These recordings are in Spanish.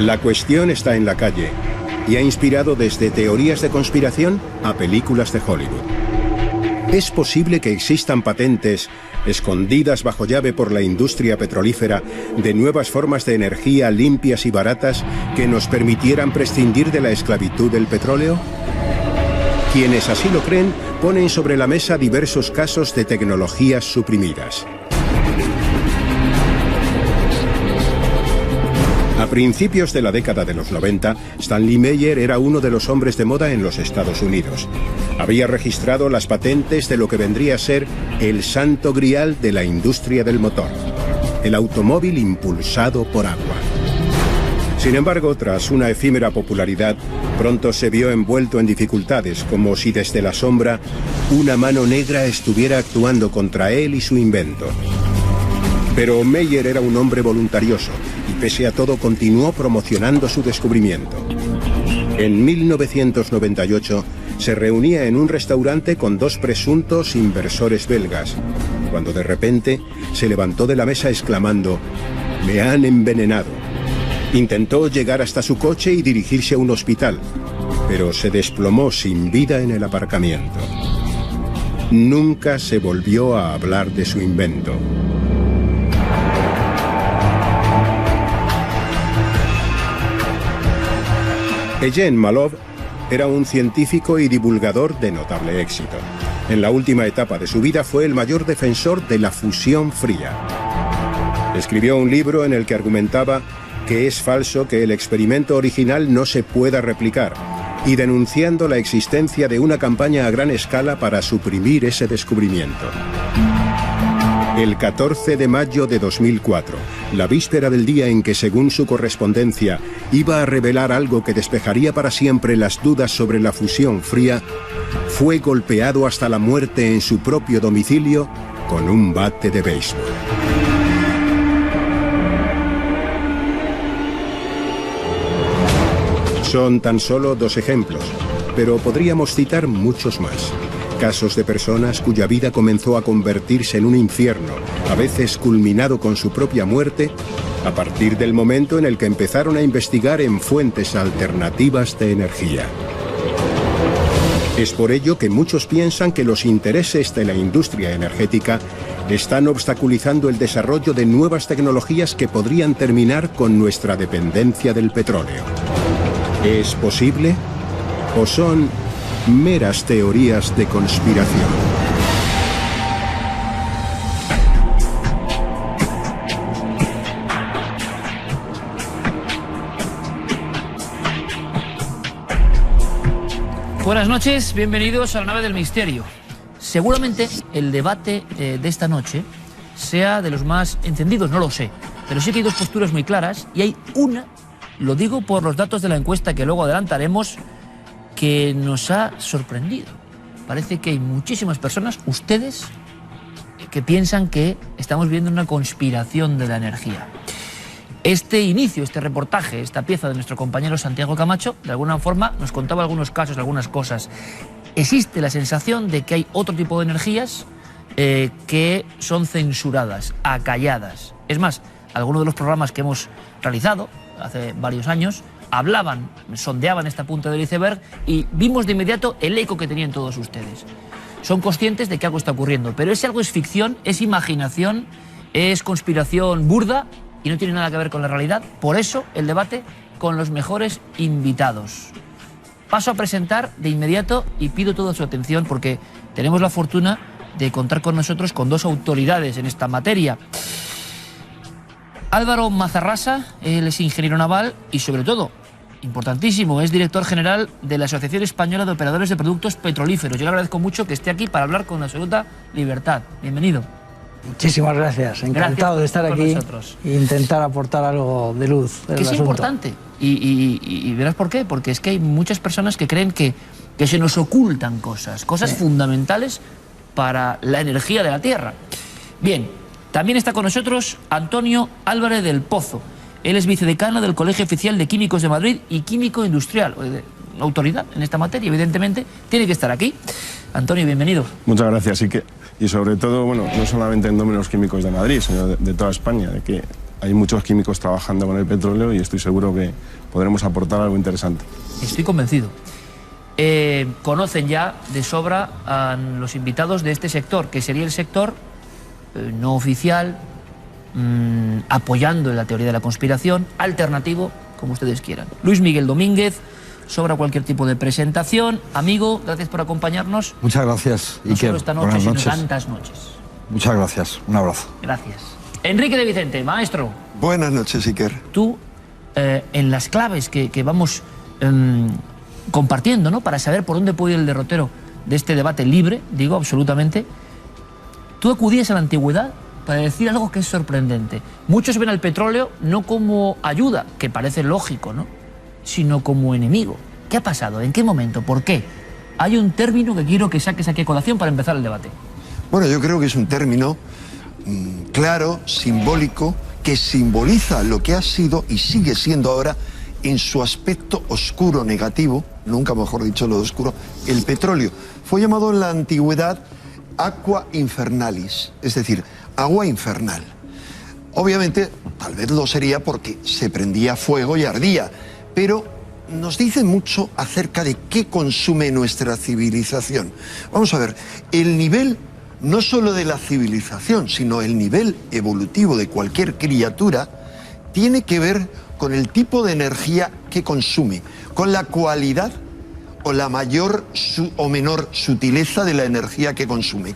La cuestión está en la calle y ha inspirado desde teorías de conspiración a películas de Hollywood. ¿Es posible que existan patentes escondidas bajo llave por la industria petrolífera de nuevas formas de energía limpias y baratas que nos permitieran prescindir de la esclavitud del petróleo? Quienes así lo creen ponen sobre la mesa diversos casos de tecnologías suprimidas. A principios de la década de los 90, Stanley Meyer era uno de los hombres de moda en los Estados Unidos. Había registrado las patentes de lo que vendría a ser el santo grial de la industria del motor, el automóvil impulsado por agua. Sin embargo, tras una efímera popularidad, pronto se vio envuelto en dificultades, como si desde la sombra una mano negra estuviera actuando contra él y su invento. Pero Meyer era un hombre voluntarioso y pese a todo continuó promocionando su descubrimiento. En 1998 se reunía en un restaurante con dos presuntos inversores belgas, cuando de repente se levantó de la mesa exclamando: «Me han envenenado». Intentó llegar hasta su coche y dirigirse a un hospital, pero se desplomó sin vida en el aparcamiento. Nunca se volvió a hablar de su invento. Eugene Malov era un científico y divulgador de notable éxito. En la última etapa de su vida fue el mayor defensor de la fusión fría. Escribió un libro en el que argumentaba que es falso que el experimento original no se pueda replicar, y denunciando la existencia de una campaña a gran escala para suprimir ese descubrimiento. El 14 de mayo de 2004, la víspera del día en que, según su correspondencia, iba a revelar algo que despejaría para siempre las dudas sobre la fusión fría, fue golpeado hasta la muerte en su propio domicilio con un bate de béisbol. Son tan solo dos ejemplos, pero podríamos citar muchos más. Casos de personas cuya vida comenzó a convertirse en un infierno, a veces culminado con su propia muerte, a partir del momento en el que empezaron a investigar en fuentes alternativas de energía. Es por ello que muchos piensan que los intereses de la industria energética están obstaculizando el desarrollo de nuevas tecnologías que podrían terminar con nuestra dependencia del petróleo. ¿Es posible? ¿O son meras teorías de conspiración? Buenas noches, bienvenidos a la nave del misterio. Seguramente el debate de esta noche sea de los más encendidos, no lo sé, pero sí que hay dos posturas muy claras y hay una, lo digo por los datos de la encuesta que luego adelantaremos, que nos ha sorprendido. Parece que hay muchísimas personas, ustedes, que piensan que estamos viendo una conspiración de la energía. Este inicio, este reportaje, esta pieza de nuestro compañero Santiago Camacho, de alguna forma nos contaba algunos casos, algunas cosas. Existe la sensación de que hay otro tipo de energías que son censuradas, acalladas. Es más, algunos de los programas que hemos realizado hace varios años hablaban, sondeaban esta punta del iceberg y vimos de inmediato el eco que tenían todos ustedes. Son conscientes de que algo está ocurriendo, pero ese algo es ficción, es imaginación, es conspiración burda y no tiene nada que ver con la realidad. Por eso el debate con los mejores invitados. Paso a presentar de inmediato y pido toda su atención porque tenemos la fortuna de contar con nosotros con dos autoridades en esta materia. Álvaro Mazarrasa, él es ingeniero naval y sobre todo, importantísimo, es director general de la Asociación Española de Operadores de Productos Petrolíferos. Yo le agradezco mucho que esté aquí para hablar con absoluta libertad. Bienvenido. Muchísimas gracias, encantado de estar aquí e intentar aportar algo de luz en el asunto. Es importante y verás por qué, porque es que hay muchas personas que creen que se nos ocultan cosas fundamentales para la energía de la Tierra. Bien, también está con nosotros Antonio Álvarez del Pozo. Él es vicedecano del Colegio Oficial de Químicos de Madrid y químico industrial. Autoridad en esta materia, evidentemente, tiene que estar aquí. Antonio, bienvenido. Muchas gracias. Y sobre todo, bueno, no solamente en Dominos Químicos de Madrid, sino de toda España, de que hay muchos químicos trabajando con el petróleo y estoy seguro que podremos aportar algo interesante. Estoy convencido. Conocen ya de sobra a los invitados de este sector, que sería el sector no oficial, apoyando en la teoría de la conspiración, alternativo, como ustedes quieran. Luis Miguel Domínguez, sobra cualquier tipo de presentación. Amigo, gracias por acompañarnos. Muchas gracias, no solo esta noche, sino tantas noches. Muchas gracias, un abrazo. Gracias. Enrique de Vicente, maestro. Buenas noches, Iker. Tú, en las claves que vamos compartiendo, ¿no?, para saber por dónde puede ir el derrotero de este debate libre, digo, absolutamente, tú acudías a la antigüedad para decir algo que es sorprendente. Muchos ven al petróleo no como ayuda, que parece lógico, ¿no?, sino como enemigo. ¿Qué ha pasado? ¿En qué momento? ¿Por qué? Hay un término que quiero que saques aquí a colación para empezar el debate. Bueno, yo creo que es un término claro, simbólico, que simboliza lo que ha sido y sigue siendo ahora en su aspecto oscuro, negativo, nunca mejor dicho lo de oscuro, el petróleo. Fue llamado en la antigüedad aqua infernalis, es decir, agua infernal. Obviamente, tal vez lo sería porque se prendía fuego y ardía, pero nos dice mucho acerca de qué consume nuestra civilización. Vamos a ver, el nivel no solo de la civilización, sino el nivel evolutivo de cualquier criatura tiene que ver con el tipo de energía que consume, con la cualidad o la mayor o menor sutileza de la energía que consume.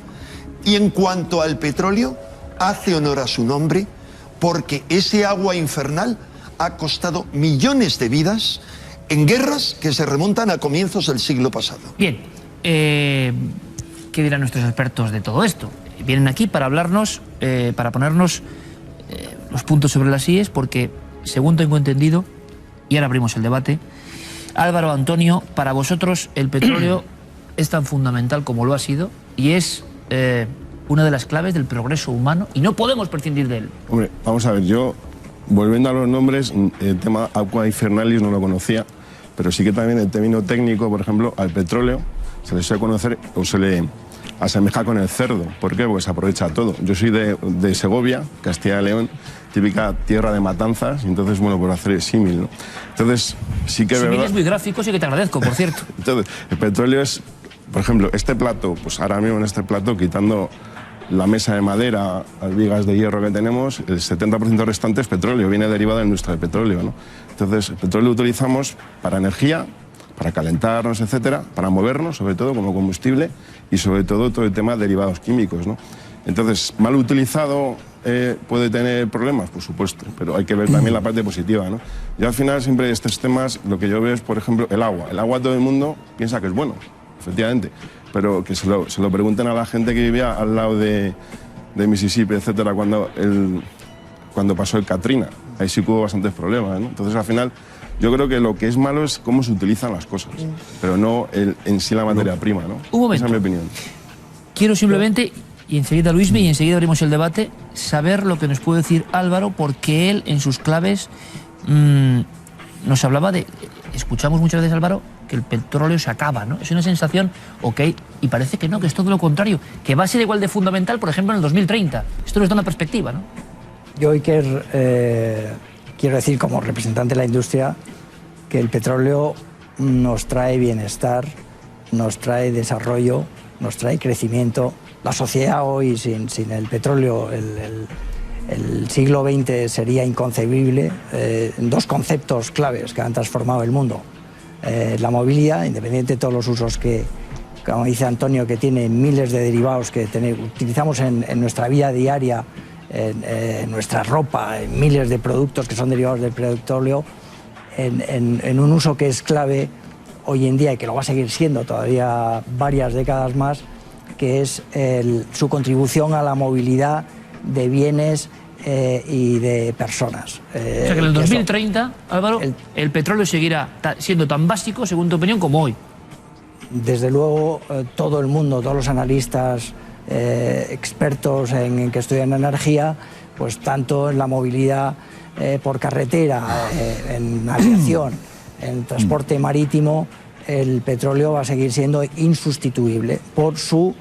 Y en cuanto al petróleo, hace honor a su nombre porque ese agua infernal ha costado millones de vidas en guerras que se remontan a comienzos del siglo pasado. Bien, ¿qué dirán nuestros expertos de todo esto? Vienen aquí para hablarnos, para ponernos los puntos sobre las íes, porque, según tengo entendido, y ahora abrimos el debate, Álvaro, Antonio, para vosotros el petróleo es tan fundamental como lo ha sido y es una de las claves del progreso humano y no podemos prescindir de él. Hombre, vamos a ver, yo, volviendo a los nombres, el tema aqua infernalis no lo conocía, pero sí que también el término técnico, por ejemplo, al petróleo se le suele conocer o se le asemeja con el cerdo. ¿Por qué? Porque se aprovecha todo. Yo soy de Segovia, Castilla y León, típica tierra de matanzas, y entonces, bueno, por hacer el símil, ¿no? Entonces, sí que es verdad... es muy gráfico, sí que te agradezco, por cierto. Entonces, el petróleo es, por ejemplo, este plato, pues ahora mismo en este plato, quitando la mesa de madera, las vigas de hierro que tenemos, el 70% restante es petróleo, viene derivado de la industria del petróleo, ¿no? Entonces, el petróleo lo utilizamos para energía, para calentarnos, etcétera, para movernos, sobre todo como combustible, y sobre todo el tema de derivados químicos, ¿no? Entonces, mal utilizado puede tener problemas, por supuesto, pero hay que ver también la parte positiva, ¿no? Yo al final siempre de estos temas lo que yo veo es, por ejemplo, el agua. El agua todo el mundo piensa que es bueno, efectivamente, pero que se lo pregunten a la gente que vivía al lado de Mississippi, etcétera, cuando pasó el Katrina. Ahí sí que hubo bastantes problemas, ¿no? Entonces, al final, yo creo que lo que es malo es cómo se utilizan las cosas, pero no en sí la materia prima, ¿no? Un momento. Esa es mi opinión. Quiero simplemente, y enseguida Luismi, y enseguida abrimos el debate, saber lo que nos puede decir Álvaro, porque él, en sus claves, nos hablaba de... Escuchamos muchas veces, Álvaro, que el petróleo se acaba, ¿no? Es una sensación, ok, y parece que no, que es todo lo contrario, que va a ser igual de fundamental, por ejemplo, en el 2030. Esto nos da una perspectiva, ¿no? Yo, Iker, quiero decir, como representante de la industria, que el petróleo nos trae bienestar, nos trae desarrollo, nos trae crecimiento. La sociedad hoy, sin el petróleo, el siglo XX sería inconcebible. Dos conceptos claves que han transformado el mundo. La movilidad, independiente de todos los usos que, como dice Antonio, que tiene miles de derivados que utilizamos en nuestra vida diaria, en nuestra ropa, en miles de productos que son derivados del petróleo, en un uso que es clave hoy en día y que lo va a seguir siendo todavía varias décadas más, que es su contribución a la movilidad de bienes y de personas. O sea que en el 2030, Álvaro, el petróleo seguirá siendo tan básico, según tu opinión, como hoy. Desde luego, todo el mundo, todos los analistas, expertos en que estudian energía, pues tanto en la movilidad por carretera, en aviación, en transporte marítimo, el petróleo va a seguir siendo insustituible por sus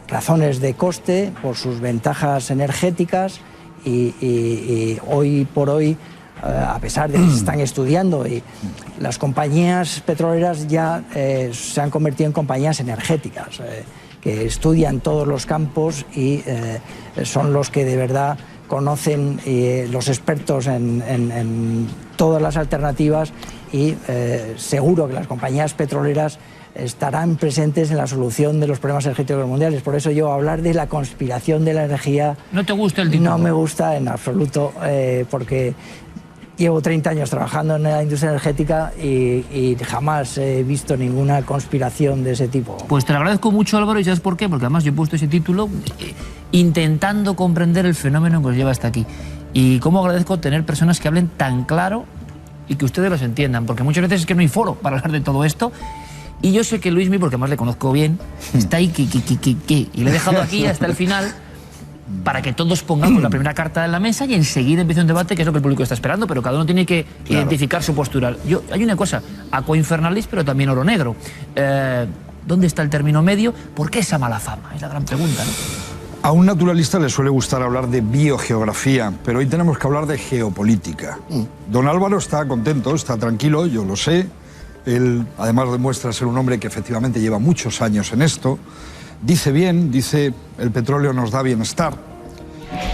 razones de coste, por sus ventajas energéticas y hoy por hoy, a pesar de que se están estudiando, y las compañías petroleras ya se han convertido en compañías energéticas, que estudian todos los campos y son los que de verdad conocen, los expertos en todas las alternativas, y seguro que las compañías petroleras estarán presentes en la solución de los problemas energéticos mundiales. Por eso yo hablar de la conspiración de la energía... ¿No te gusta el título? No me gusta en absoluto, porque llevo 30 años trabajando en la industria energética y jamás he visto ninguna conspiración de ese tipo. Pues te lo agradezco mucho, Álvaro, y ¿sabes por qué? Porque además yo he puesto ese título intentando comprender el fenómeno que nos lleva hasta aquí. Y cómo agradezco tener personas que hablen tan claro y que ustedes los entiendan, porque muchas veces es que no hay foro para hablar de todo esto. Y yo sé que Luismi, porque además le conozco bien, está ahí, y le he dejado aquí hasta el final para que todos pongamos la primera carta en la mesa y enseguida empiece un debate, que es lo que el público está esperando, pero cada uno tiene que identificar su postura. Hay una cosa, aqua infernalis, pero también oro negro. ¿Dónde está el término medio? ¿Por qué esa mala fama? Es la gran pregunta, ¿no? A un naturalista le suele gustar hablar de biogeografía, pero hoy tenemos que hablar de geopolítica. Don Álvaro está contento, está tranquilo, yo lo sé. Él, además, demuestra ser un hombre que efectivamente lleva muchos años en esto. Dice bien, dice, el petróleo nos da bienestar.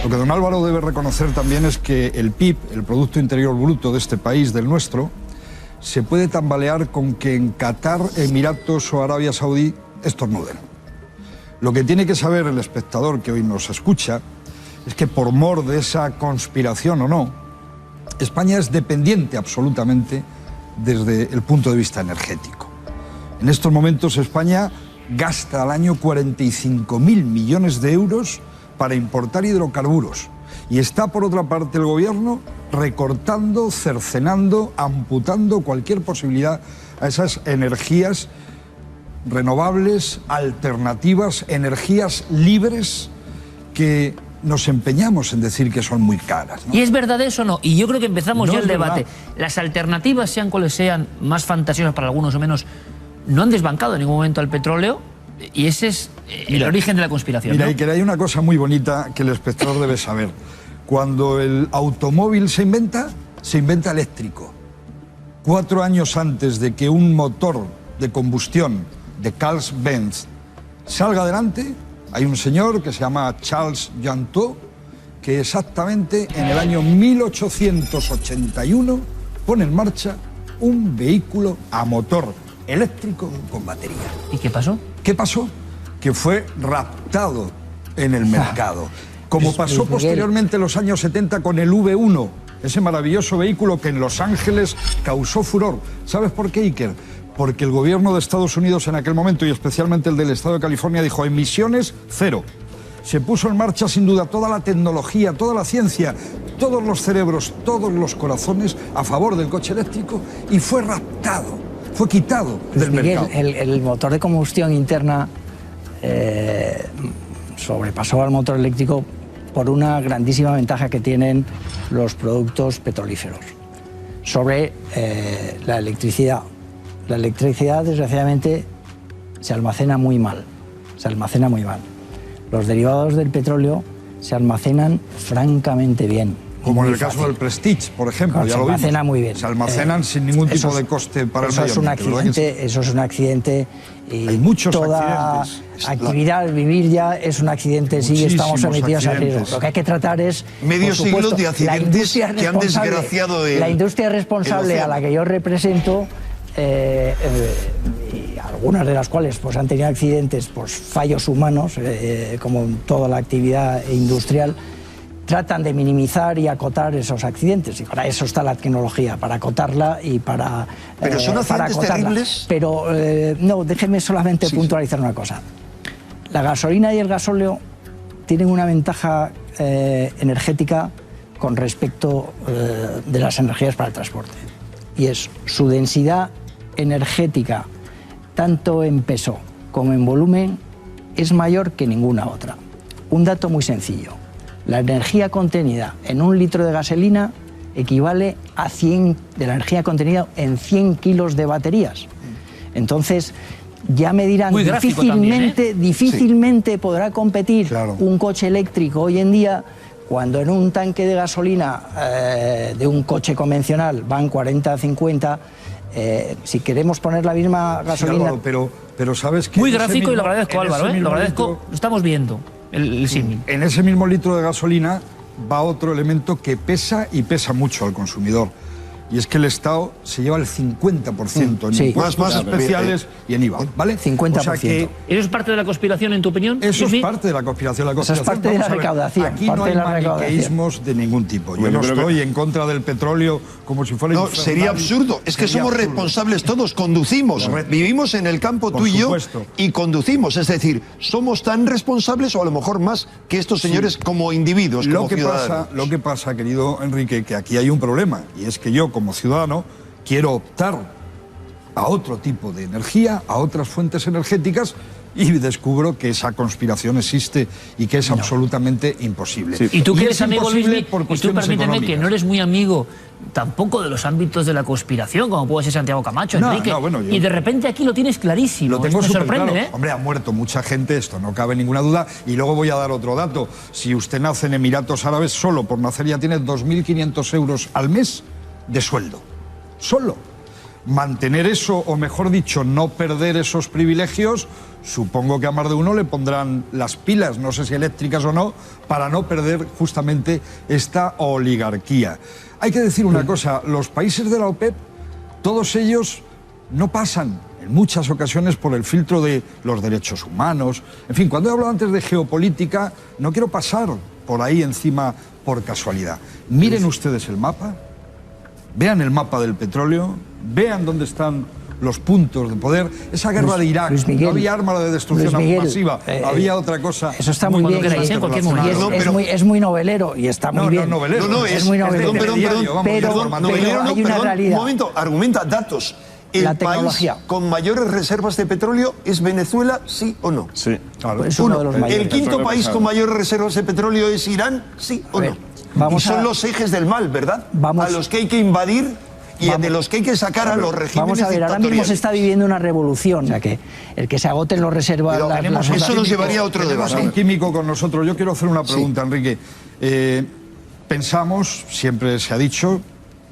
Lo que don Álvaro debe reconocer también es que el PIB, el Producto Interior Bruto de este país, del nuestro, se puede tambalear con que en Qatar, Emiratos o Arabia Saudí estornuden. Lo que tiene que saber el espectador que hoy nos escucha es que, por mor de esa conspiración o no, España es dependiente absolutamente desde el punto de vista energético. En estos momentos España gasta al año 45.000 millones de euros para importar hidrocarburos, y está, por otra parte, el gobierno recortando, cercenando, amputando cualquier posibilidad a esas energías renovables, alternativas, energías libres que nos empeñamos en decir que son muy caras, ¿no? ¿Y es verdad eso o no? Y yo creo que empezamos No ya es el debate. verdad. Las alternativas, sean cuales sean, más fantasiosas para algunos o menos, no han desbancado en ningún momento al petróleo, y ese es el origen de la conspiración. Mira, ¿no? y que hay una cosa muy bonita que el espectador debe saber. Cuando el automóvil se inventa eléctrico. 4 años antes de que un motor de combustión de Carl Benz salga adelante, hay un señor que se llama Charles Jantot, que exactamente en el año 1881 pone en marcha un vehículo a motor eléctrico con batería. ¿Y qué pasó? ¿Qué pasó? Que fue raptado en el mercado. Como pasó posteriormente en los años 70 con el V1, ese maravilloso vehículo que en Los Ángeles causó furor. ¿Sabes por qué, Iker? Porque el gobierno de Estados Unidos en aquel momento, y especialmente el del estado de California, dijo emisiones cero. Se puso en marcha sin duda toda la tecnología, toda la ciencia, todos los cerebros, todos los corazones a favor del coche eléctrico, y fue raptado, fue quitado del mercado. El motor de combustión interna sobrepasó al motor eléctrico por una grandísima ventaja que tienen los productos petrolíferos sobre la electricidad. La electricidad, desgraciadamente, se almacena muy mal. Los derivados del petróleo se almacenan francamente bien. Como en el caso del Prestige, por ejemplo, ya lo vimos. Se almacena muy bien. Se almacenan sin ningún tipo de coste para el medio ambiente. Eso es un accidente. Y hay muchos toda accidentes. Actividad, vivir ya es un accidente. Sí, estamos sometidos a riesgo. Lo que hay que tratar es, medio por supuesto, siglo de accidentes que han desgraciado la industria responsable a la que yo represento, y algunas de las cuales pues han tenido accidentes por fallos humanos, como en toda la actividad industrial, tratan de minimizar y acotar esos accidentes, y para eso está la tecnología, para acotarla y para... ¿Pero son accidentes terribles? Pero no, déjeme solamente puntualizar una cosa. La gasolina y el gasóleo tienen una ventaja energética con respecto de las energías para el transporte, y es su densidad energética, tanto en peso como en volumen, es mayor que ninguna otra. Un dato muy sencillo: la energía contenida en 1 litro de gasolina equivale a 100 de la energía contenida en 100 kilos de baterías. Entonces, ya me dirán, difícilmente podrá competir un coche eléctrico hoy en día cuando en un tanque de gasolina de un coche convencional van 40, 50, si queremos poner la misma gasolina... Sí, Álvaro, pero sabes que... Muy gráfico y lo agradezco, Álvaro, lo agradezco, lo estamos viendo, el símil. En ese mismo litro de gasolina va otro elemento que pesa y pesa mucho al consumidor. Y es que el Estado se lleva el 50% en impuestos más especiales y en IVA, ¿vale? 50%. O sea que ¿Eso es parte de la conspiración, en tu opinión? eso es parte de la conspiración. Eso es parte de la recaudación. Aquí no hay maniqueísmos de ningún tipo. Yo no estoy en contra del petróleo como si fuera... No, sería absurdo. Es que somos responsables todos, conducimos. Vivimos en el campo tú y yo y conducimos. Es decir, somos tan responsables o a lo mejor más que estos señores como individuos, como ciudadanos. Lo que pasa, querido Enrique, que aquí hay un problema. Y es que yo, como ciudadano, quiero optar a otro tipo de energía, a otras fuentes energéticas, y descubro que esa conspiración existe y que es absolutamente imposible. Sí. Y tú que eres amigo, Luismi, y tú permíteme que no eres muy amigo tampoco de los ámbitos de la conspiración, como puede ser Santiago Camacho, Enrique, y de repente aquí lo tienes clarísimo. Lo tengo me sorprende, claro. Hombre, ha muerto mucha gente, esto no cabe ninguna duda, y luego voy a dar otro dato. Si usted nace en Emiratos Árabes, solo por nacer ya tiene 2.500 euros al mes de sueldo. Solo. Mantener eso, o mejor dicho, no perder esos privilegios, supongo que a más de uno le pondrán las pilas, no sé si eléctricas o no, para no perder justamente esta oligarquía. Hay que decir una cosa, los países de la OPEP, todos ellos no pasan en muchas ocasiones por el filtro de los derechos humanos. En fin, cuando he hablado antes de geopolítica, no quiero pasar por ahí encima por casualidad. Miren ustedes el mapa. Vean el mapa del petróleo, vean dónde están los puntos de poder. Esa guerra de Irak, no había arma de destrucción masiva, había otra cosa. Eso está muy bien. Es muy novelero y está muy bien. No, es muy novelero. Pero hay una realidad. Un momento, argumenta datos. ¿El país con mayores reservas de petróleo es Venezuela, sí o no? Sí, claro. ¿El quinto país con mayores reservas de petróleo es Irán, sí o no? Y son los ejes del mal, ¿verdad? A los que hay que invadir y de los que hay que sacar a los regímenes Vamos a ver, ahora mismo se está viviendo una revolución, o sea que el que se agoten los reservas... Eso nos llevaría a otro debate. Un químico con nosotros. Yo quiero hacer una pregunta, Enrique. Pensamos, siempre se ha dicho,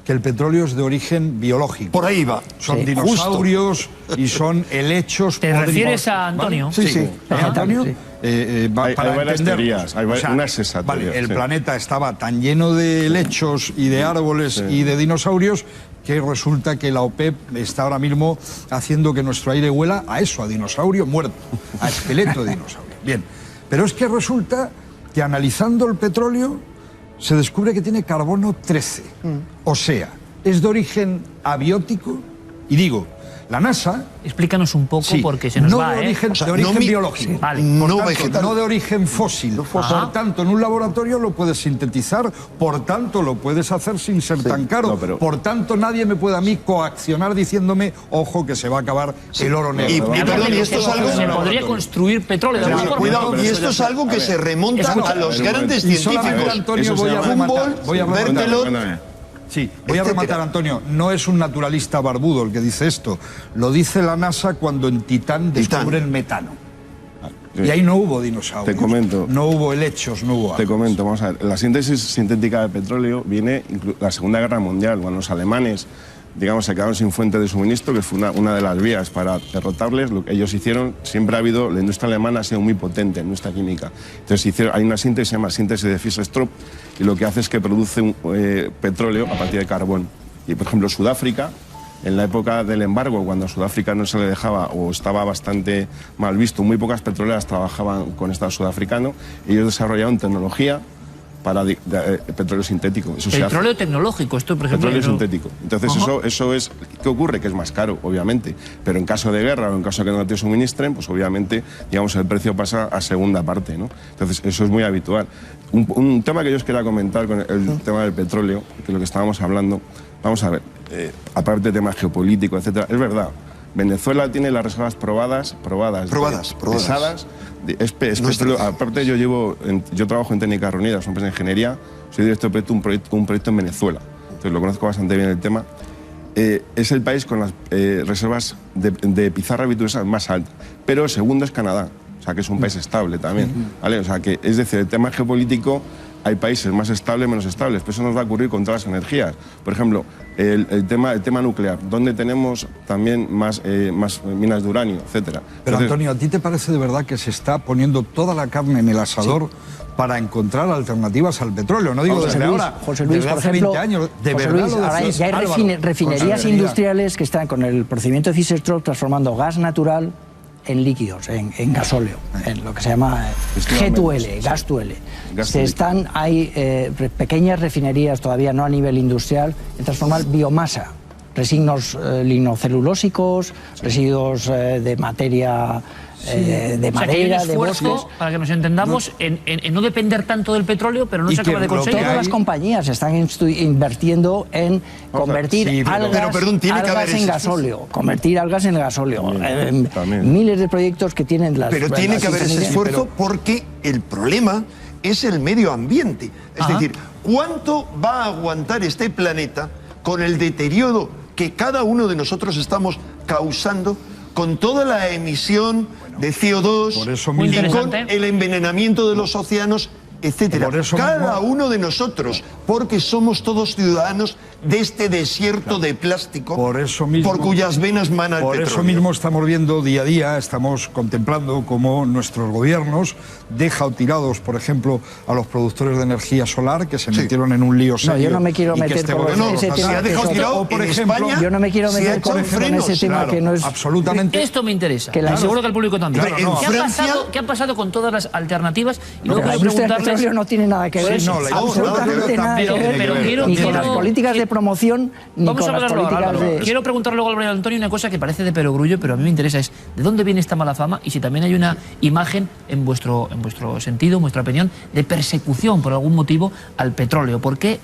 que el petróleo es de origen biológico. Por ahí va. Son dinosaurios y son helechos... ¿Te refieres a Antonio? ¿Vale? Sí. Antonio... hay varias teorías, hay unas esas teorías. El planeta estaba tan lleno de helechos y de árboles y de dinosaurios que resulta que la OPEP está ahora mismo haciendo que nuestro aire huela a eso, a dinosaurio muerto, a esqueleto de dinosaurio. Bien, pero es que resulta que analizando el petróleo se descubre que tiene carbono 13. O sea, es de origen abiótico. Y digo, la NASA... Explícanos un poco porque se nos va, de origen biológico. Vale. No de origen fósil. Por tanto, en un laboratorio lo puedes sintetizar, por tanto, lo puedes hacer sin ser tan caro. Por tanto, nadie me puede a mí coaccionar diciéndome, ojo, que se va a acabar el oro negro. Y esto es algo... Se podría construir petróleo. Cuidado, y esto es algo que se remonta a los grandes científicos. Antonio, voy a rematar. Sí, voy a rematar, Antonio. No es un naturalista barbudo el que dice esto. Lo dice la NASA cuando en Titán descubren metano. Y ahí no hubo dinosaurios. Te comento. No hubo helechos, no hubo árboles. Te comento, vamos a ver. La síntesis sintética de petróleo viene la Segunda Guerra Mundial, cuando los alemanes, digamos, se quedaron sin fuente de suministro, que fue una de las vías para derrotarles. Lo que ellos hicieron, siempre ha habido, la industria alemana ha sido muy potente en nuestra química. Entonces hay una síntesis, se llama síntesis de Fischer-Tropsch, y lo que hace es que produce petróleo a partir de carbón. Y por ejemplo, Sudáfrica, en la época del embargo, cuando a Sudáfrica no se le dejaba o estaba bastante mal visto, muy pocas petroleras trabajaban con Estado sudafricano, ellos desarrollaron tecnología para petróleo sintético. Eso petróleo tecnológico, esto por ejemplo... Petróleo sintético. Entonces eso es... ¿Qué ocurre? Que es más caro, obviamente. Pero en caso de guerra o en caso de que no te suministren, pues obviamente, digamos, el precio pasa a segunda parte, ¿no? Entonces eso es muy habitual. Un tema que yo os quería comentar con el tema del petróleo, que es lo que estábamos hablando, vamos a ver, aparte de tema geopolítico, etcétera, es verdad, Venezuela tiene las reservas probadas. Pesadas. Petróleo. Aparte yo trabajo en Técnicas Reunidas, una empresa de ingeniería, soy director de un proyecto en Venezuela, entonces lo conozco bastante bien el tema. Es el país con las reservas de pizarra bituminada más altas, pero el segundo es Canadá, o sea que es un país estable también, ¿vale? O sea que, es decir, el tema geopolítico hay países más estables, menos estables, pero eso nos va a ocurrir con todas las energías. Por ejemplo, el tema nuclear, donde tenemos también más minas de uranio, etcétera. Pero Entonces, Antonio, ¿a ti te parece de verdad que se está poniendo toda la carne en el asador para encontrar alternativas al petróleo? No digo desde ahora, José Luis, desde por hace ejemplo, 20 años. De José verdad Luis, lo ahora decís, ya hay Álvaro, refinerías con industriales que están con el procedimiento de Fischer-Tropsch transformando gas natural en líquidos, en gasóleo, en lo que se llama G2L, gas-to-L. Hay pequeñas refinerías todavía no a nivel industrial en transformar biomasa, residuos lignocelulósicos, residuos de materia de madera, de bosques. Para que nos entendamos, en no depender tanto del petróleo, pero no se acaba de conseguir. Todas las compañías están invirtiendo en convertir algas en gasóleo, convertir algas en gasóleo. Miles de proyectos que tienen las... Pero tiene que haber ese esfuerzo porque el problema es el medio ambiente. Es decir, ¿cuánto va a aguantar este planeta con el deterioro que cada uno de nosotros estamos causando con toda la emisión de CO2 y con el envenenamiento de los océanos, etcétera? Cada uno de nosotros, porque somos todos ciudadanos de este desierto de plástico por cuyas venas mana el petróleo. Por eso mismo estamos viendo día a día, estamos contemplando cómo nuestros gobiernos dejan tirados, por ejemplo, a los productores de energía solar que se metieron en un lío serio. No, yo no me quiero meter con ese tema. Por ejemplo, yo no me quiero meter con ese tema que no es... Absolutamente. Esto me interesa. Y seguro que al público también. ¿Qué ha pasado con todas las alternativas? Y luego la industria del petróleo no tiene nada que ver. Absolutamente nada que ver. Ni con las políticas de promoción, ni con las políticas de... Quiero preguntar luego al Antonio una cosa que parece de perogrullo, pero a mí me interesa, es ¿de dónde viene esta mala fama? Y si también hay una imagen, en vuestro sentido, en vuestra opinión, de persecución por algún motivo al petróleo. ¿Por qué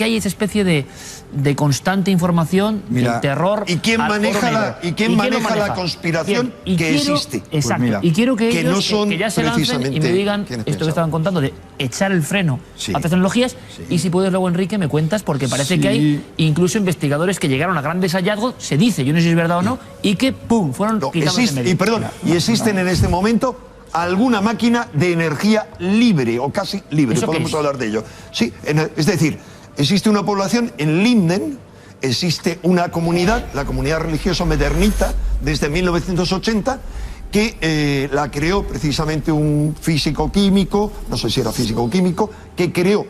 hay esa especie de constante información, de terror? ¿Y quién maneja la conspiración que existe? Exacto. Pues mira, y quiero que ellos, no son que ya se lancen y me digan esto que estaban contando, de echar el freno a estas tecnologías. Y si puedes luego, Enrique, me cuentas, porque parece que hay incluso investigadores que llegaron a grandes hallazgos, se dice, yo no sé si es verdad o no, y que ¡pum!, fueron quitados de medio. Y existen en este momento alguna máquina de energía libre o casi libre, podemos hablar de ello. Sí, es decir, existe una población en Linden, existe una comunidad, la comunidad religiosa medernita, desde 1980, que la creó precisamente un físico-químico, no sé si era físico-químico, que creó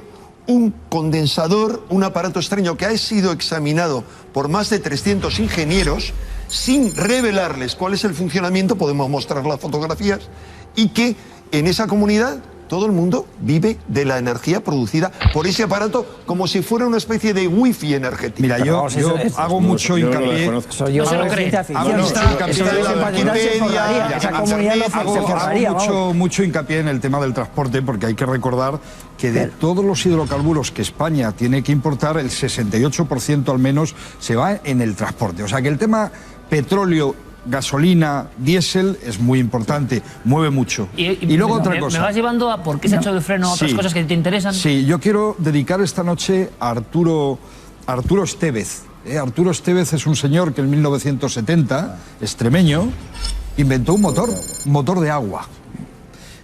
un condensador, un aparato extraño que ha sido examinado por más de 300 ingenieros, sin revelarles cuál es el funcionamiento, podemos mostrar las fotografías, y que en esa comunidad todo el mundo vive de la energía producida por ese aparato como si fuera una especie de wifi energético. Mira, yo hago mucho hincapié. Hago mucho hincapié en el tema del transporte, porque hay que recordar que de todos los hidrocarburos que España tiene que importar, el 68% al menos se va en el transporte. O sea que el tema petróleo, gasolina, diésel es muy importante, mueve mucho. Y luego otra cosa. ¿Me vas llevando a por qué se ha echado el freno a otras cosas que te interesan? Sí, yo quiero dedicar esta noche a Arturo Estevez. Arturo Estevez es un señor que en 1970, extremeño, inventó un motor de agua.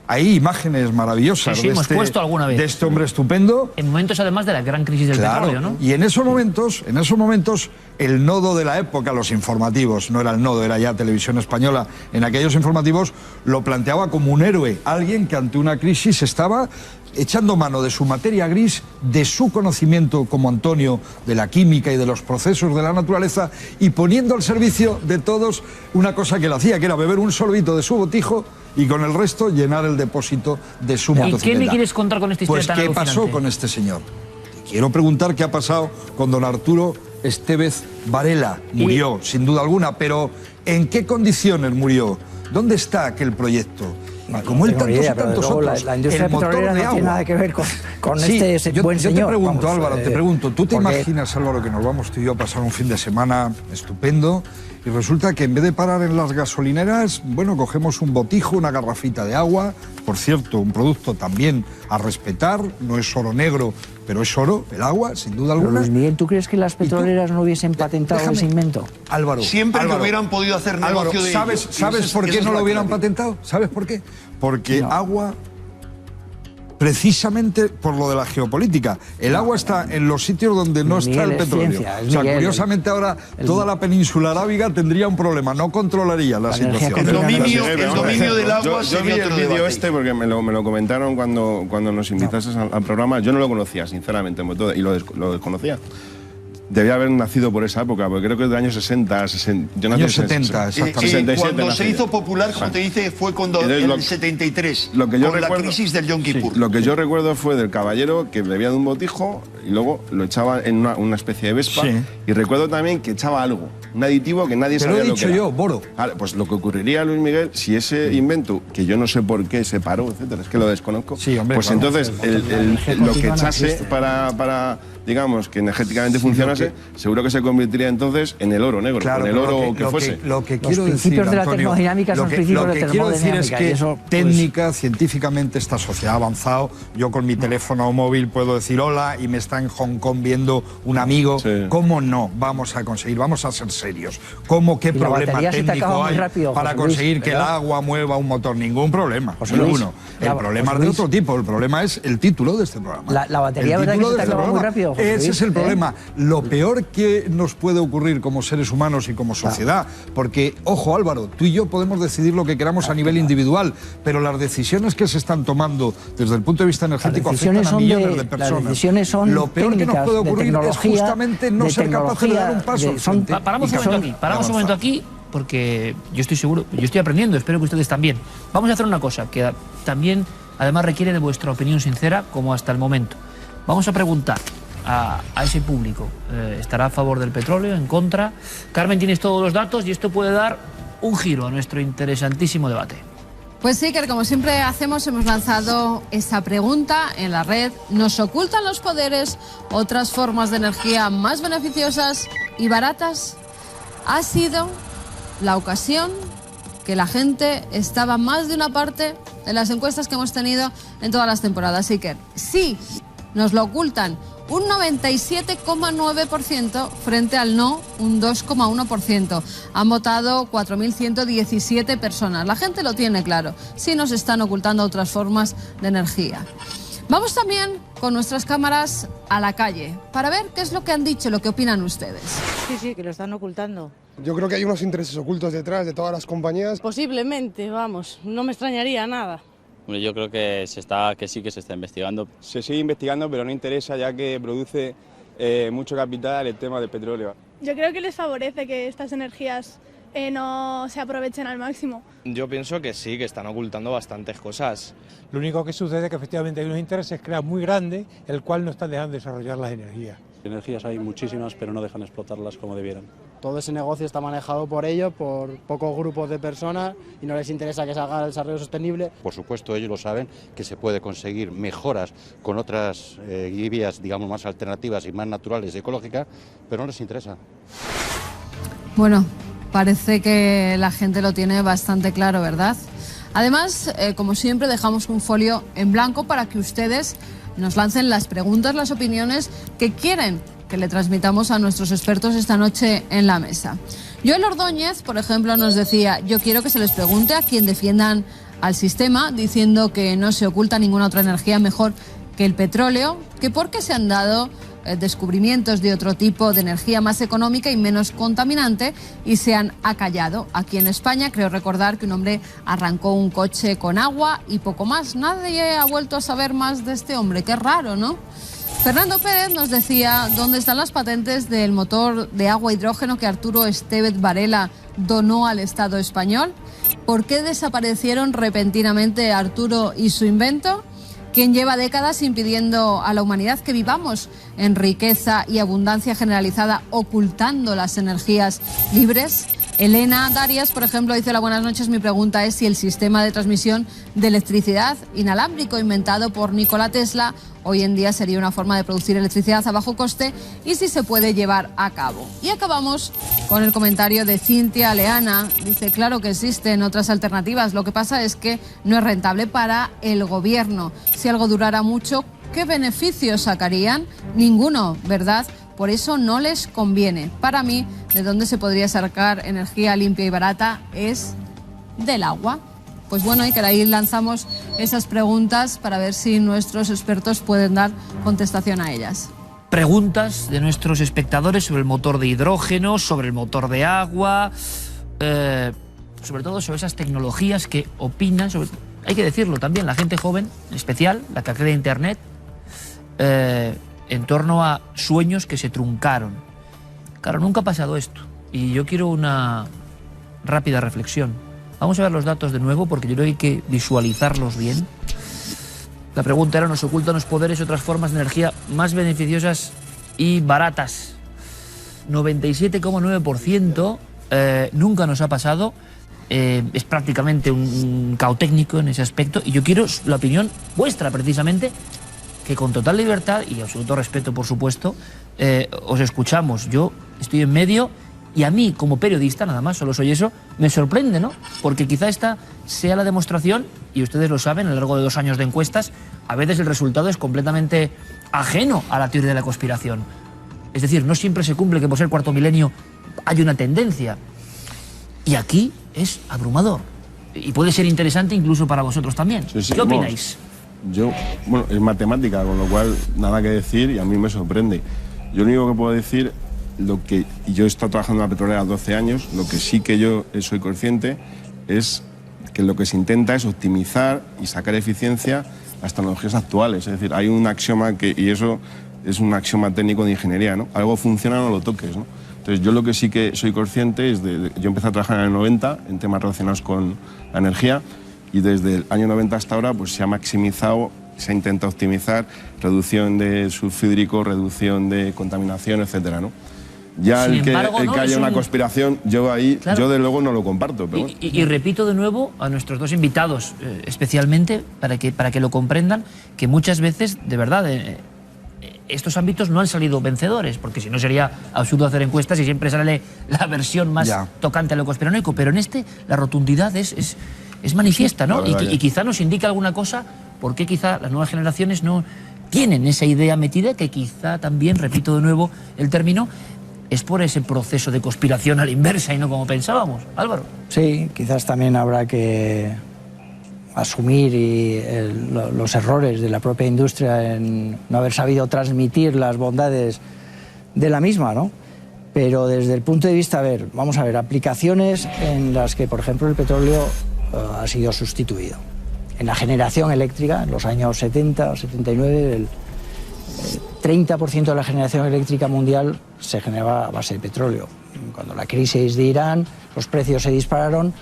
Hay imágenes maravillosas hemos puesto alguna vez de este hombre estupendo. En momentos además de la gran crisis del petróleo, ¿no? Y en esos momentos, el nodo de la época, los informativos, no era el nodo, era ya Televisión Española, en aquellos informativos lo planteaba como un héroe, alguien que ante una crisis estaba echando mano de su materia gris, de su conocimiento como Antonio, de la química y de los procesos de la naturaleza, y poniendo al servicio de todos una cosa que él hacía, que era beber un sorbito de su botijo y con el resto llenar el depósito de su motocicleta. ¿Y qué me quieres contar con esta historia tan alucinante? ¿Qué pasó con este señor? Te quiero preguntar qué ha pasado con don Arturo Estevez Varela. Murió, sin duda alguna, pero ¿en qué condiciones murió? ¿Dónde está aquel proyecto? Como él, tantos otros. La industria petrolera no tiene nada que ver con este buen señor. Yo te pregunto, Álvaro, ¿tú te imaginas, Álvaro, que nos vamos tú y yo a pasar un fin de semana estupendo y resulta que en vez de parar en las gasolineras, bueno, cogemos un botijo, una garrafita de agua, por cierto, un producto también a respetar, no es oro negro, pero es oro, el agua, sin duda alguna. Pero Luis Miguel, ¿tú crees que las petroleras no hubiesen patentado ese invento? Álvaro, siempre que hubieran podido hacer negocio de ello. ¿Sabes por qué no lo hubieran patentado? ¿Sabes por qué? Porque agua precisamente por lo de la geopolítica. El agua está en los sitios donde no está el petróleo. O sea, curiosamente ahora toda la península arábiga tendría un problema, no controlaría la situación. El dominio del agua. Yo vi el vídeo porque me lo comentaron cuando nos invitaste al programa. Yo no lo conocía, sinceramente, y lo desconocía. Debía haber nacido por esa época, porque creo que es del año 60, yo nací en 70, exactamente. 67 cuando nací. se hizo popular, como te dice, fue cuando en el 73, lo que yo con recuerdo, la crisis del Yom Kippur. Lo que yo recuerdo fue del caballero que bebía de un botijo y luego lo echaba en una especie de vespa. Sí. Y recuerdo también que echaba algo, un aditivo que nadie sabía lo que era. Pero he dicho yo, Boro. Vale, pues lo que ocurriría, Luis Miguel, si ese invento, que yo no sé por qué se paró, etcétera, es que lo desconozco, Sí, hombre, pues claro, entonces lo que echase para digamos, que energéticamente funcionase, seguro que se convertiría entonces en el oro negro, Claro, en el oro que fuese. Lo que Los quiero decir, principios de la Antonio, termodinámica son principios de lo que quiero decir es termodinámica, que y eso, pues, técnica, científicamente, esta sociedad ha avanzado. Yo con mi teléfono móvil puedo decir hola y me está en Hong Kong viendo un amigo. Sí. ¿Cómo no vamos a conseguir? Vamos a ser serios. ¿Cómo, qué Y la problema batería se te técnico acaba muy hay rápido, para José Luis, conseguir que el ¿verdad? agua mueva un motor? Ningún problema. José Luis, Ninguno. El problema es de otro tipo. El problema es el título de este programa. La batería, El ¿verdad que título se te de este acaba muy programa. rápido, José Ese Luis? es el problema. Lo peor que nos puede ocurrir como seres humanos y como sociedad, porque, ojo Álvaro, tú y yo podemos decidir lo que queramos a nivel individual, pero las decisiones que se están tomando desde el punto de vista energético afectan a millones de personas. Las decisiones son lo peor que nos puede ocurrir es justamente no ser capaces de dar un paso al frente. Paramos un momento aquí, porque yo estoy seguro, yo estoy aprendiendo, espero que ustedes también. Vamos a hacer una cosa que también, además, requiere de vuestra opinión sincera, como hasta el momento. Vamos a preguntar a ese público, ¿estará a favor del petróleo, en contra? Carmen, tienes todos los datos y esto puede dar un giro a nuestro interesantísimo debate. Pues sí, que como siempre hacemos, hemos lanzado esa pregunta en la red. ¿Nos ocultan los poderes otras formas de energía más beneficiosas y baratas? Ha sido la ocasión que la gente estaba más de una parte en las encuestas que hemos tenido en todas las temporadas. Así que sí, nos lo ocultan. Un 97,9% frente al no, un 2,1%. Han votado 4.117 personas. La gente lo tiene claro. Sí nos están ocultando otras formas de energía. Vamos también con nuestras cámaras a la calle para ver qué es lo que han dicho, lo que opinan ustedes. Sí, que lo están ocultando. Yo creo que hay unos intereses ocultos detrás de todas las compañías. Posiblemente, vamos, no me extrañaría nada. Hombre, yo creo que sí que se está investigando. Se sigue investigando, pero no interesa ya que produce mucho capital el tema del petróleo. Yo creo que les favorece que estas energías no se aprovechen al máximo. Yo pienso que sí, que están ocultando bastantes cosas. Lo único que sucede es que efectivamente hay unos intereses creados muy grandes, el cual no están dejando de desarrollar las energías. Energías hay muchísimas, pero no dejan explotarlas como debieran. Todo ese negocio está manejado por ellos, por pocos grupos de personas, y no les interesa que se haga el desarrollo sostenible. Por supuesto, ellos lo saben, que se puede conseguir mejoras con otras vías, digamos, más alternativas y más naturales y ecológicas, pero no les interesa. Bueno, parece que la gente lo tiene bastante claro, ¿verdad? Además, como siempre, dejamos un folio en blanco para que ustedes nos lancen las preguntas, las opiniones que quieren que le transmitamos a nuestros expertos esta noche en la mesa. Joel Ordóñez, por ejemplo, nos decía: yo quiero que se les pregunte a quien defiendan al sistema, diciendo que no se oculta ninguna otra energía mejor que el petróleo, que porque se han dado descubrimientos de otro tipo de energía más económica y menos contaminante y se han acallado. Aquí en España creo recordar que un hombre arrancó un coche con agua y poco más. Nadie ha vuelto a saber más de este hombre. Qué raro, ¿no? Fernando Pérez nos decía: ¿dónde están las patentes del motor de agua hidrógeno que Arturo Estevez Varela donó al Estado español? ¿Por qué desaparecieron repentinamente Arturo y su invento? ¿Quién lleva décadas impidiendo a la humanidad que vivamos en riqueza y abundancia generalizada, ocultando las energías libres? Elena Darias, por ejemplo, dice: hola, buenas noches. Mi pregunta es si el sistema de transmisión de electricidad inalámbrico inventado por Nikola Tesla hoy en día sería una forma de producir electricidad a bajo coste y si se puede llevar a cabo. Y acabamos con el comentario de Cintia Leana. Dice: claro que existen otras alternativas, lo que pasa es que no es rentable para el gobierno. Si algo durara mucho, ¿qué beneficios sacarían? Ninguno, ¿verdad? Por eso no les conviene. Para mí, de dónde se podría sacar energía limpia y barata es del agua. Pues bueno, y que ahí lanzamos esas preguntas para ver si nuestros expertos pueden dar contestación a ellas. Preguntas de nuestros espectadores sobre el motor de hidrógeno, sobre el motor de agua, sobre todo sobre esas tecnologías que opinan sobre... Hay que decirlo también, la gente joven, en especial, la que accede a Internet, en torno a sueños que se truncaron. Claro, nunca ha pasado esto. Y yo quiero una rápida reflexión. Vamos a ver los datos de nuevo, porque yo creo que hay que visualizarlos bien. La pregunta era, ¿nos ocultan los poderes y otras formas de energía más beneficiosas y baratas? 97,9%, nunca nos ha pasado. Es prácticamente un caos técnico en ese aspecto, y yo quiero la opinión vuestra precisamente, que con total libertad y absoluto respeto, por supuesto, os escuchamos. Yo estoy en medio y a mí, como periodista, nada más, solo soy eso, me sorprende, ¿no? Porque quizá esta sea la demostración, y ustedes lo saben, a lo largo de 2 años de encuestas, a veces el resultado es completamente ajeno a la teoría de la conspiración. Es decir, no siempre se cumple que por ser cuarto milenio hay una tendencia. Y aquí es abrumador. Y puede ser interesante incluso para vosotros también. Sí, ¿Qué opináis? Bueno, es matemática, con lo cual nada que decir, y a mí me sorprende. Yo lo único que puedo decir, y yo he estado trabajando en la petrolera 12 años, lo que sí que yo soy consciente es que lo que se intenta es optimizar y sacar eficiencia las tecnologías actuales. Es decir, hay un axioma y eso es un axioma técnico de ingeniería, ¿no? Algo funciona, no lo toques, ¿no? Entonces, yo lo que sí que soy consciente es yo empecé a trabajar en el 90 en temas relacionados con la energía, y desde el año 90 hasta ahora pues se ha maximizado, se ha intentado optimizar, reducción de sulfuro hídrico, reducción de contaminación, etcétera, ¿no? Ya el que haya una conspiración, yo de luego no lo comparto. Pero y repito de nuevo a nuestros dos invitados, especialmente para que lo comprendan, que muchas veces, de verdad, estos ámbitos no han salido vencedores, porque si no sería absurdo hacer encuestas y siempre sale la versión más tocante a lo conspiranoico, pero en la rotundidad es manifiesta, ¿no? Y quizá nos indica alguna cosa, porque quizá las nuevas generaciones no tienen esa idea metida, que quizá también, repito de nuevo el término, es por ese proceso de conspiración a la inversa y no como pensábamos. Álvaro. Sí, quizás también habrá que asumir los errores de la propia industria en no haber sabido transmitir las bondades de la misma, ¿no? Pero desde el punto de vista, vamos a ver, aplicaciones en las que, por ejemplo, el petróleo ha sido sustituido. En la generación eléctrica, en los años 70, 79, el 30% de la generación eléctrica mundial se generaba a base de petróleo. Cuando la crisis de Irán, los precios se dispararon,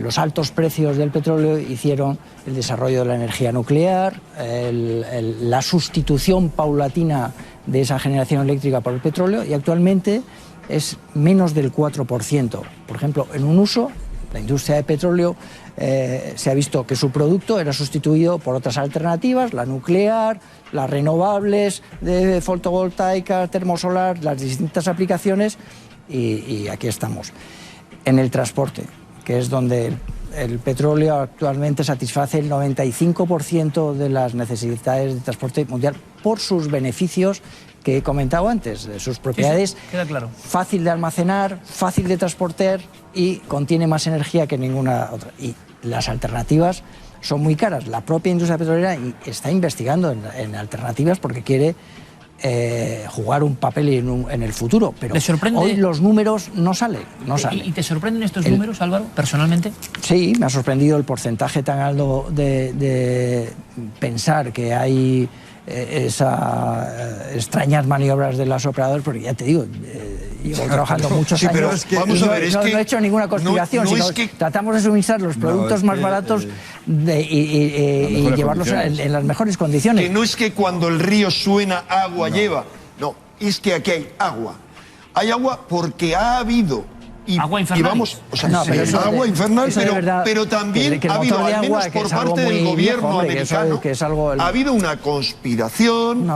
los altos precios del petróleo hicieron el desarrollo de la energía nuclear, la sustitución paulatina de esa generación eléctrica por el petróleo, y actualmente es menos del 4%. Por ejemplo, en un uso, la industria de petróleo se ha visto que su producto era sustituido por otras alternativas, la nuclear, las renovables, de fotovoltaica, termosolar, las distintas aplicaciones, y aquí estamos. En el transporte, que es donde el petróleo actualmente satisface el 95% de las necesidades de transporte mundial por sus beneficios que he comentado antes, de sus propiedades. Sí, queda claro. Fácil de almacenar, fácil de transportar y contiene más energía que ninguna otra. Y las alternativas son muy caras. La propia industria petrolera está investigando en alternativas porque quiere jugar un papel en el futuro, pero hoy los números no salen. ¿Y te sorprenden estos números, Álvaro, personalmente? Sí, me ha sorprendido el porcentaje tan alto de pensar que hay extrañas maniobras de los operadores, porque ya te digo, llevo trabajando muchos años, pero es que, vamos a ver, no he hecho ninguna conspiración, sino tratamos de suministrar los productos más baratos y llevarlos en las mejores condiciones. Que no es que cuando el río suena agua lleva, no, es que aquí hay agua. Hay agua porque ha habido... agua infernal. Agua infernal, pero también ha habido, al menos por parte del gobierno americano, ha habido una conspiración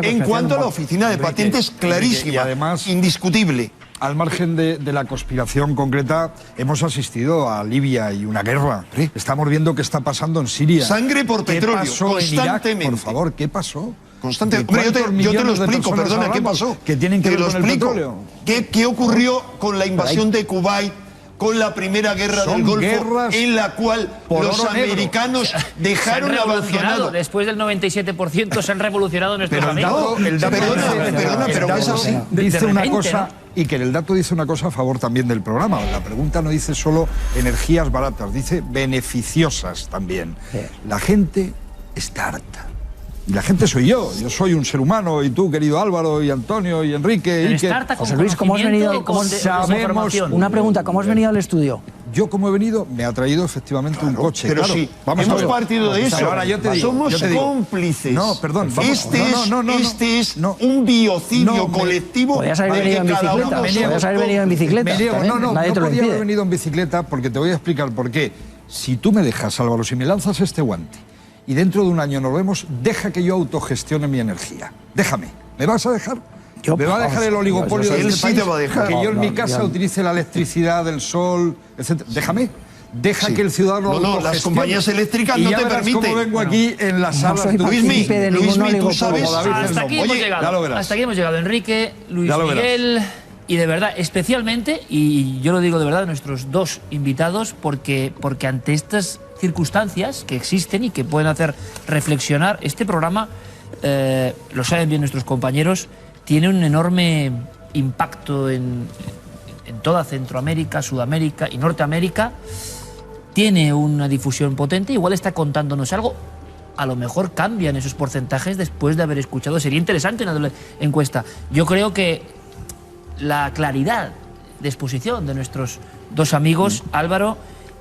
en cuanto a la oficina de patentes clarísima, y además, indiscutible. Al margen de la conspiración concreta, hemos asistido a Libia y una guerra. Estamos viendo qué está pasando en Siria. Sangre por petróleo, constantemente. En Irak, por favor, ¿qué pasó? Constantemente. Yo te lo explico, perdona, ¿qué pasó? ¿Qué tienen que ver con el petróleo? ¿Qué ocurrió con la invasión de Kuwait con la Primera Guerra del Golfo, en la cual los americanos dejaron abandonado. Después del 97% se han revolucionado nuestros amigos. El dato dice una cosa, y que el dato dice una cosa a favor también del programa. La pregunta no dice solo energías baratas, dice beneficiosas también. La gente está harta. Y la gente soy yo soy un ser humano, y tú, querido Álvaro, y Antonio, y Enrique, y que... José Luis, ¿cómo has venido? Sabemos... Una pregunta, ¿cómo has venido al estudio? Yo, como he venido, me ha traído efectivamente un coche. Pero sí, hemos partido de eso. Ahora yo te digo, somos cómplices. No, perdón. Este es un biocidio colectivo. Podrías haber venido en bicicleta. Podrías haber venido en bicicleta. No podía haber venido en bicicleta, porque te voy a explicar por qué. Si tú me dejas, Álvaro, si me lanzas este guante y dentro de un año nos vemos, deja que yo autogestione mi energía. Déjame. ¿Me vas a dejar? ¿Me va a dejar el oligopolio de este país? Te va a dejar. Que yo en mi casa utilice la electricidad, el sol, etc. Déjame. Deja que el ciudadano... No, las compañías eléctricas no te permiten. Como vengo aquí en las salas... Luismi, tú sabes... Hasta aquí hemos llegado. Hasta aquí hemos llegado. Enrique, Luis Miguel... Y de verdad, especialmente, y yo lo digo de verdad, nuestros dos invitados, porque ante estas circunstancias que existen y que pueden hacer reflexionar, este programa, lo saben bien nuestros compañeros, tiene un enorme impacto en toda Centroamérica, Sudamérica y Norteamérica. Tiene una difusión potente, igual está contándonos algo. A lo mejor cambian esos porcentajes después de haber escuchado. Sería interesante una encuesta. Yo creo que la claridad de exposición de nuestros dos amigos, Álvaro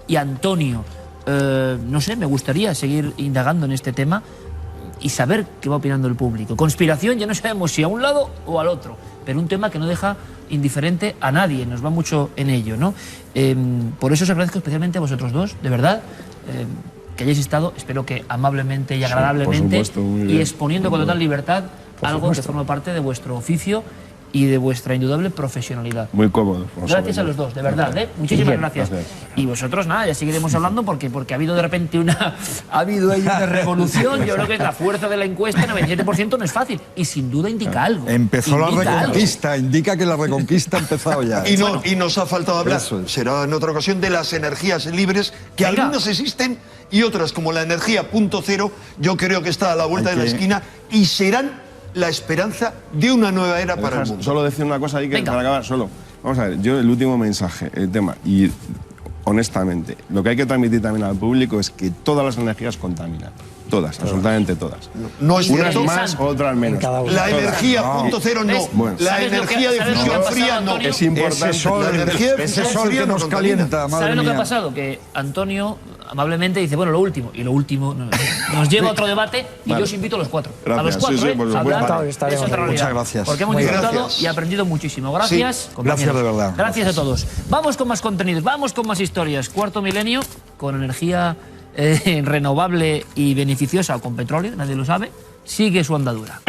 y Antonio, no sé, me gustaría seguir indagando en este tema y saber qué va opinando el público. Conspiración, ya no sabemos si a un lado o al otro, pero un tema que no deja indiferente a nadie, nos va mucho en ello, ¿no? Por eso os agradezco especialmente a vosotros dos, de verdad, que hayáis estado, espero que amablemente y agradablemente, y exponiendo con total libertad algo que forma parte de vuestro oficio y de vuestra indudable profesionalidad. Muy cómodo. Gracias a los dos, de verdad, muchísimas gracias. Y vosotros, nada, ya seguiremos hablando porque ha habido de repente una revolución. Yo creo que la fuerza de la encuesta, 97%, no es fácil. Y sin duda indica algo. Empezó la reconquista, indica que la reconquista ha empezado ya. Y nos ha faltado hablar, será en otra ocasión, de las energías libres, que algunas existen y otras, como la energía punto cero, yo creo que está a la vuelta de la esquina y serán la esperanza de una nueva era para el mundo. Solo decir una cosa ahí que para acabar, solo. Vamos a ver, yo el último mensaje, el tema, y honestamente, lo que hay que transmitir también al público es que todas las energías contaminan. Todas, absolutamente todas. No es unas cierto. más, otras menos. La energía punto cero no. Bueno. La energía de fusión fría no. Es importante. Ese sol que nos calienta, madre ¿Sabes lo que mía? ha pasado? Que Antonio amablemente dice, bueno, lo último. Y lo último nos lleva a otro debate y yo os invito a los cuatro. Gracias. A los cuatro, a hablar de esa realidad. Muchas gracias. Porque hemos disfrutado y aprendido muchísimo. Gracias, compañeros. Gracias de verdad. Gracias a todos. Vamos con más contenidos, vamos con más historias. Cuarto milenio, con energía renovable y beneficiosa o con petróleo, nadie lo sabe, sigue su andadura.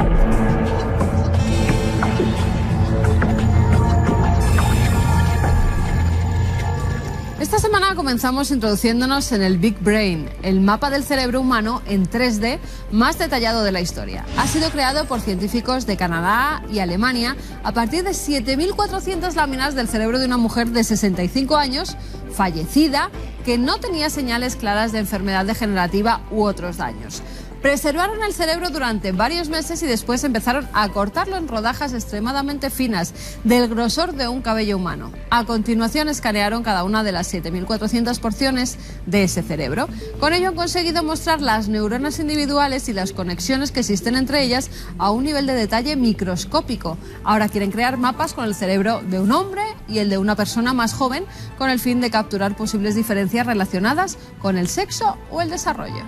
Esta semana comenzamos introduciéndonos en el Big Brain, el mapa del cerebro humano en 3D más detallado de la historia. Ha sido creado por científicos de Canadá y Alemania a partir de 7.400 láminas del cerebro de una mujer de 65 años, fallecida, que no tenía señales claras de enfermedad degenerativa u otros daños. Preservaron el cerebro durante varios meses y después empezaron a cortarlo en rodajas extremadamente finas, del grosor de un cabello humano. A continuación escanearon cada una de las 7.400 porciones de ese cerebro. Con ello han conseguido mostrar las neuronas individuales y las conexiones que existen entre ellas a un nivel de detalle microscópico. Ahora quieren crear mapas con el cerebro de un hombre y el de una persona más joven, con el fin de capturar posibles diferencias relacionadas con el sexo o el desarrollo.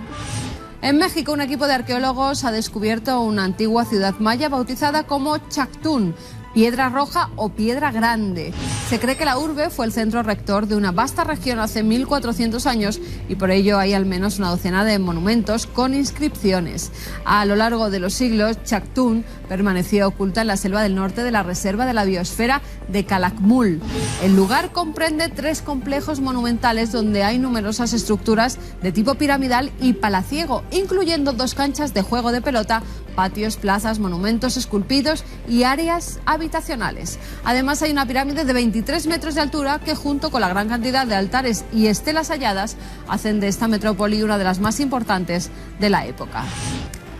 En México, un equipo de arqueólogos ha descubierto una antigua ciudad maya bautizada como Chactún, Piedra Roja o Piedra Grande. Se cree que la urbe fue el centro rector de una vasta región hace 1400 años y por ello hay al menos una docena de monumentos con inscripciones. A lo largo de los siglos, Chactún permaneció oculta en la selva del norte de la Reserva de la Biosfera de Calakmul. El lugar comprende 3 complejos monumentales donde hay numerosas estructuras de tipo piramidal y palaciego, incluyendo 2 canchas de juego de pelota patios, plazas, monumentos esculpidos y áreas habitacionales. Además hay una pirámide de 23 metros de altura que, junto con la gran cantidad de altares y estelas halladas, hacen de esta metrópoli una de las más importantes de la época.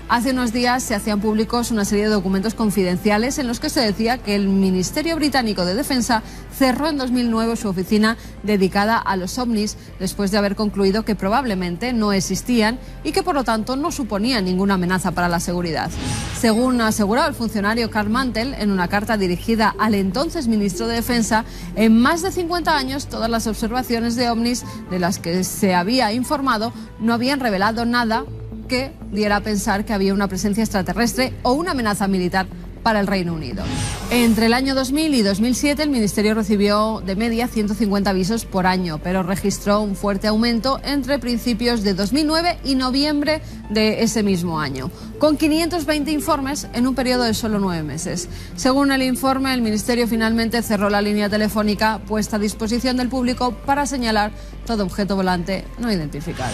Hace unos días se hacían públicos una serie de documentos confidenciales en los que se decía que el Ministerio Británico de Defensa cerró en 2009 su oficina dedicada a los ovnis después de haber concluido que probablemente no existían y que por lo tanto no suponían ninguna amenaza para la seguridad. Según aseguró el funcionario Carl Mantel en una carta dirigida al entonces ministro de Defensa, en más de 50 años todas las observaciones de ovnis de las que se había informado no habían revelado nada que diera a pensar que había una presencia extraterrestre o una amenaza militar para el Reino Unido. Entre el año 2000 y 2007 el Ministerio recibió de media 150 avisos por año, pero registró un fuerte aumento entre principios de 2009 y noviembre de ese mismo año, con 520 informes en un periodo de solo 9 meses. Según el informe, el Ministerio finalmente cerró la línea telefónica puesta a disposición del público para señalar todo objeto volante no identificado.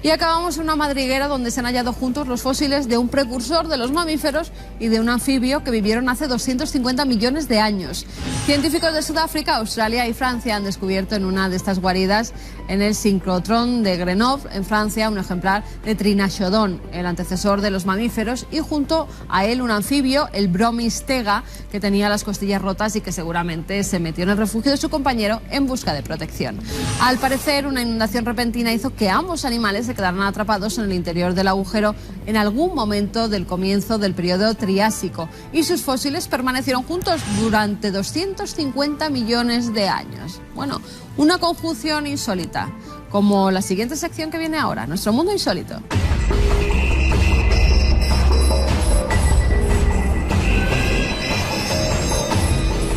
Y acabamos en una madriguera donde se han hallado juntos los fósiles de un precursor de los mamíferos y de un anfibio que vivieron hace 250 millones de años. Científicos de Sudáfrica, Australia y Francia han descubierto en una de estas guaridas, en el sincrotrón de Grenoble, en Francia, un ejemplar de Trinachodon, el antecesor de los mamíferos, y junto a él un anfibio, el Bromistega, que tenía las costillas rotas y que seguramente se metió en el refugio de su compañero en busca de protección. Al parecer, una inundación repentina hizo que ambos animales se quedaron atrapados en el interior del agujero en algún momento del comienzo del periodo Triásico y sus fósiles permanecieron juntos durante 250 millones de años. Bueno, una conjunción insólita, como la siguiente sección que viene ahora, Nuestro Mundo Insólito.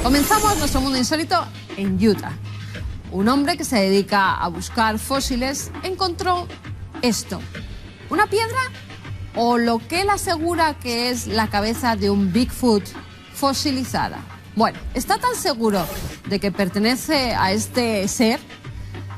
Comenzamos Nuestro Mundo Insólito en Utah. Un hombre que se dedica a buscar fósiles encontró esto, una piedra o lo que él asegura que es la cabeza de un Bigfoot fosilizada. Bueno, está tan seguro de que pertenece a este ser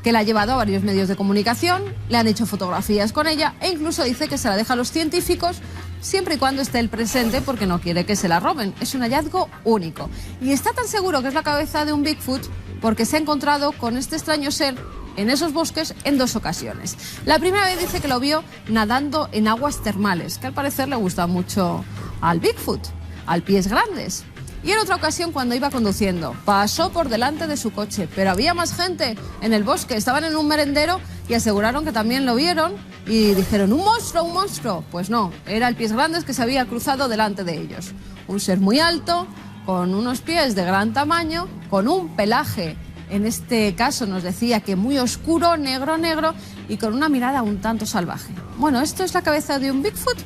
que la ha llevado a varios medios de comunicación, le han hecho fotografías con ella e incluso dice que se la deja a los científicos siempre y cuando esté él presente porque no quiere que se la roben. Es un hallazgo único. Y está tan seguro que es la cabeza de un Bigfoot porque se ha encontrado con este extraño ser en esos bosques en 2 ocasiones. La primera vez dice que lo vio nadando en aguas termales, que al parecer le gusta mucho al Bigfoot, al Pies Grandes. Y en otra ocasión, cuando iba conduciendo, pasó por delante de su coche, pero había más gente en el bosque, estaban en un merendero y aseguraron que también lo vieron y dijeron, ¡un monstruo, un monstruo! Pues no, era el Pies Grandes que se había cruzado delante de ellos. Un ser muy alto, con unos pies de gran tamaño, con un pelaje, en este caso nos decía que muy oscuro, negro, y con una mirada un tanto salvaje. Bueno, ¿esto es la cabeza de un Bigfoot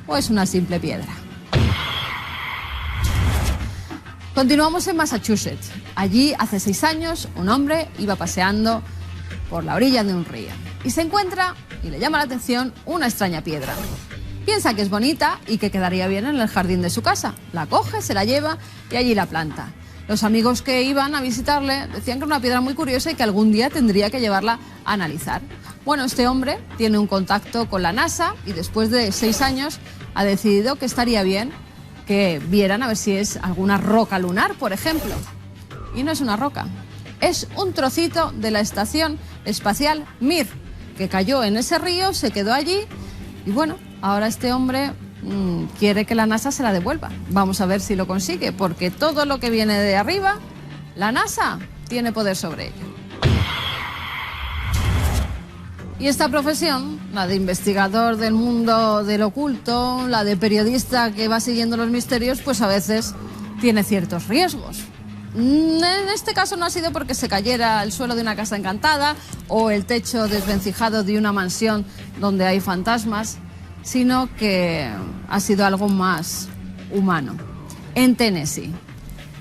o es una simple piedra? Continuamos en Massachusetts. Allí, hace 6 años, un hombre iba paseando por la orilla de un río y se encuentra, y le llama la atención, una extraña piedra. Piensa que es bonita y que quedaría bien en el jardín de su casa. La coge, se la lleva y allí la planta. Los amigos que iban a visitarle decían que era una piedra muy curiosa y que algún día tendría que llevarla a analizar. Bueno, este hombre tiene un contacto con la NASA y después de 6 años ha decidido que estaría bien que vieran a ver si es alguna roca lunar, por ejemplo. Y no es una roca, es un trocito de la estación espacial Mir, que cayó en ese río, se quedó allí y bueno, ahora este hombre quiere que la NASA se la devuelva. Vamos a ver si lo consigue, porque todo lo que viene de arriba, la NASA tiene poder sobre ello. Y esta profesión, la de investigador del mundo del oculto, la de periodista que va siguiendo los misterios, pues a veces tiene ciertos riesgos. En este caso no ha sido porque se cayera el suelo de una casa encantada o el techo desvencijado de una mansión donde hay fantasmas, sino que ha sido algo más humano. En Tennessee,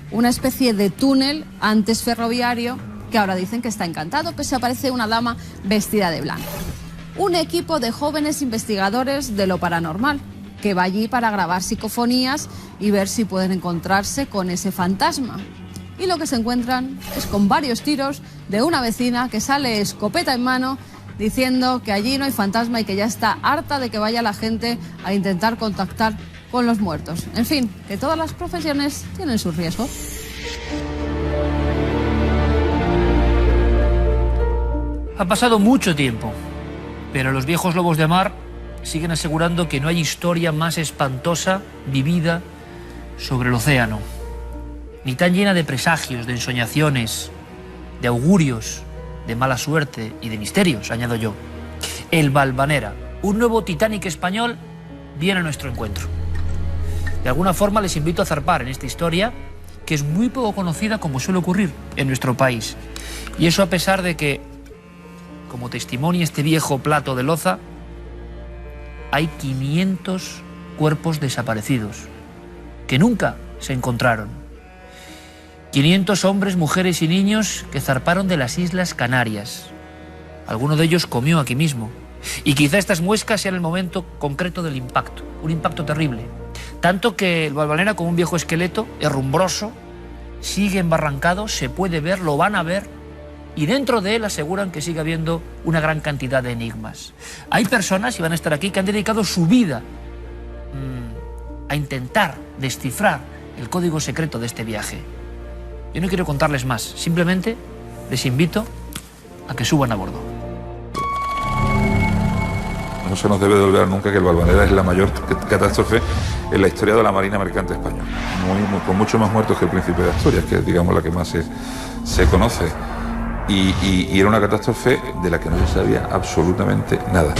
una especie de túnel antes ferroviario que ahora dicen que está encantado, pues aparece una dama vestida de blanco. Un equipo de jóvenes investigadores de lo paranormal que va allí para grabar psicofonías y ver si pueden encontrarse con ese fantasma. Y lo que se encuentran es con varios tiros de una vecina que sale escopeta en mano diciendo que allí no hay fantasma y que ya está harta de que vaya la gente a intentar contactar con los muertos. En fin, que todas las profesiones tienen su riesgo. Ha pasado mucho tiempo, pero los viejos lobos de mar siguen asegurando que no hay historia más espantosa vivida sobre el océano, ni tan llena de presagios, de ensoñaciones, de augurios, de mala suerte y de misterios, añado yo. El Valvanera, un nuevo Titanic español, viene a nuestro encuentro. De alguna forma les invito a zarpar en esta historia, que es muy poco conocida como suele ocurrir en nuestro país. Y eso a pesar de que, como testimonia este viejo plato de loza, hay 500 cuerpos desaparecidos que nunca se encontraron. 500 hombres, mujeres y niños que zarparon de las Islas Canarias. Alguno de ellos comió aquí mismo. Y quizá estas muescas sean el momento concreto del impacto. Un impacto terrible. Tanto que el Valvanera, como un viejo esqueleto, herrumbroso, sigue embarrancado, se puede ver, lo van a ver. Y dentro de él aseguran que sigue habiendo una gran cantidad de enigmas. Hay personas, y van a estar aquí, que han dedicado su vida a intentar descifrar el código secreto de este viaje. Yo no quiero contarles más, simplemente les invito a que suban a bordo. No se nos debe de olvidar nunca que el Valvanera es la mayor catástrofe en la historia de la Marina Mercante Española. Con mucho más muertos que el Príncipe de Asturias, que es, digamos, la que más se conoce. Y era una catástrofe de la que no se sabía absolutamente nada.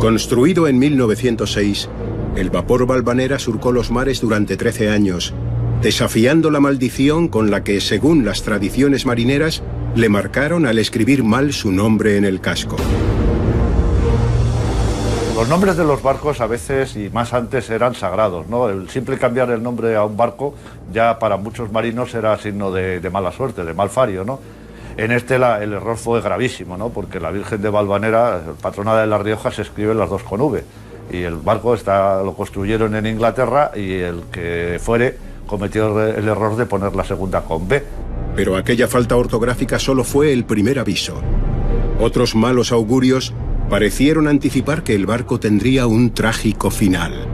Construido en 1906, el vapor Valvanera surcó los mares durante 13 años, desafiando la maldición con la que, según las tradiciones marineras, le marcaron al escribir mal su nombre en el casco. Los nombres de los barcos a veces, y más antes, eran sagrados, ¿no? El simple cambiar el nombre a un barco ya para muchos marinos era signo de mala suerte, de mal fario, ¿no? En este el error fue gravísimo, ¿no? Porque la Virgen de Valvanera, patrona de La Rioja, se escribe las dos con V. Y el barco lo construyeron en Inglaterra y el que fuere cometió el error de poner la segunda con B. Pero aquella falta ortográfica solo fue el primer aviso. Otros malos augurios parecieron anticipar que el barco tendría un trágico final.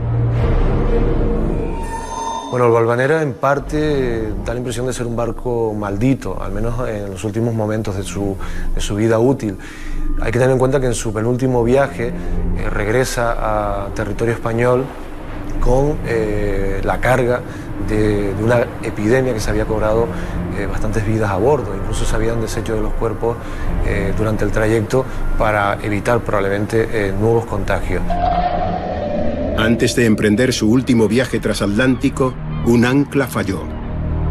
Bueno, el Valvanera en parte da la impresión de ser un barco maldito, al menos en los últimos momentos de su vida útil. Hay que tener en cuenta que en su penúltimo viaje regresa a territorio español con la carga de una epidemia que se había cobrado bastantes vidas a bordo. Incluso se habían deshecho de los cuerpos durante el trayecto para evitar probablemente nuevos contagios. Antes de emprender su último viaje transatlántico, un ancla falló.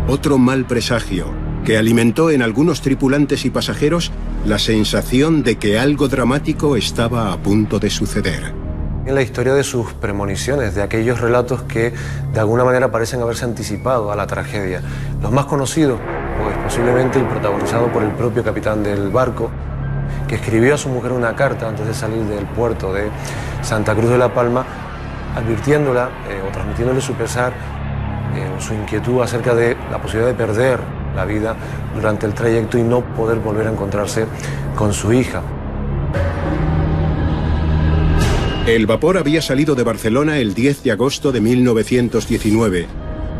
Otro mal presagio que alimentó en algunos tripulantes y pasajeros la sensación de que algo dramático estaba a punto de suceder. En la historia de sus premoniciones, de aquellos relatos que de alguna manera parecen haberse anticipado a la tragedia. Los más conocidos, pues posiblemente el protagonizado por el propio capitán del barco, que escribió a su mujer una carta antes de salir del puerto de Santa Cruz de la Palma, advirtiéndola o transmitiéndole su pesar, su inquietud acerca de la posibilidad de perder la vida durante el trayecto y no poder volver a encontrarse con su hija. El vapor había salido de Barcelona el 10 de agosto de 1919,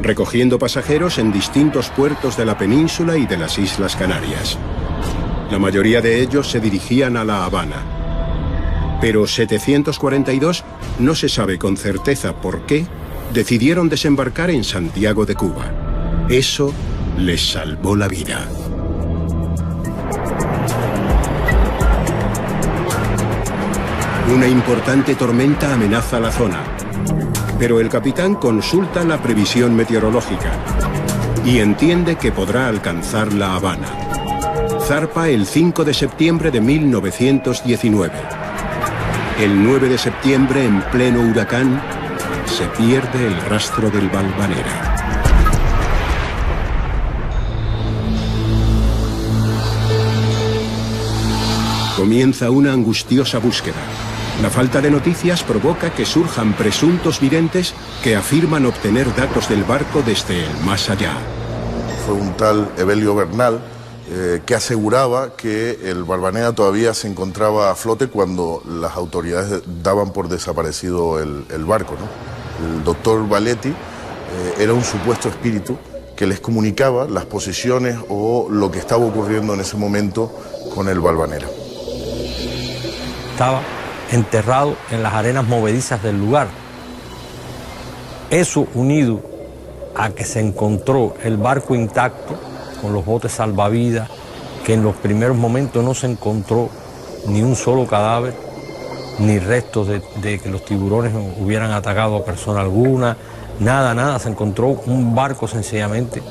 recogiendo pasajeros en distintos puertos de la península y de las Islas Canarias. La mayoría de ellos se dirigían a La Habana. Pero 742 no se sabe con certeza por qué decidieron desembarcar en Santiago de Cuba. Eso les salvó la vida. Una importante tormenta amenaza la zona, pero el capitán consulta la previsión meteorológica y entiende que podrá alcanzar La Habana. Zarpa el 5 de septiembre de 1919. El 9 de septiembre, en pleno huracán, se pierde el rastro del Valvanera. Comienza una angustiosa búsqueda. La falta de noticias provoca que surjan presuntos videntes que afirman obtener datos del barco desde el más allá. Fue un tal Evelio Bernal que aseguraba que el Valvanera todavía se encontraba a flote cuando las autoridades daban por desaparecido el barco, ¿no? El doctor Valetti era un supuesto espíritu que les comunicaba las posiciones o lo que estaba ocurriendo en ese momento con el Valvanera. Estaba enterrado en las arenas movedizas del lugar. Eso unido a que se encontró el barco intacto, con los botes salvavidas, que en los primeros momentos no se encontró ni un solo cadáver, ni restos de que los tiburones hubieran atacado a persona alguna, nada, se encontró un barco sencillamente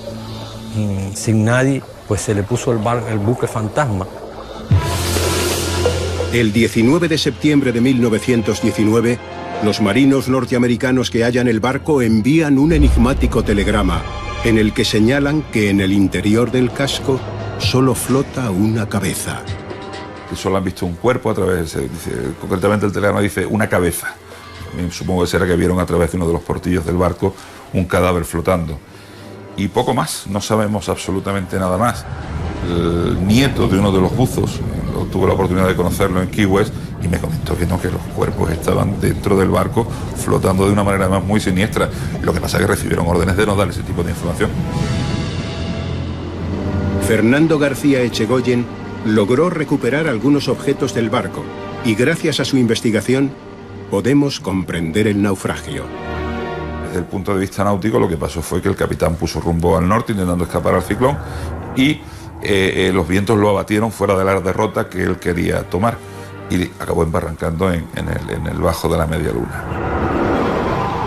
sin nadie, pues se le puso el buque fantasma. El 19 de septiembre de 1919, los marinos norteamericanos que hallan el barco envían un enigmático telegrama en el que señalan que en el interior del casco solo flota una cabeza. Y solo han visto un cuerpo a través, concretamente el telegrama dice una cabeza. Supongo que será que vieron a través de uno de los portillos del barco un cadáver flotando. Y poco más, no sabemos absolutamente nada más. El nieto de uno de los buzos, tuve la oportunidad de conocerlo en Key West y me comentó que no, que los cuerpos estaban dentro del barco flotando de una manera además muy siniestra. Lo que pasa es que recibieron órdenes de no dar ese tipo de información. Fernando García Echegoyen logró recuperar algunos objetos del barco y gracias a su investigación podemos comprender el naufragio. Desde el punto de vista náutico, lo que pasó fue que el capitán puso rumbo al norte intentando escapar al ciclón y los vientos lo abatieron fuera de la derrota que él quería tomar y acabó embarrancando en el bajo de la Media Luna.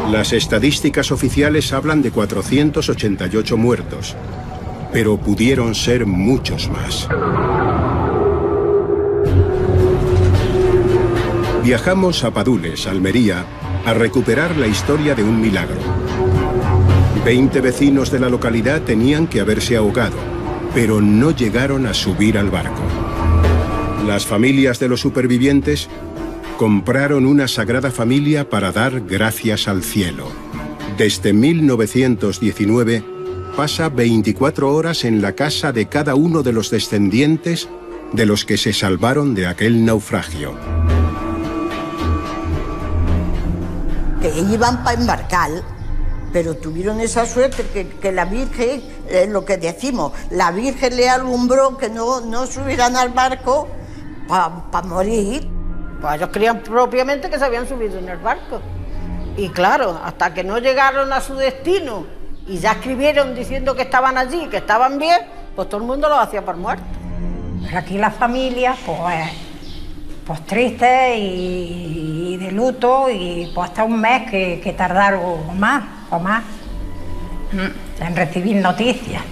Las estadísticas oficiales hablan de 488 muertos, pero pudieron ser muchos más. Viajamos a Padules, Almería, a recuperar la historia de un milagro. 20 vecinos de la localidad tenían que haberse ahogado, pero no llegaron a subir al barco. Las familias de los supervivientes compraron una Sagrada Familia para dar gracias al cielo. Desde 1919 pasa 24 horas en la casa de cada uno de los descendientes de los que se salvaron de aquel naufragio. Que iban para embarcar, pero tuvieron esa suerte que la Virgen, lo que decimos, la Virgen le alumbró que no subieran al barco para morir. Pues ellos creían propiamente que se habían subido en el barco. Y claro, hasta que no llegaron a su destino y ya escribieron diciendo que estaban allí, que estaban bien, pues todo el mundo los hacía por muertos. Pero aquí las familias, pues tristes y de luto, y pues hasta un mes que tardaron o más en recibir noticias.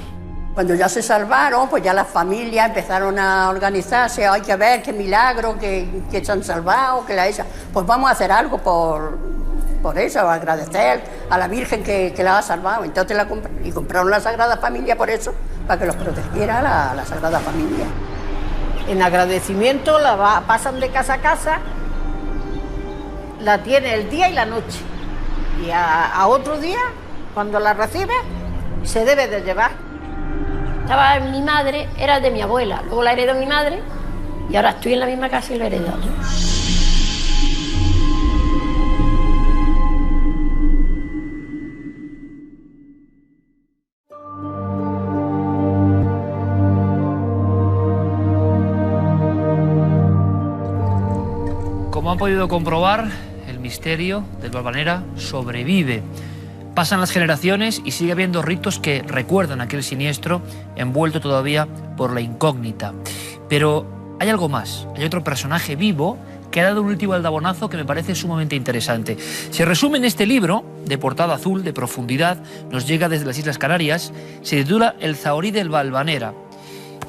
Cuando ya se salvaron, pues ya las familias empezaron a organizarse, hay que ver qué milagro, que se han salvado, que la esa. Pues vamos a hacer algo por eso, agradecer a la Virgen que la ha salvado. Entonces compraron la Sagrada Familia por eso, para que los protegiera la Sagrada Familia. En agradecimiento pasan de casa a casa, la tiene el día y la noche. Y a otro día, cuando la recibe, se debe de llevar. Estaba mi madre, era de mi abuela, luego la heredó mi madre y ahora estoy en la misma casa y lo he heredado. Como han podido comprobar, el misterio del Valvanera sobrevive. Pasan las generaciones y sigue habiendo ritos que recuerdan aquel siniestro envuelto todavía por la incógnita. Pero hay algo más, hay otro personaje vivo que ha dado un último aldabonazo que me parece sumamente interesante. Se resume en este libro, de portada azul, de profundidad, nos llega desde las Islas Canarias, se titula El Zahorí del Valvanera.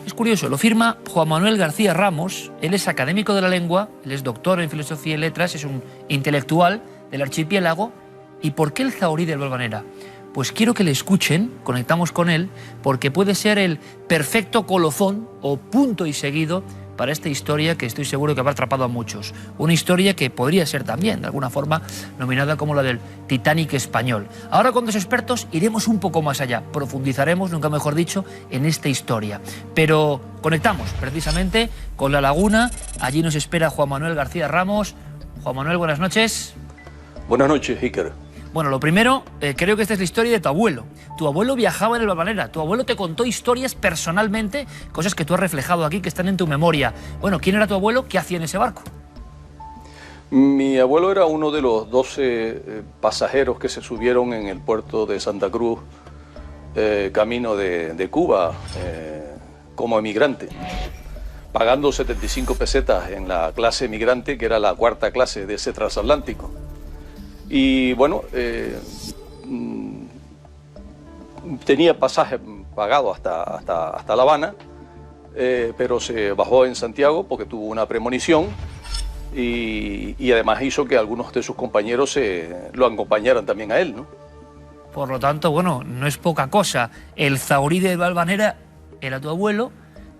Es curioso, lo firma Juan Manuel García Ramos, él es académico de la lengua, él es doctor en Filosofía y Letras, es un intelectual del archipiélago. ¿Y por qué el Zahorí del Valvanera? Pues quiero que le escuchen, conectamos con él, porque puede ser el perfecto colofón o punto y seguido para esta historia que estoy seguro que habrá atrapado a muchos. Una historia que podría ser también, de alguna forma, nominada como la del Titanic español. Ahora con 2 expertos iremos un poco más allá, profundizaremos, nunca mejor dicho, en esta historia. Pero conectamos precisamente con La Laguna, allí nos espera Juan Manuel García Ramos. Juan Manuel, buenas noches. Buenas noches, Iker. Bueno, lo primero, creo que esta es la historia de tu abuelo. Tu abuelo viajaba en el Valvanera, tu abuelo te contó historias personalmente, cosas que tú has reflejado aquí, que están en tu memoria. Bueno, ¿quién era tu abuelo? ¿Qué hacía en ese barco? Mi abuelo era uno de los 12 pasajeros que se subieron en el puerto de Santa Cruz, camino de Cuba, como emigrante, pagando 75 pesetas en la clase emigrante, que era la 4ª clase de ese transatlántico. Y bueno, tenía pasaje pagado hasta La Habana, pero se bajó en Santiago porque tuvo una premonición y además hizo que algunos de sus compañeros lo acompañaran también a él, ¿no? Por lo tanto, bueno, no es poca cosa. El Zaurí de Valvanera era tu abuelo,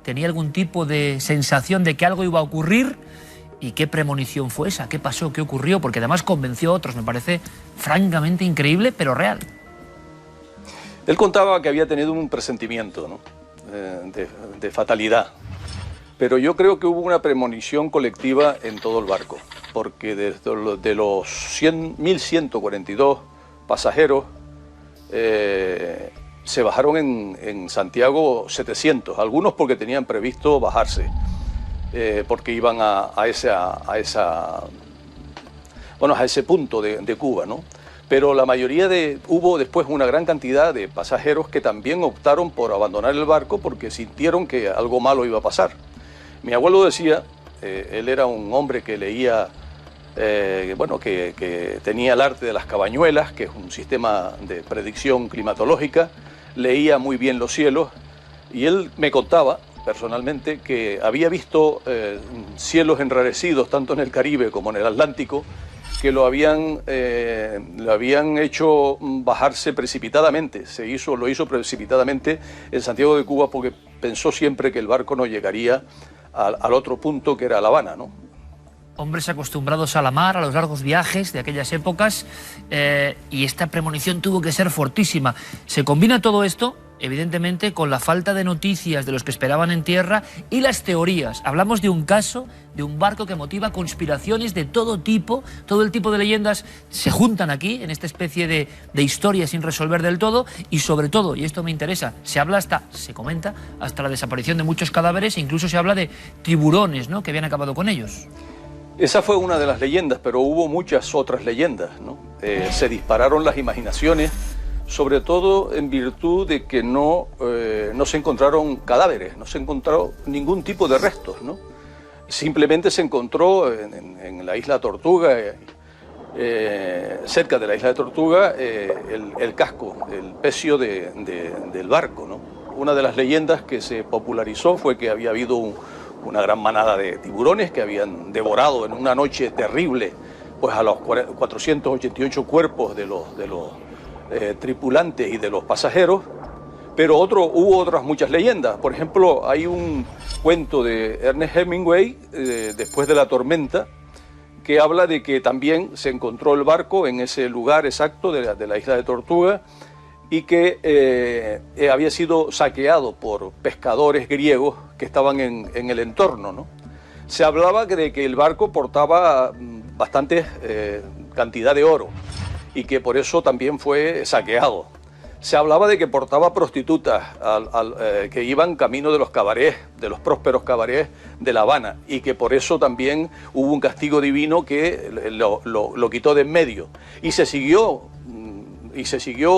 tenía algún tipo de sensación de que algo iba a ocurrir. ¿Y qué premonición fue esa? ¿Qué pasó? ¿Qué ocurrió? Porque además convenció a otros, me parece francamente increíble, pero real. Él contaba que había tenido un presentimiento, ¿no? de fatalidad, pero yo creo que hubo una premonición colectiva en todo el barco, porque de los 1.142 pasajeros se bajaron en Santiago 700, algunos porque tenían previsto bajarse. Porque iban a ese punto de Cuba, ¿no? Pero la mayoría hubo después una gran cantidad de pasajeros que también optaron por abandonar el barco porque sintieron que algo malo iba a pasar. Mi abuelo decía, él era un hombre que leía, que tenía el arte de las cabañuelas, que es un sistema de predicción climatológica, leía muy bien los cielos, y él me contaba personalmente que había visto cielos enrarecidos tanto en el Caribe como en el Atlántico, que lo habían hecho bajarse precipitadamente. Lo hizo precipitadamente en Santiago de Cuba porque pensó siempre que el barco no llegaría al otro punto, que era La Habana, ¿no? Hombres acostumbrados a la mar, a los largos viajes de aquellas épocas, y esta premonición tuvo que ser fortísima. Se combina todo esto, evidentemente, con la falta de noticias de los que esperaban en tierra y las teorías. Hablamos de un caso, de un barco que motiva conspiraciones de todo tipo, todo el tipo de leyendas se juntan aquí, en esta especie de historia sin resolver del todo, y sobre todo, y esto me interesa, se comenta hasta la desaparición de muchos cadáveres, e incluso se habla de tiburones, ¿no?, que habían acabado con ellos. Esa fue una de las leyendas, pero hubo muchas otras leyendas, ¿no? Se dispararon las imaginaciones, sobre todo en virtud de que no se encontraron cadáveres, no se encontró ningún tipo de restos, ¿no? Simplemente se encontró en la isla Tortuga, cerca de la isla de Tortuga, el casco, el pecio del barco, ¿no? Una de las leyendas que se popularizó fue que había habido una gran manada de tiburones que habían devorado en una noche terrible pues a los 488 cuerpos de los tripulantes y de los pasajeros, pero hubo otras muchas leyendas. Por ejemplo, hay un cuento de Ernest Hemingway, después de la tormenta, que habla de que también se encontró el barco en ese lugar exacto de la isla de Tortuga y que había sido saqueado por pescadores griegos que estaban en el entorno, ¿no? Se hablaba de que el barco portaba bastante cantidad de oro y que por eso también fue saqueado. Se hablaba de que portaba prostitutas que iban camino de los cabarets, de los prósperos cabarets de La Habana, y que por eso también hubo un castigo divino que lo quitó de en medio. Y se siguió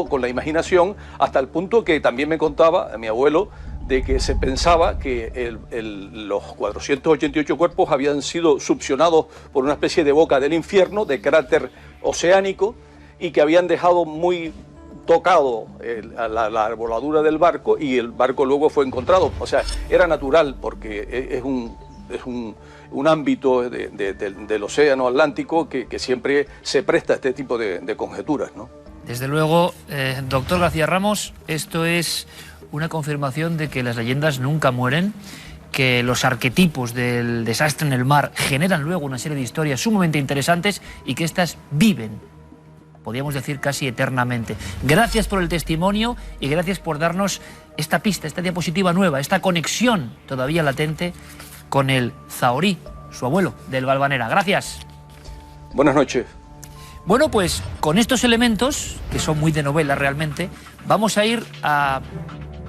con la imaginación hasta el punto que también me contaba mi abuelo de que se pensaba que los 488 cuerpos habían sido succionados por una especie de boca del infierno, de cráter oceánico, y que habían dejado muy tocado la arboladura del barco, y el barco luego fue encontrado. O sea, era natural porque es un ámbito del océano Atlántico que siempre se presta a este tipo de conjeturas, ¿no? Desde luego, doctor García Ramos, esto es una confirmación de que las leyendas nunca mueren que los arquetipos del desastre en el mar generan luego una serie de historias sumamente interesantes y que estas viven, podríamos decir casi eternamente. Gracias por el testimonio y gracias por darnos esta pista, esta diapositiva nueva, esta conexión todavía latente con el zahorí, su abuelo, del Valvanera. Gracias. Buenas noches. Bueno, pues con estos elementos, que son muy de novela realmente, vamos a ir a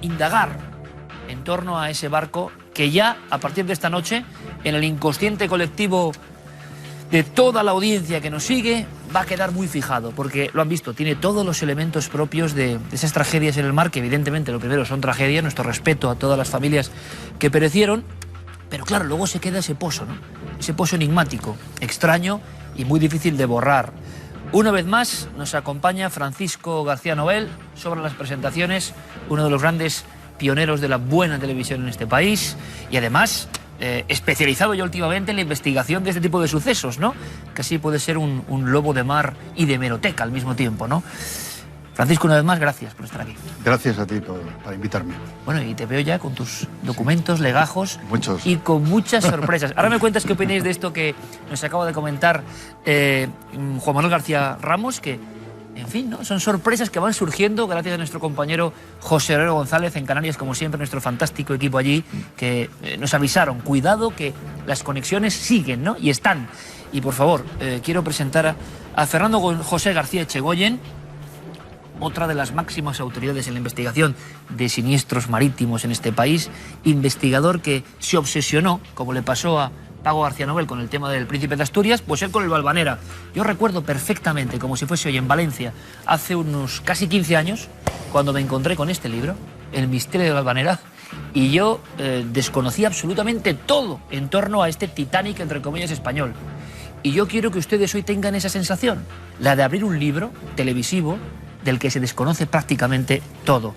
indagar en torno a ese barco que ya, a partir de esta noche, en el inconsciente colectivo de toda la audiencia que nos sigue, va a quedar muy fijado, porque lo han visto, tiene todos los elementos propios de esas tragedias en el mar, que evidentemente lo primero son tragedias, nuestro respeto a todas las familias que perecieron, pero claro, luego se queda ese pozo, ¿no? Ese pozo enigmático, extraño y muy difícil de borrar. Una vez más nos acompaña Francisco García Nobel sobre las presentaciones, uno de los grandes pioneros de la buena televisión en este país y además especializado ya últimamente en la investigación de este tipo de sucesos, ¿no? Casi puede ser un lobo de mar y de hemeroteca al mismo tiempo, ¿no? Francisco, una vez más, gracias por estar aquí. Gracias a ti para invitarme. Bueno, y te veo ya con tus documentos, legajos. Muchos. Y con muchas sorpresas. Ahora me cuentas qué opináis de esto que nos acaba de comentar Juan Manuel García Ramos, que, en fin, ¿no? Son sorpresas que van surgiendo gracias a nuestro compañero José Herrero González en Canarias, como siempre, nuestro fantástico equipo allí, que nos avisaron, cuidado que las conexiones siguen, ¿no? Y están. Y por favor, quiero presentar a Fernando José García Echegoyen, otra de las máximas autoridades en la investigación de siniestros marítimos en este país, investigador que se obsesionó, como le pasó a Paco García Nobel con el tema del Príncipe de Asturias, pues él con el Valvanera. Yo recuerdo perfectamente, como si fuese hoy en Valencia, hace unos casi 15 años, cuando me encontré con este libro, El misterio del Valvanera, y yo desconocía absolutamente todo en torno a este Titanic, entre comillas, español. Y yo quiero que ustedes hoy tengan esa sensación, la de abrir un libro televisivo del que se desconoce prácticamente todo.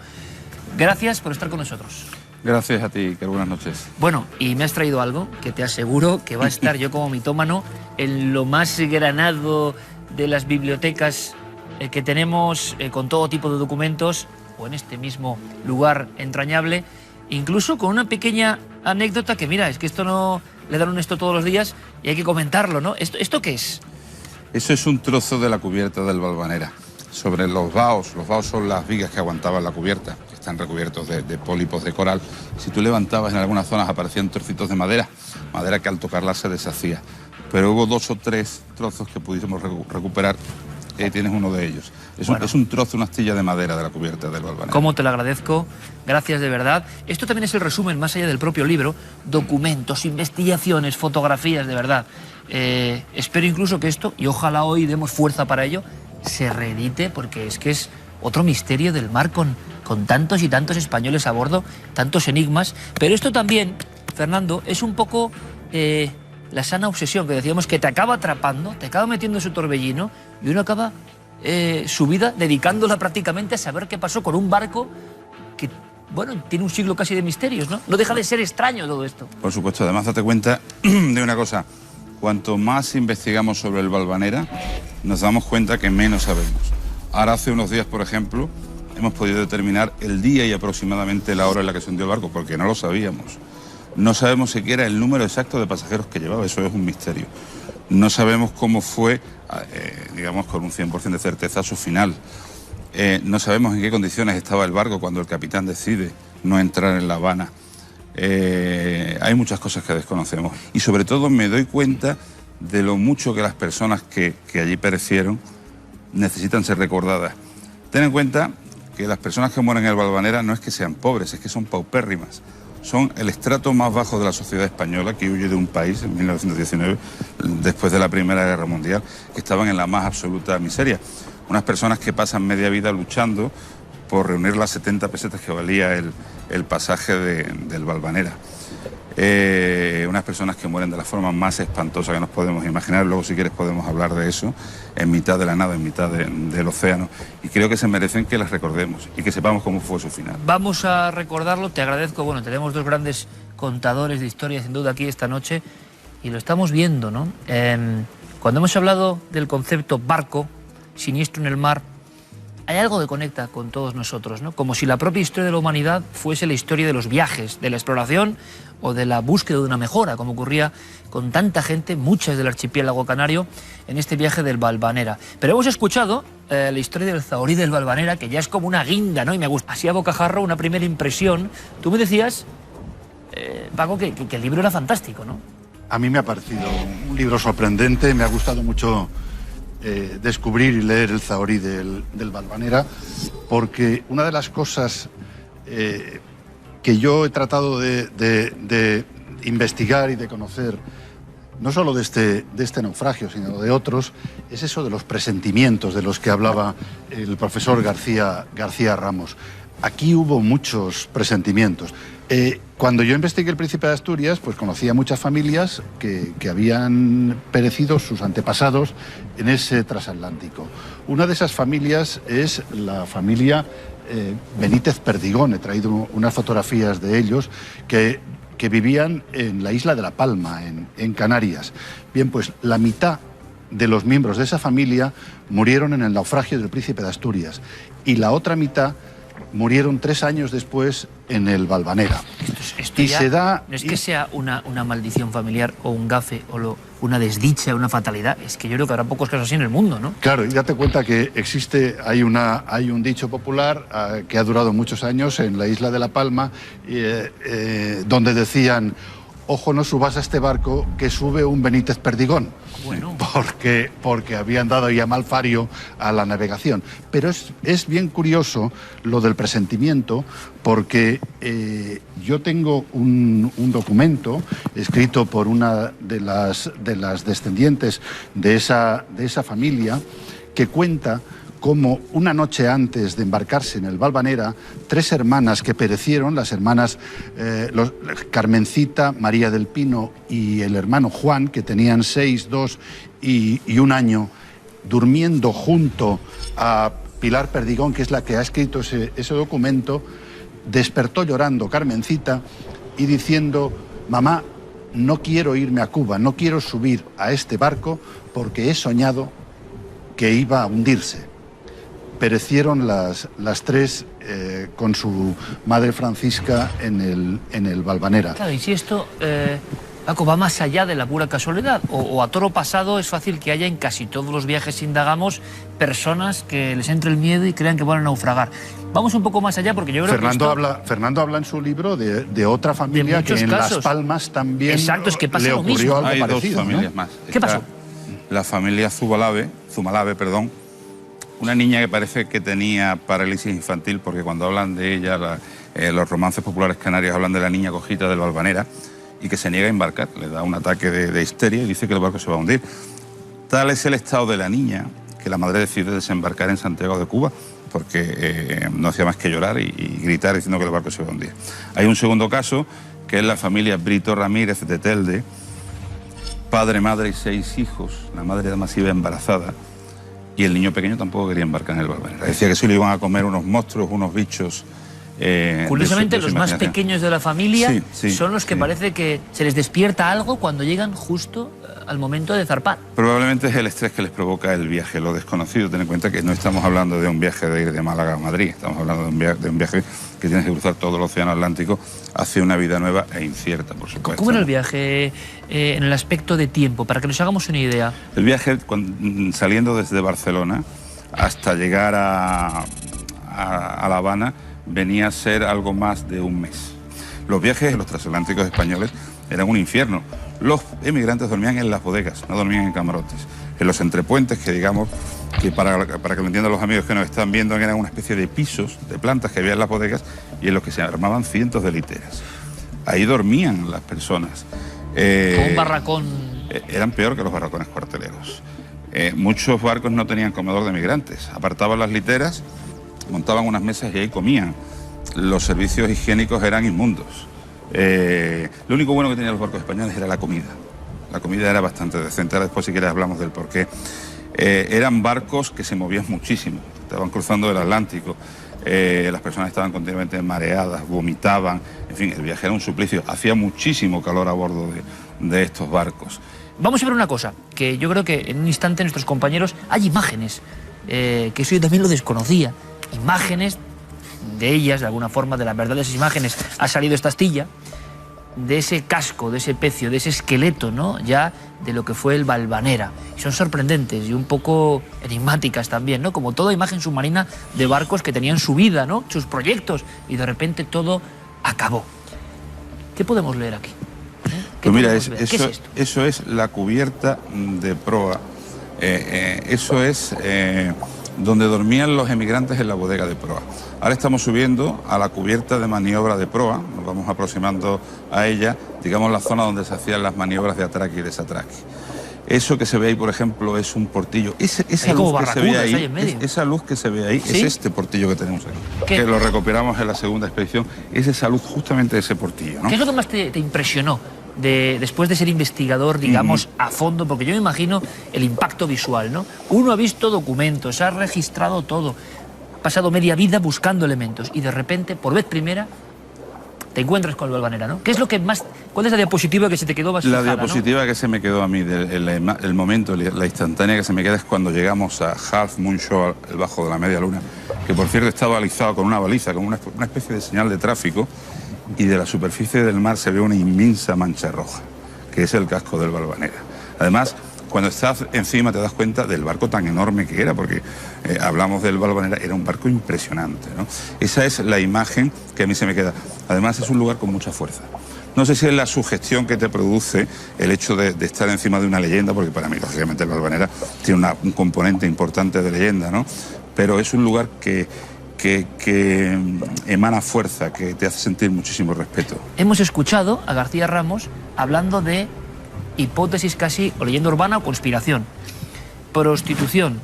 Gracias por estar con nosotros. Gracias a ti, Iker. Buenas noches. Bueno, y me has traído algo que te aseguro que va a estar yo como mitómano en lo más granado de las bibliotecas que tenemos con todo tipo de documentos, o en este mismo lugar entrañable, incluso con una pequeña anécdota que, mira, es que esto no le dan esto todos los días y hay que comentarlo, ¿no? ¿Esto qué es? Eso es un trozo de la cubierta del Valvanera. Sobre los vaos son las vigas que aguantaban la cubierta, que están recubiertos de pólipos de coral. Si tú levantabas en algunas zonas aparecían trocitos de madera que al tocarla se deshacía. Pero hubo 2 o 3 trozos que pudiésemos recuperar, y ahí tienes uno de ellos. Es un trozo, una astilla de madera de la cubierta del Valvanera. ¿Cómo te lo agradezco? Gracias de verdad. Esto también es el resumen, más allá del propio libro, documentos, investigaciones, fotografías, de verdad. Espero incluso que esto, y ojalá hoy demos fuerza para ello, se reedite, porque es que es otro misterio del mar con tantos y tantos españoles a bordo, tantos enigmas. Pero esto también, Fernando, es un poco la sana obsesión que decíamos, que te acaba atrapando, te acaba metiendo en su torbellino y uno acaba su vida dedicándola prácticamente a saber qué pasó con un barco que, bueno, tiene un siglo casi de misterios, ¿no? No deja de ser extraño todo esto. Por supuesto, además date cuenta de una cosa. Cuanto más investigamos sobre el Valvanera, nos damos cuenta que menos sabemos. Ahora, hace unos días, por ejemplo, hemos podido determinar el día y aproximadamente la hora en la que se hundió el barco, porque no lo sabíamos. No sabemos siquiera el número exacto de pasajeros que llevaba, eso es un misterio. No sabemos cómo fue, digamos, con un 100% de certeza su final. No sabemos en qué condiciones estaba el barco cuando el capitán decide no entrar en La Habana. Hay muchas cosas que desconocemos y sobre todo me doy cuenta de lo mucho que las personas que allí perecieron necesitan ser recordadas. Ten en cuenta que las personas que mueren en el Valvanera no es que sean pobres, es que son paupérrimas. Son el estrato más bajo de la sociedad española, que huye de un país en 1919, después de la Primera Guerra Mundial, que estaban en la más absoluta miseria. Unas personas que pasan media vida luchando por reunir las 70 pesetas que valía el pasaje del Valvanera. Unas personas que mueren de la forma más espantosa que nos podemos imaginar. Luego, si quieres, podemos hablar de eso, en mitad de la nada, en mitad del océano. Y creo que se merecen que las recordemos y que sepamos cómo fue su final. Vamos a recordarlo, te agradezco. Bueno, tenemos 2 grandes contadores de historia, sin duda, aquí esta noche, y lo estamos viendo, ¿no? Cuando hemos hablado del concepto barco, siniestro en el mar, hay algo que conecta con todos nosotros, ¿no? Como si la propia historia de la humanidad fuese la historia de los viajes, de la exploración o de la búsqueda de una mejora, como ocurría con tanta gente, muchas del archipiélago canario, en este viaje del Valvanera. Pero hemos escuchado la historia del zahorí del Valvanera, que ya es como una guinda, ¿no? Y me gusta. Así a bocajarro, una primera impresión. Tú me decías, Paco, que el libro era fantástico, ¿no? A mí me ha parecido un libro sorprendente, me ha gustado mucho descubrir y leer el zahorí del Valvanera, porque una de las cosas que yo he tratado de investigar y de conocer, no solo de este naufragio, sino de otros, es eso de los presentimientos de los que hablaba el profesor García Ramos. Aquí hubo muchos presentimientos. Cuando yo investigué el Príncipe de Asturias, pues conocí a muchas familias que habían perecido sus antepasados en ese transatlántico. Una de esas familias es la familia Benítez Perdigón. He traído unas fotografías de ellos que vivían en la isla de La Palma, en Canarias. Bien, pues la mitad de los miembros de esa familia murieron en el naufragio del Príncipe de Asturias y la otra mitad murieron 3 años después en el Valvanera. Esto ya no es que sea una maldición familiar o un gafe o una desdicha, una fatalidad. Es que yo creo que habrá pocos casos así en el mundo, ¿no? Claro, y date cuenta que hay un dicho popular que ha durado muchos años en la isla de La Palma, donde decían: ojo, no subas a este barco que sube un Benítez Perdigón. Bueno. Porque habían dado ya mal fario a la navegación. Pero es bien curioso lo del presentimiento, porque yo tengo un documento escrito por una de las descendientes de esa familia que cuenta cómo una noche antes de embarcarse en el Valvanera, 3 hermanas que perecieron, las hermanas Carmencita, María del Pino y el hermano Juan, que tenían 6, 2 y 1 año, durmiendo junto a Pilar Perdigón, que es la que ha escrito ese documento, despertó llorando Carmencita y diciendo: mamá, no quiero irme a Cuba, no quiero subir a este barco porque he soñado que iba a hundirse. Perecieron las 3 con su madre Francisca en el Valvanera. Claro, y si esto, Paco, va más allá de la pura casualidad, o a toro pasado es fácil que haya en casi todos los viajes, indagamos, personas que les entre el miedo y crean que van a naufragar. Vamos un poco más allá, porque yo creo que Fernando habla en su libro de otra familia que en Las Palmas también le ocurrió algo parecido. Hay 2 familias más. ¿Qué pasó? La familia Zumalave, una niña que parece que tenía parálisis infantil, porque cuando hablan de ella, los romances populares canarios hablan de la niña cojita del Valvanera, y que se niega a embarcar, le da un ataque de histeria y dice que el barco se va a hundir. Tal es el estado de la niña que la madre decide desembarcar en Santiago de Cuba, porque no hacía más que llorar y gritar diciendo que el barco se va a hundir. Hay un segundo caso, que es la familia Brito Ramírez de Telde, padre, madre y 6 hijos. La madre además iba embarazada y el niño pequeño tampoco quería embarcar en el Valvanera. Decía que sí le iban a comer unos monstruos, unos bichos. Curiosamente, los más pequeños de la familia son los que parece que se les despierta algo cuando llegan justo al momento de zarpar. Probablemente es el estrés que les provoca el viaje, lo desconocido. Ten en cuenta que no estamos hablando de un viaje de ir de Málaga a Madrid, estamos hablando de un viaje que tienes que cruzar todo el océano Atlántico hacia una vida nueva e incierta, por supuesto. ¿Cómo era el viaje en el aspecto de tiempo, para que nos hagamos una idea? El viaje, saliendo desde Barcelona hasta llegar a La Habana, venía a ser algo más de un mes. Los viajes en los transatlánticos españoles eran un infierno. Los emigrantes dormían en las bodegas, no dormían en camarotes. En los entrepuentes, que digamos, que para que lo entiendan los amigos que nos están viendo, eran una especie de pisos, de plantas que había en las bodegas y en los que se armaban cientos de literas. Ahí dormían las personas. Como un barracón. Eran peor que los barracones cuarteleros. Muchos barcos no tenían comedor de migrantes. Apartaban las literas, montaban unas mesas y ahí comían. Los servicios higiénicos eran inmundos. Lo único bueno que tenían los barcos españoles era la comida. La comida era bastante decente. Ahora después, si quieres, hablamos del porqué. Eran barcos que se movían muchísimo. Estaban cruzando el Atlántico. Las personas estaban continuamente mareadas, vomitaban. En fin, el viaje era un suplicio. Hacía muchísimo calor a bordo de estos barcos. Vamos a ver una cosa, que yo creo que en un instante nuestros compañeros... Hay imágenes que eso yo también lo desconocía. Imágenes de ellas, de alguna forma, de la verdad de esas imágenes, ha salido esta astilla, de ese casco, de ese pecio, de ese esqueleto, ¿no? Ya de lo que fue el Valvanera. Y son sorprendentes y un poco enigmáticas también, ¿no? Como toda imagen submarina de barcos que tenían su vida, ¿no? Sus proyectos, y de repente todo acabó. ¿Qué podemos leer aquí? Pues mira, eso es la cubierta de proa. Eso es donde dormían los emigrantes en la bodega de proa. Ahora estamos subiendo a la cubierta de maniobra de proa, nos vamos aproximando a ella, digamos la zona donde se hacían las maniobras de atraque y desatraque. Eso que se ve ahí, por ejemplo, es un portillo. Esa luz que se ve ahí, esa luz que se ve ahí, ¿sí? Es este portillo que tenemos aquí, que lo recuperamos en la segunda expedición. Es esa luz, justamente ese portillo, ¿no? ¿Qué es lo que más te impresionó después de ser investigador, digamos, a fondo? Porque yo me imagino el impacto visual, ¿no? Uno ha visto documentos, ha registrado todo, ha pasado media vida buscando elementos y de repente, por vez primera, te encuentras con el Valvanera, ¿no? ¿Qué es lo que más... ¿Cuál es la diapositiva que se te quedó más fijada, La diapositiva, ¿no?, que se me quedó a mí, el momento, la instantánea que se me queda es cuando llegamos a Half Moon Shoal, el bajo de la media luna, que por cierto estaba balizado con una baliza, con una especie de señal de tráfico, y de la superficie del mar se ve una inmensa mancha roja, que es el casco del Valvanera. Además, cuando estás encima te das cuenta del barco tan enorme que era, porque hablamos del Valvanera, era un barco impresionante, ¿no? Esa es la imagen que a mí se me queda. Además es un lugar con mucha fuerza. No sé si es la sugestión que te produce el hecho de estar encima de una leyenda, porque para mí, lógicamente, el Valvanera tiene un componente importante de leyenda, ¿no? Pero es un lugar que emana fuerza, que te hace sentir muchísimo respeto. Hemos escuchado a García Ramos hablando de hipótesis casi, o leyenda urbana, o conspiración, prostitución,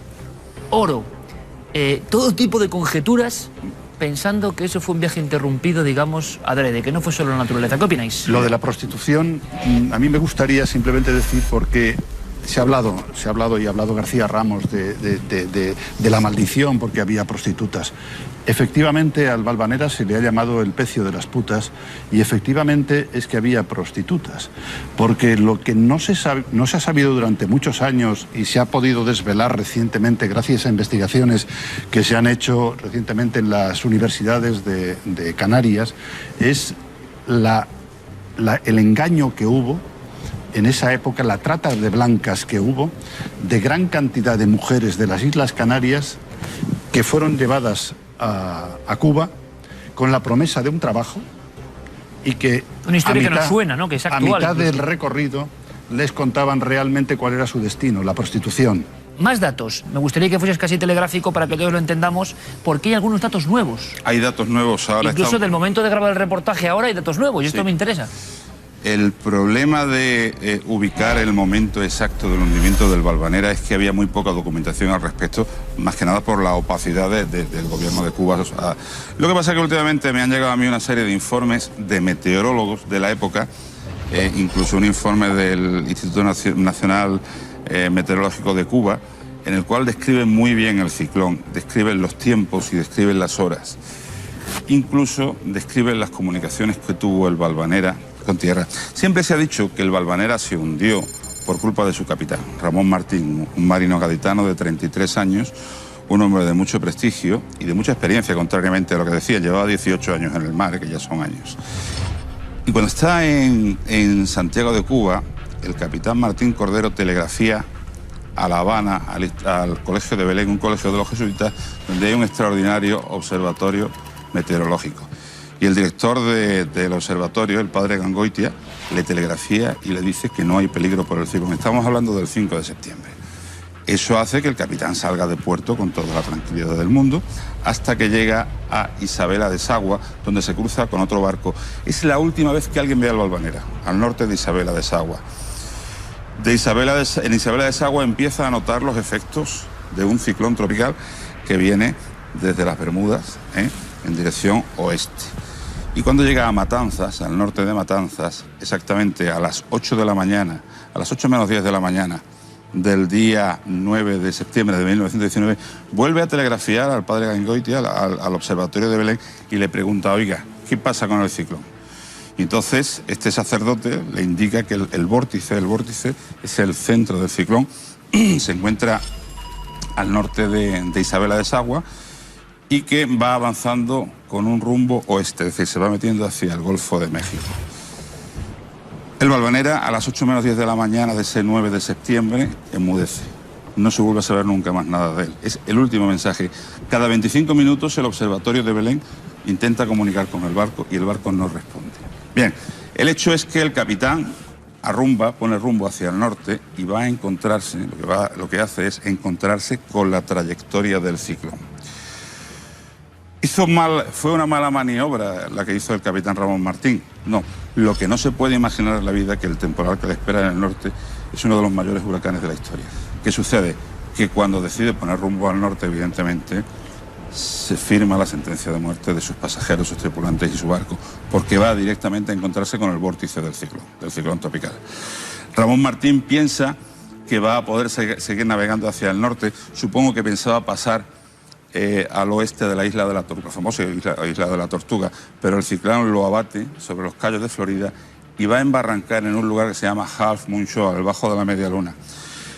oro, todo tipo de conjeturas, pensando que eso fue un viaje interrumpido, digamos, adrede, que no fue solo la naturaleza. ¿Qué opináis? Lo de la prostitución, a mí me gustaría simplemente decir, porque se ha hablado y ha hablado García Ramos de la maldición porque había prostitutas. Efectivamente, al Valvanera se le ha llamado el pecio de las putas, y efectivamente es que había prostitutas. Porque lo que no se ha sabido durante muchos años y se ha podido desvelar recientemente gracias a investigaciones que se han hecho recientemente en las universidades de Canarias, es el engaño que hubo en esa época, la trata de blancas que hubo, de gran cantidad de mujeres de las Islas Canarias que fueron llevadas a Cuba con la promesa de un trabajo, y que una historia que nos suena, ¿no?, que es actual. A mitad del recorrido les contaban realmente cuál era su destino, la prostitución. Más datos. Me gustaría que fueses casi telegráfico para que todos lo entendamos, porque hay algunos datos nuevos. Hay datos nuevos ahora. Incluso del momento de grabar el reportaje ahora hay datos nuevos, y esto me interesa. El problema de ubicar el momento exacto del hundimiento del Valvanera es que había muy poca documentación al respecto, más que nada por la opacidad del gobierno de Cuba. O sea, lo que pasa es que últimamente me han llegado a mí una serie de informes de meteorólogos de la época, incluso un informe del Instituto Nacional Meteorológico de Cuba, en el cual describen muy bien el ciclón, describen los tiempos y describen las horas. Incluso describen las comunicaciones que tuvo el Valvanera con tierra. Siempre se ha dicho que el Valvanera se hundió por culpa de su capitán, Ramón Martín, un marino gaditano de 33 años, un hombre de mucho prestigio y de mucha experiencia, contrariamente a lo que decía. Llevaba 18 años en el mar, que ya son años. Y cuando está en Santiago de Cuba, el capitán Martín Cordero telegrafía a La Habana, al Colegio de Belén, un colegio de los jesuitas, donde hay un extraordinario observatorio meteorológico. Y el director del observatorio, el padre Gangoitia, le telegrafía y le dice que no hay peligro por el ciclón. Estamos hablando del 5 de septiembre. Eso hace que el capitán salga de puerto con toda la tranquilidad del mundo, hasta que llega a Isabela de Sagua, donde se cruza con otro barco. Es la última vez que alguien ve al Valvanera, al norte de Isabela de Sagua. En Isabela de Sagua empieza a notar los efectos de un ciclón tropical que viene desde las Bermudas, en dirección oeste. Y cuando llega a Matanzas, al norte de Matanzas, exactamente a las 8 de la mañana, a las 8 menos 10 de la mañana del día 9 de septiembre de 1919, vuelve a telegrafiar al padre Gangoitia, al observatorio de Belén, y le pregunta: oiga, ¿qué pasa con el ciclón? Y entonces este sacerdote le indica que el vórtice es el centro del ciclón, se encuentra al norte de Isabela de Sagua y que va avanzando con un rumbo oeste, es decir, se va metiendo hacia el Golfo de México. El Valvanera, a las 8 menos 10 de la mañana de ese 9 de septiembre, enmudece. No se vuelve a saber nunca más nada de él. Es el último mensaje. Cada 25 minutos el observatorio de Belén intenta comunicar con el barco y el barco no responde. Bien, el hecho es que el capitán pone rumbo hacia el norte y va a encontrarse, lo que hace es encontrarse con la trayectoria del ciclón. ¿Fue una mala maniobra la que hizo el capitán Ramón Martín? No. Lo que no se puede imaginar en la vida es que el temporal que le espera en el norte es uno de los mayores huracanes de la historia. ¿Qué sucede? Que cuando decide poner rumbo al norte, evidentemente, se firma la sentencia de muerte de sus pasajeros, sus tripulantes y su barco, porque va directamente a encontrarse con el vórtice del ciclón tropical. Ramón Martín piensa que va a poder seguir navegando hacia el norte. Supongo que pensaba pasar al oeste de la isla de la Tortuga, famosa isla de la Tortuga, pero el ciclón lo abate sobre los Cayos de Florida y va a embarrancar en un lugar que se llama Half Moon Shoal, el bajo de la media luna.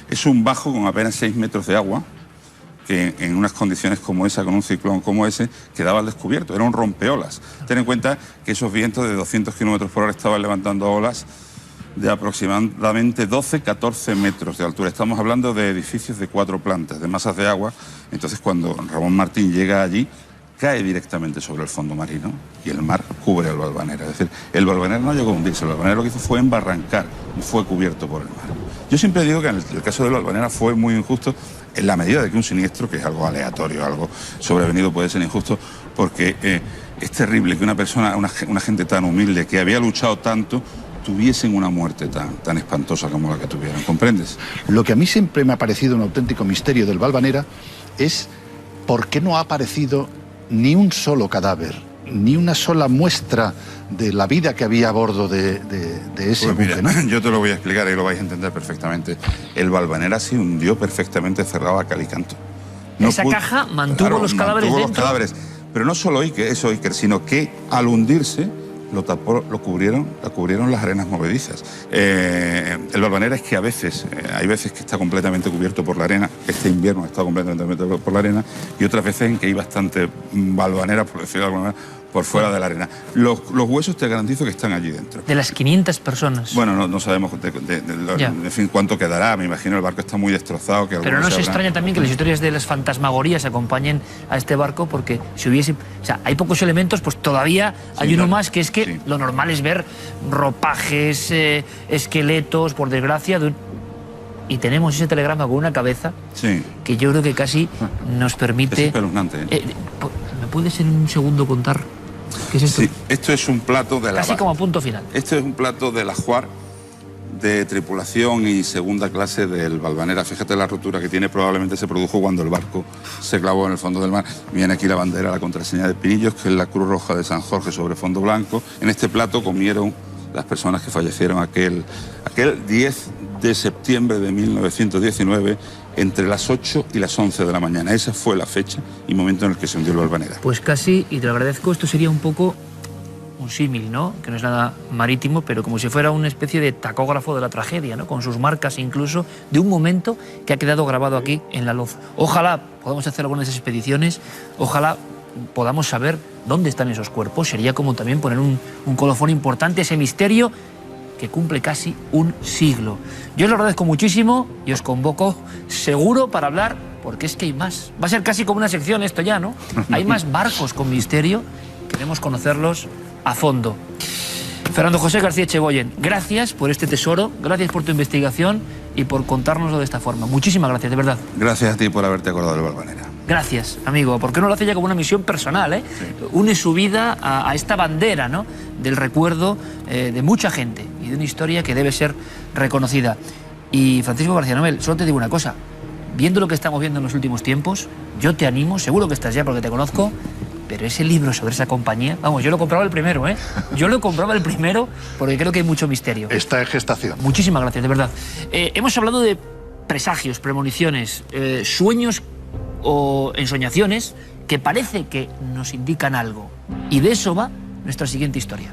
Es un bajo con apenas 6 metros de agua, que en unas condiciones como esa, con un ciclón como ese, quedaba al descubierto, era un rompeolas. Ten en cuenta que esos vientos de 200 kilómetros por hora estaban levantando olas de aproximadamente 12-14 metros de altura. Estamos hablando de edificios de 4 plantas, de masas de agua. Entonces, cuando Ramón Martín llega allí, cae directamente sobre el fondo marino y el mar cubre al Valvanera. Es decir, el Valvanera no llegó a hundirse, el Valvanera lo que hizo fue embarrancar y fue cubierto por el mar. Yo siempre digo que en el caso del Valvanera fue muy injusto en la medida de que un siniestro, que es algo aleatorio, algo sobrevenido, puede ser injusto, porque es terrible que una persona, una gente tan humilde, que había luchado tanto, tuviesen una muerte tan espantosa como la que tuvieron, ¿comprendes? Lo que a mí siempre me ha parecido un auténtico misterio del Valvanera es por qué no ha aparecido ni un solo cadáver, ni una sola muestra de la vida que había a bordo de ese buque, mira, ¿no? yo te lo voy a explicar y lo vais a entender perfectamente. El Valvanera se hundió perfectamente cerrado a cal y canto. Esa caja mantuvo los cadáveres dentro. Pero no solo Iker, sino que al hundirse la cubrieron las arenas movedizas. El Valvanera es que a veces, hay veces que está completamente cubierto por la arena. Este invierno ha estado completamente cubierto por la arena, y otras veces en que hay bastante Valvanera, por decirlo de alguna manera, por fuera de la arena. Los huesos te garantizo que están allí dentro. De las 500 personas. Bueno, no sabemos en fin, cuánto quedará. Me imagino el barco está muy destrozado. Pero no se extraña también que las historias de las fantasmagorías acompañen a este barco, porque si hubiese... O sea, hay pocos elementos, pues todavía hay uno más, que es que lo normal es ver ropajes, esqueletos, por desgracia, y tenemos ese telegrama con una cabeza que yo creo que casi nos permite... Es espeluznante. ¿Me puedes en un segundo contar qué es esto? Sí, esto es un plato de la... Casi como punto final. Esto es un plato del ajuar de tripulación y segunda clase del Valvanera. Fíjate la rotura que tiene, probablemente se produjo cuando el barco se clavó en el fondo del mar. Viene aquí la bandera, la contraseña de Pinillos, que es la Cruz Roja de San Jorge sobre fondo blanco. En este plato comieron las personas que fallecieron aquel 10 de septiembre de 1919, entre las 8 y las 11 de la mañana. Esa fue la fecha y momento en el que se hundió el Valvanera. Pues casi, y te lo agradezco, esto sería un poco un símil, ¿no? Que no es nada marítimo, pero como si fuera una especie de tacógrafo de la tragedia, ¿no? Con sus marcas incluso, de un momento que ha quedado grabado aquí en la loza. Ojalá podamos hacer algunas de esas expediciones, ojalá podamos saber dónde están esos cuerpos. Sería como también poner un colofón importante a ese misterio que cumple casi un siglo. Yo os lo agradezco muchísimo y os convoco seguro para hablar, porque es que hay más. Va a ser casi como una sección esto ya, ¿no? Hay más barcos con misterio, queremos conocerlos a fondo. Fernando José García Echegoyen, gracias por este tesoro, gracias por tu investigación y por contárnoslo de esta forma. Muchísimas gracias, de verdad. Gracias a ti por haberte acordado del Valvanera. Gracias, amigo, porque uno lo hace ya como una misión personal, ¿eh? Sí. Une su vida a esta bandera, ¿no?, del recuerdo de mucha gente y de una historia que debe ser reconocida. Y Francisco García Nobel, solo te digo una cosa, viendo lo que estamos viendo en los últimos tiempos, yo te animo, seguro que estás ya porque te conozco, pero ese libro sobre esa compañía, vamos, yo lo compraba el primero, ¿eh? Yo lo compraba el primero porque creo que hay mucho misterio. Está en gestación. Muchísimas gracias, de verdad. Hemos hablado de presagios, premoniciones, sueños o ensoñaciones que parece que nos indican algo. Y de eso va nuestra siguiente historia.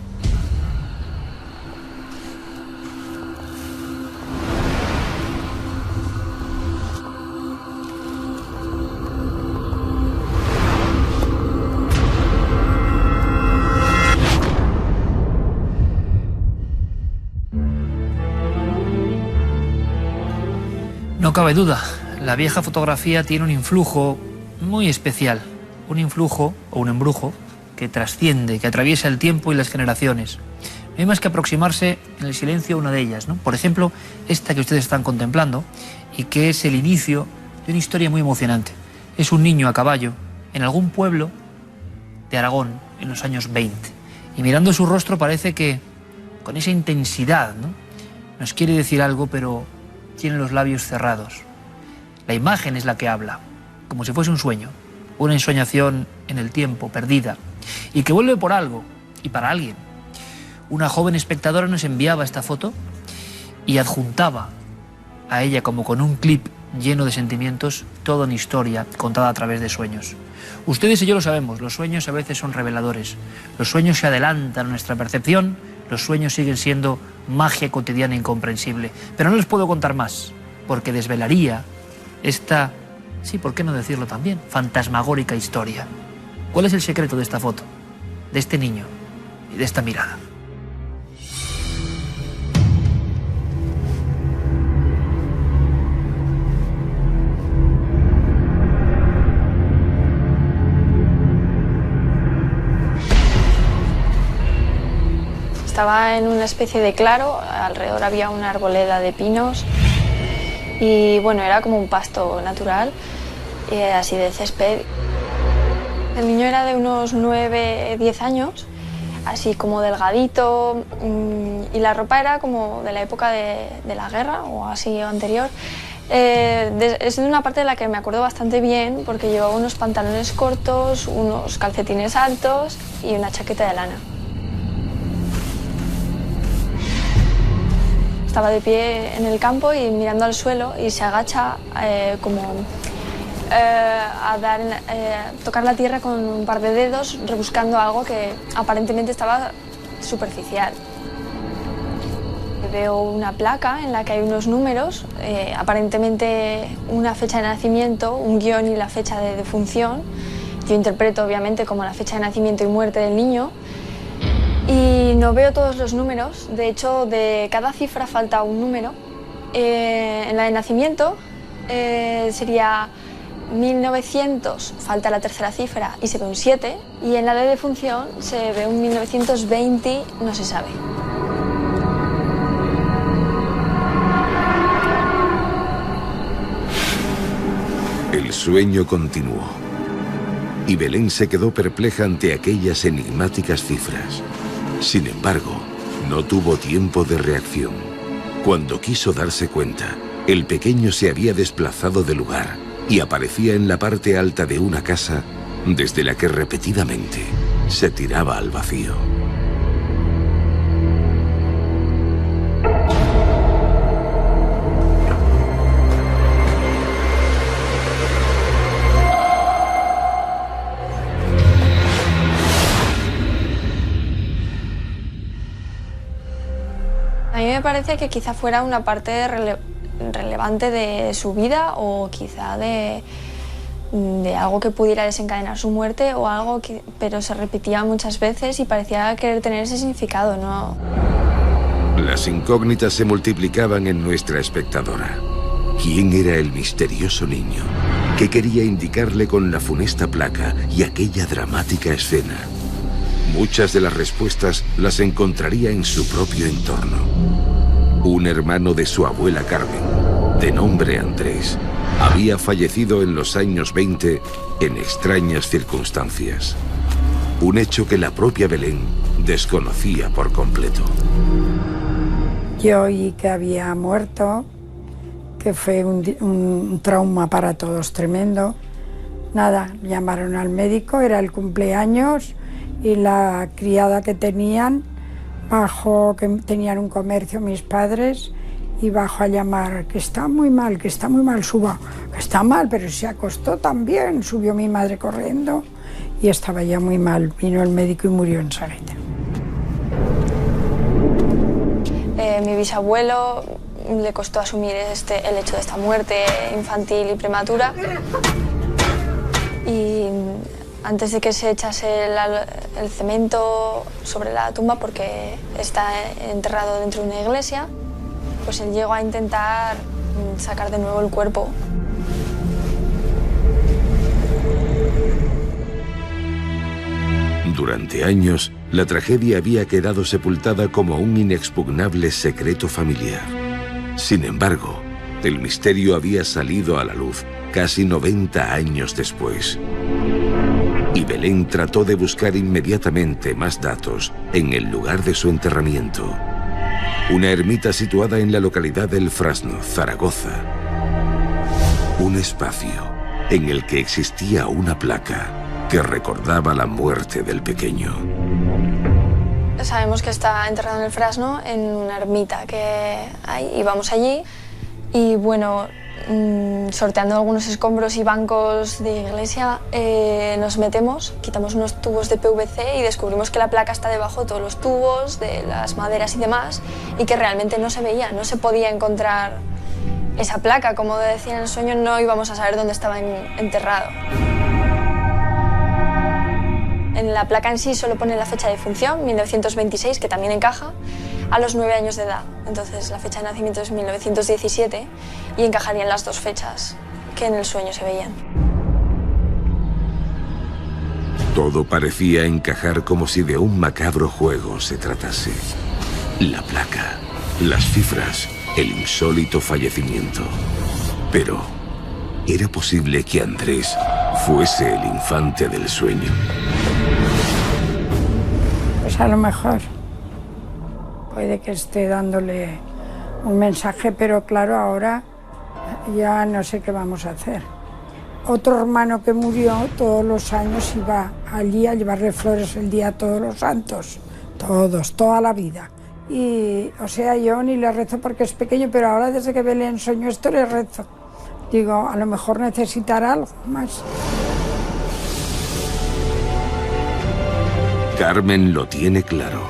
cabe duda, la vieja fotografía tiene un influjo muy especial, un influjo o un embrujo que trasciende, que atraviesa el tiempo y las generaciones. No hay más que aproximarse en el silencio a una de ellas, ¿no? Por ejemplo, esta que ustedes están contemplando y que es el inicio de una historia muy emocionante. Es un niño a caballo en algún pueblo de Aragón en los años 20. Y mirando su rostro parece que con esa intensidad, ¿no?, nos quiere decir algo, pero tiene los labios cerrados. La imagen es la que habla, como si fuese un sueño, una ensoñación en el tiempo, perdida, y que vuelve por algo y para alguien. Una joven espectadora nos enviaba esta foto y adjuntaba a ella, como con un clip lleno de sentimientos, toda una historia contada a través de sueños. Ustedes y yo lo sabemos, los sueños a veces son reveladores. Los sueños se adelantan a nuestra percepción, los sueños siguen siendo magia cotidiana e incomprensible. Pero no les puedo contar más, porque desvelaría esta, sí, ¿por qué no decirlo también?, fantasmagórica historia. ¿Cuál es el secreto de esta foto, de este niño y de esta mirada? Estaba en una especie de claro, alrededor había una arboleda de pinos y bueno, era como un pasto natural, así de césped. El niño era de unos 9-10 años, así como delgadito, y la ropa era como de la época de la guerra o así o anterior. Es de una parte de la que me acuerdo bastante bien porque llevaba unos pantalones cortos, unos calcetines altos y una chaqueta de lana. Estaba de pie en el campo y mirando al suelo y se agacha a tocar la tierra con un par de dedos, rebuscando algo que aparentemente estaba superficial. Veo una placa en la que hay unos números, aparentemente una fecha de nacimiento, un guión y la fecha de defunción. Yo interpreto obviamente como la fecha de nacimiento y muerte del niño. Y no veo todos los números, de hecho de cada cifra falta un número. En la de nacimiento sería 1900, falta la tercera cifra y se ve un 7, y en la de defunción se ve un 1920, no se sabe. El sueño continuó y Belén se quedó perpleja ante aquellas enigmáticas cifras. Sin embargo, no tuvo tiempo de reacción. Cuando quiso darse cuenta, el pequeño se había desplazado del lugar y aparecía en la parte alta de una casa desde la que repetidamente se tiraba al vacío. A mí me parece que quizá fuera una parte relevante de su vida o quizá de algo que pudiera desencadenar su muerte o algo que, pero se repetía muchas veces y parecía querer tener ese significado, ¿no? Las incógnitas se multiplicaban en nuestra espectadora. ¿Quién era el misterioso niño? ¿Qué quería indicarle con la funesta placa y aquella dramática escena? Muchas de las respuestas las encontraría en su propio entorno. Un hermano de su abuela Carmen, de nombre Andrés, había fallecido en los años 20 en extrañas circunstancias. Un hecho que la propia Belén desconocía por completo. Yo oí que había muerto, que fue un trauma para todos tremendo. Nada, llamaron al médico, era el cumpleaños, y la criada que tenían, que tenían un comercio mis padres, y bajó a llamar, que está muy mal, suba, que está mal, pero se acostó también. Subió mi madre corriendo y estaba ya muy mal. Vino el médico y murió en Sagueta. Mi bisabuelo le costó asumir el hecho de esta muerte infantil y prematura. Y antes de que se echase el cemento sobre la tumba, porque está enterrado dentro de una iglesia, pues él llegó a intentar sacar de nuevo el cuerpo. Durante años, la tragedia había quedado sepultada como un inexpugnable secreto familiar. Sin embargo, el misterio había salido a la luz casi 90 años después. Y Belén trató de buscar inmediatamente más datos en el lugar de su enterramiento. Una ermita situada en la localidad del Frasno, Zaragoza. Un espacio en el que existía una placa que recordaba la muerte del pequeño. Sabemos que está enterrado en el Frasno, en una ermita que hay, y vamos allí. Y bueno, sorteando algunos escombros y bancos de iglesia, nos metemos, quitamos unos tubos de PVC y descubrimos que la placa está debajo de todos los tubos, de las maderas y demás, y que realmente no se veía, no se podía encontrar esa placa. Como decía en el sueño, no íbamos a saber dónde estaba enterrado. En la placa en sí solo pone la fecha de función, 1926, que también encaja, a los 9 años de edad. Entonces la fecha de nacimiento es 1917 y encajarían las dos fechas que en el sueño se veían. Todo parecía encajar como si de un macabro juego se tratase. La placa, las cifras, el insólito fallecimiento. Pero, ¿era posible que Andrés fuese el infante del sueño? Pues a lo mejor puede que esté dándole un mensaje, pero claro, ahora ya no sé qué vamos a hacer. Otro hermano que murió, todos los años iba allí a llevarle flores el día a todos los santos, todos, toda la vida. Y, o sea, yo ni le rezo porque es pequeño, pero ahora desde que Belén soñó esto le rezo. Digo, a lo mejor necesitará algo más. Carmen lo tiene claro.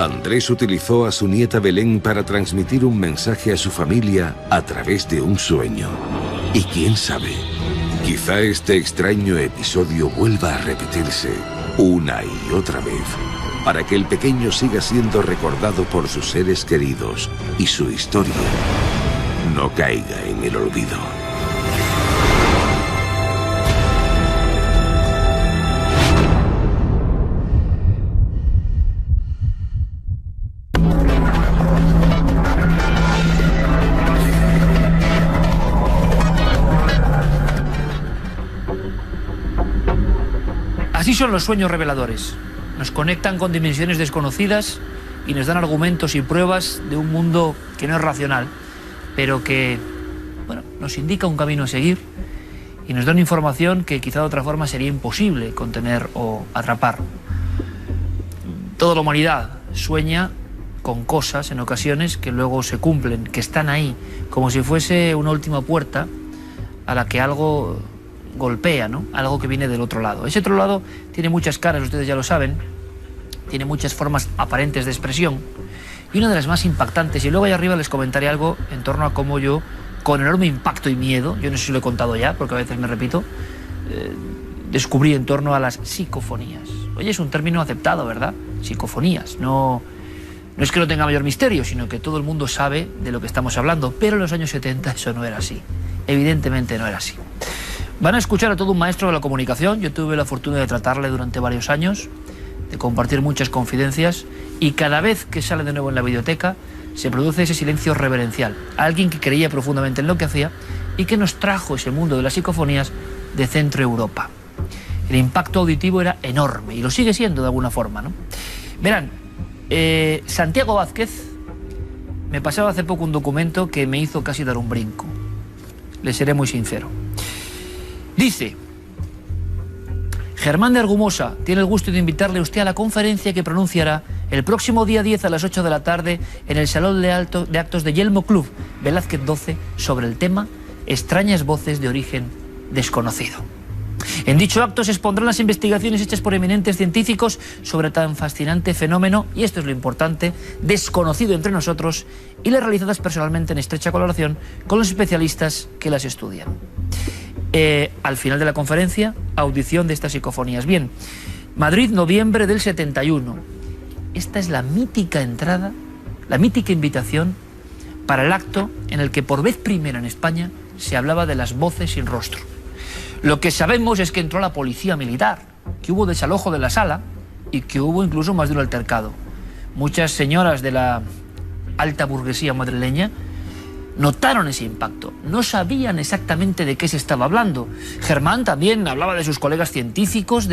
Andrés utilizó a su nieta Belén para transmitir un mensaje a su familia a través de un sueño. Y quién sabe, quizá este extraño episodio vuelva a repetirse una y otra vez, para que el pequeño siga siendo recordado por sus seres queridos y su historia no caiga en el olvido. Así son los sueños reveladores. Nos conectan con dimensiones desconocidas y nos dan argumentos y pruebas de un mundo que no es racional, pero que, bueno, nos indica un camino a seguir y nos da una información que quizá de otra forma sería imposible contener o atrapar. Toda la humanidad sueña con cosas en ocasiones que luego se cumplen, que están ahí, como si fuese una última puerta a la que algo golpea, ¿no? Algo que viene del otro lado. Ese otro lado tiene muchas caras, ustedes ya lo saben, tiene muchas formas aparentes de expresión, y una de las más impactantes, y luego ahí arriba les comentaré algo en torno a cómo yo, con enorme impacto y miedo, yo no sé si lo he contado ya, porque a veces me repito, descubrí en torno a las psicofonías. Oye, es un término aceptado, ¿verdad? Psicofonías. No es que no tenga mayor misterio, sino que todo el mundo sabe de lo que estamos hablando, pero en los años 70 eso no era así. Evidentemente no era así. Van a escuchar a todo un maestro de la comunicación. Yo tuve la fortuna de tratarle durante varios años, de compartir muchas confidencias, y cada vez que sale de nuevo en la videoteca se produce ese silencio reverencial. Alguien que creía profundamente en lo que hacía y que nos trajo ese mundo de las psicofonías de Centro Europa. El impacto auditivo era enorme y lo sigue siendo de alguna forma, ¿no? Verán, Santiago Vázquez me pasaba hace poco un documento que me hizo casi dar un brinco. Le seré muy sincero. Dice: Germán de Argumosa tiene el gusto de invitarle a usted a la conferencia que pronunciará el próximo día 10 a las 8 de la tarde en el Salón de Actos de Yelmo Club, Velázquez 12, sobre el tema Extrañas voces de origen desconocido. En dicho acto se expondrán las investigaciones hechas por eminentes científicos sobre tan fascinante fenómeno, y esto es lo importante, desconocido entre nosotros, y las realizadas personalmente en estrecha colaboración con los especialistas que las estudian. Al final de la conferencia, audición de estas psicofonías. Bien, Madrid, noviembre del 71. Esta es la mítica entrada, la mítica invitación para el acto en el que por vez primera en España se hablaba de las voces sin rostro. Lo que sabemos es que entró la policía militar, que hubo desalojo de la sala y que hubo incluso más de un altercado. Muchas señoras de la alta burguesía madrileña notaron ese impacto, no sabían exactamente de qué se estaba hablando. Germán también hablaba de sus colegas científicos,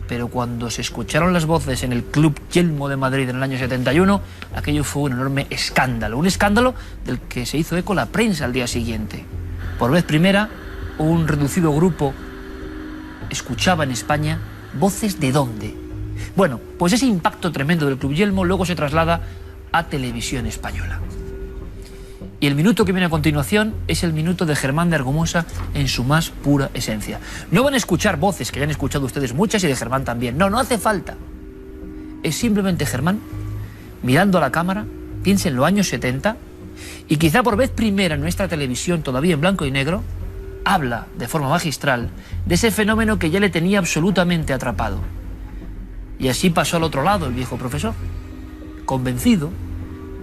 pero cuando se escucharon las voces en el Club Yelmo de Madrid en el año 71, aquello fue un enorme escándalo, un escándalo del que se hizo eco la prensa al día siguiente. Por vez primera, un reducido grupo escuchaba en España voces de dónde. Bueno, pues ese impacto tremendo del Club Yelmo luego se traslada a Televisión Española. Y el minuto que viene a continuación es el minuto de Germán de Argumosa en su más pura esencia. No van a escuchar voces, que ya han escuchado ustedes muchas, y de Germán también. No, no hace falta. Es simplemente Germán mirando a la cámara, piensa en los años 70, y quizá por vez primera en nuestra televisión, todavía en blanco y negro, habla de forma magistral de ese fenómeno que ya le tenía absolutamente atrapado. Y así pasó al otro lado el viejo profesor, convencido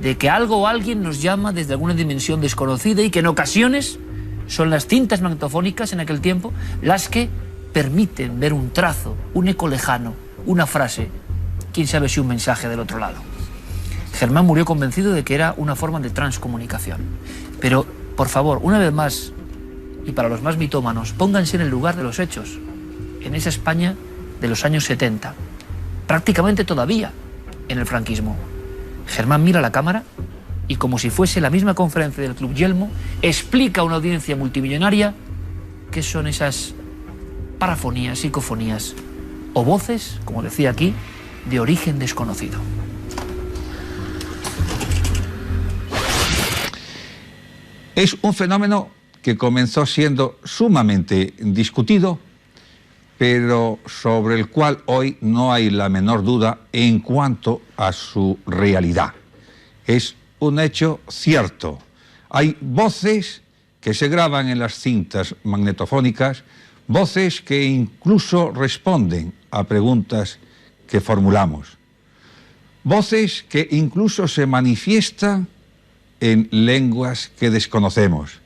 de que algo o alguien nos llama desde alguna dimensión desconocida y que en ocasiones son las cintas magnetofónicas en aquel tiempo las que permiten ver un trazo, un eco lejano, una frase, quién sabe si un mensaje del otro lado. Germán murió convencido de que era una forma de transcomunicación. Pero, por favor, una vez más, y para los más mitómanos, pónganse en el lugar de los hechos, en esa España de los años 70, prácticamente todavía en el franquismo. Germán mira a la cámara y, como si fuese la misma conferencia del Club Yelmo, explica a una audiencia multimillonaria qué son esas parafonías, psicofonías o voces, como decía aquí, de origen desconocido. Es un fenómeno que comenzó siendo sumamente discutido, pero sobre el cual hoy no hay la menor duda en cuanto a su realidad. Es un hecho cierto. Hay voces que se graban en las cintas magnetofónicas, voces que incluso responden a preguntas que formulamos, voces que incluso se manifiestan en lenguas que desconocemos.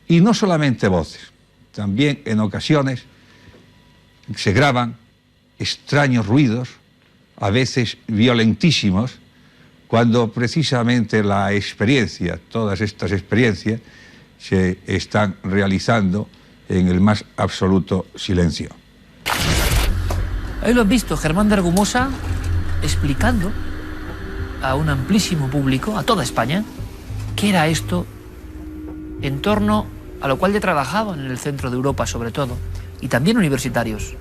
Y no solamente voces, también en ocasiones se graban extraños ruidos, a veces violentísimos, cuando precisamente la experiencia, todas estas experiencias, se están realizando en el más absoluto silencio. Ahí lo han visto, Germán de Argumosa explicando a un amplísimo público, a toda España, qué era esto, en torno a lo cual ya trabajaban en el centro de Europa sobre todo, y también universitarios,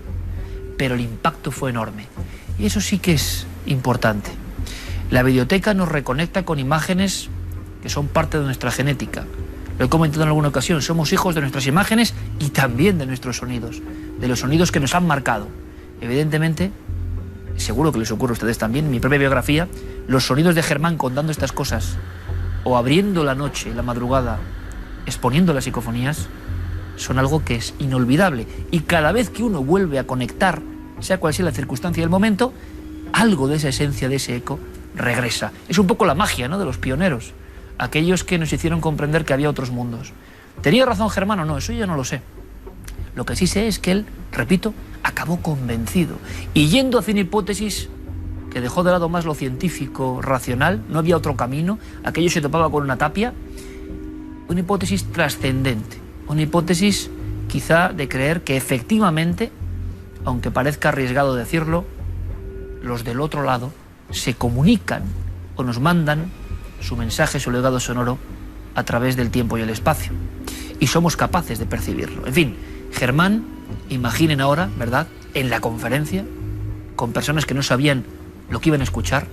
pero el impacto fue enorme. Y eso sí que es importante. La videoteca nos reconecta con imágenes que son parte de nuestra genética. Lo he comentado en alguna ocasión, somos hijos de nuestras imágenes y también de nuestros sonidos, de los sonidos que nos han marcado. Evidentemente, seguro que les ocurre a ustedes también, en mi propia biografía, los sonidos de Germán contando estas cosas, o abriendo la noche, la madrugada, exponiendo las psicofonías, son algo que es inolvidable. Y cada vez que uno vuelve a conectar, sea cual sea la circunstancia del momento, algo de esa esencia, de ese eco, regresa. Es un poco la magia, ¿no?, de los pioneros, aquellos que nos hicieron comprender que había otros mundos. ¿Tenía razón Germán o no? Eso yo no lo sé. Lo que sí sé es que él, repito, acabó convencido. Y yendo hacia una hipótesis que dejó de lado más lo científico, racional, no había otro camino, aquello se topaba con una tapia, una hipótesis trascendente. Una hipótesis quizá de creer que efectivamente, aunque parezca arriesgado decirlo, los del otro lado se comunican o nos mandan su mensaje, su legado sonoro a través del tiempo y el espacio. Y somos capaces de percibirlo. En fin, Germán, imaginen ahora, ¿verdad?, en la conferencia, con personas que no sabían lo que iban a escuchar,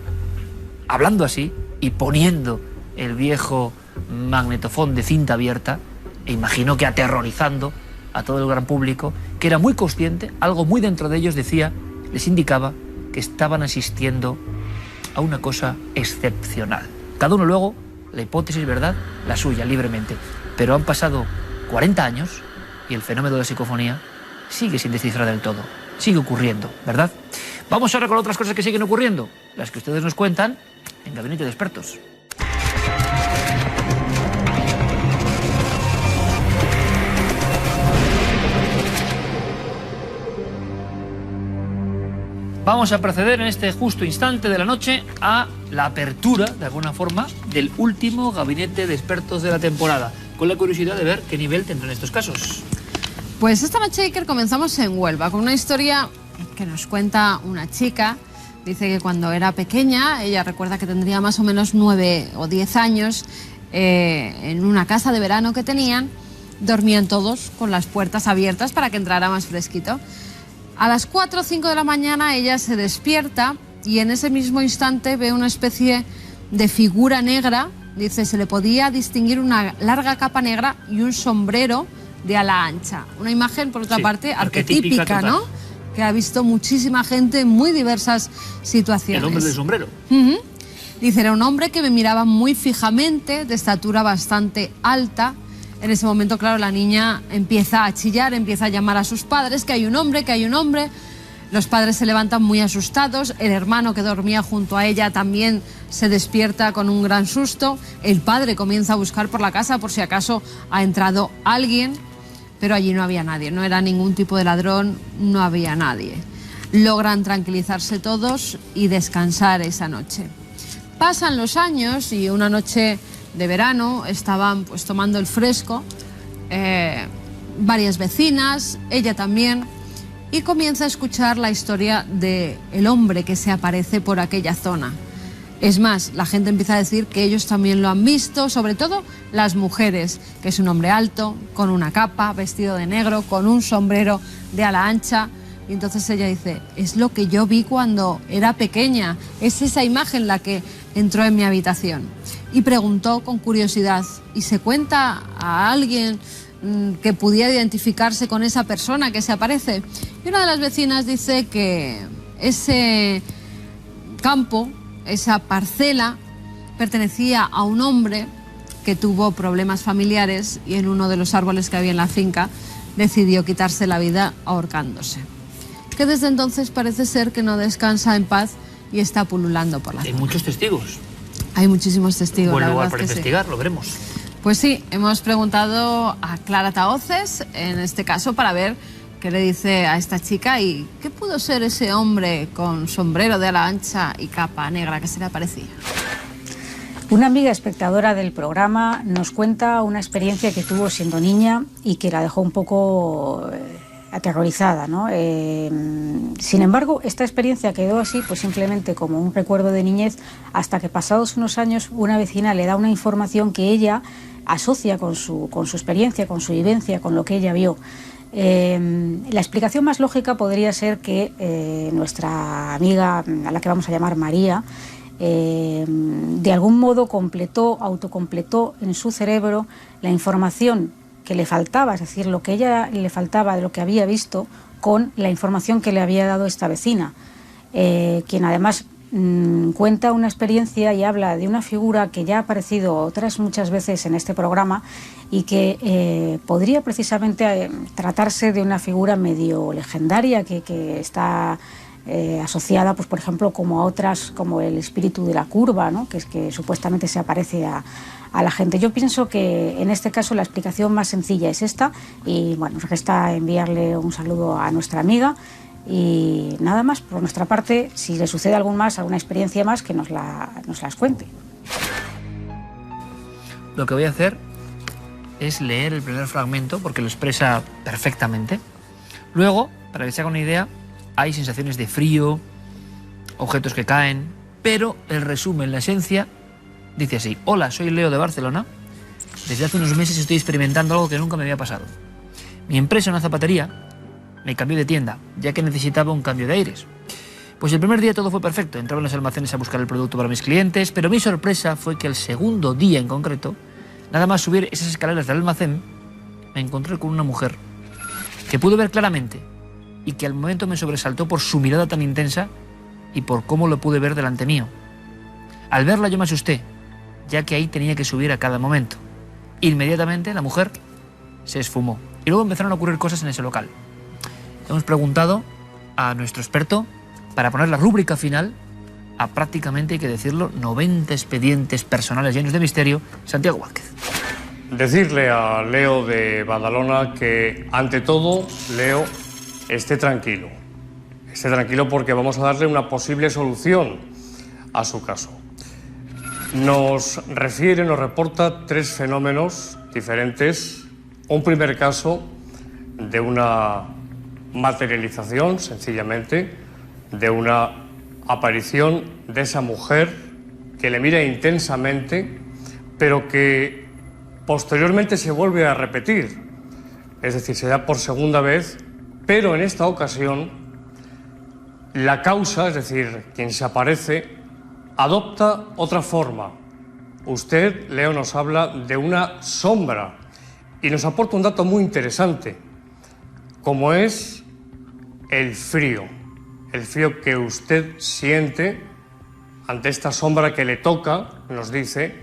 hablando así y poniendo el viejo magnetofón de cinta abierta, e imagino que aterrorizando a todo el gran público, que era muy consciente, algo muy dentro de ellos decía, les indicaba que estaban asistiendo a una cosa excepcional. Cada uno luego, la hipótesis, ¿verdad?, la suya, libremente. Pero han pasado 40 años y el fenómeno de la psicofonía sigue sin descifrar del todo. Sigue ocurriendo, ¿verdad? Vamos ahora con otras cosas que siguen ocurriendo, las que ustedes nos cuentan en Gabinete de Expertos. Vamos a proceder en este justo instante de la noche a la apertura, de alguna forma, del último gabinete de expertos de la temporada, con la curiosidad de ver qué nivel tendrán estos casos. Pues esta noche, Iker, comenzamos en Huelva con una historia que nos cuenta una chica. Dice que cuando era pequeña, ella recuerda que tendría más o menos 9 o 10 años, en una casa de verano que tenían, dormían todos con las puertas abiertas para que entrara más fresquito. A las 4 o 5 de la mañana ella se despierta y en ese mismo instante ve una especie de figura negra. Dice, se le podía distinguir una larga capa negra y un sombrero de ala ancha. Una imagen, por otra parte, arquetípica, ¿no? Que ha visto muchísima gente en muy diversas situaciones. El hombre del sombrero. Dice, era un hombre que me miraba muy fijamente, de estatura bastante alta. En ese momento, claro, la niña empieza a chillar, empieza a llamar a sus padres, que hay un hombre, que hay un hombre. Los padres se levantan muy asustados. El hermano que dormía junto a ella también se despierta con un gran susto. El padre comienza a buscar por la casa por si acaso ha entrado alguien, pero allí no había nadie, no era ningún tipo de ladrón, no había nadie. Logran tranquilizarse todos y descansar esa noche. Pasan los años y una noche de verano estaban pues tomando el fresco, varias vecinas, ella también, y comienza a escuchar la historia del hombre que se aparece por aquella zona. Es más, la gente empieza a decir que ellos también lo han visto, sobre todo las mujeres, que es un hombre alto, con una capa, vestido de negro, con un sombrero de ala ancha. Y entonces ella dice, es lo que yo vi cuando era pequeña, es esa imagen la que entró en mi habitación. Y preguntó con curiosidad, ¿y se cuenta a alguien que pudiera identificarse con esa persona que se aparece? Y una de las vecinas dice que ese campo, esa parcela, pertenecía a un hombre que tuvo problemas familiares y en uno de los árboles que había en la finca decidió quitarse la vida ahorcándose. Que desde entonces parece ser que no descansa en paz y está pululando por la zona. Hay muchos testigos. Hay muchísimos testigos. Buen la lugar verdad para que investigar, sí. lo veremos. Pues sí, hemos preguntado a Clara Tahoces, en este caso, para ver qué le dice a esta chica y qué pudo ser ese hombre con sombrero de ala ancha y capa negra que se le aparecía. Una amiga espectadora del programa nos cuenta una experiencia que tuvo siendo niña y que la dejó un poco aterrorizada, ¿no? Sin embargo, esta experiencia quedó así, pues simplemente como un recuerdo de niñez, hasta que pasados unos años una vecina le da una información que ella asocia con su experiencia, con su vivencia, con lo que ella vio. La explicación más lógica podría ser que nuestra amiga, a la que vamos a llamar María, de algún modo autocompletó en su cerebro la información que le faltaba, es decir, lo que ella le faltaba de lo que había visto, con la información que le había dado esta vecina, quien además cuenta una experiencia y habla de una figura que ya ha aparecido otras muchas veces en este programa y que podría precisamente tratarse de una figura medio legendaria que está asociada, pues por ejemplo, como a otras, como el espíritu de la curva, ¿no? que es que supuestamente se aparece a la gente. Yo pienso que en este caso la explicación más sencilla es esta y bueno, nos resta enviarle un saludo a nuestra amiga y nada más por nuestra parte. Si le sucede alguna experiencia más, que nos las cuente. Lo que voy a hacer es leer el primer fragmento porque lo expresa perfectamente. Luego, para que se haga una idea, hay sensaciones de frío, objetos que caen, pero el resumen, la esencia, dice así: hola, soy Leo de Barcelona. Desde hace unos meses estoy experimentando algo que nunca me había pasado. Mi empresa, una zapatería, me cambió de tienda, ya que necesitaba un cambio de aires. Pues el primer día todo fue perfecto, entraba en los almacenes a buscar el producto para mis clientes, pero mi sorpresa fue que el segundo día en concreto, nada más subir esas escaleras del almacén, me encontré con una mujer que pude ver claramente y que al momento me sobresaltó por su mirada tan intensa y por cómo lo pude ver delante mío. Al verla yo me asusté, ya que ahí tenía que subir a cada momento. Inmediatamente la mujer se esfumó y luego empezaron a ocurrir cosas en ese local. Hemos preguntado a nuestro experto para poner la rúbrica final a prácticamente, hay que decirlo, 90 expedientes personales llenos de misterio. Santiago Vázquez. Decirle a Leo de Badalona que, ante todo, Leo, esté tranquilo. esté tranquilo porque vamos a darle una posible solución a su caso. Nos reporta 3 fenómenos diferentes. Un primer caso de una materialización, sencillamente, de una aparición de esa mujer que le mira intensamente, pero que posteriormente se vuelve a repetir. Es decir, se da por segunda vez, pero en esta ocasión la causa, es decir, quien se aparece, adopta otra forma. Usted, Leo, nos habla de una sombra y nos aporta un dato muy interesante, como es el frío que usted siente ante esta sombra que le toca, nos dice,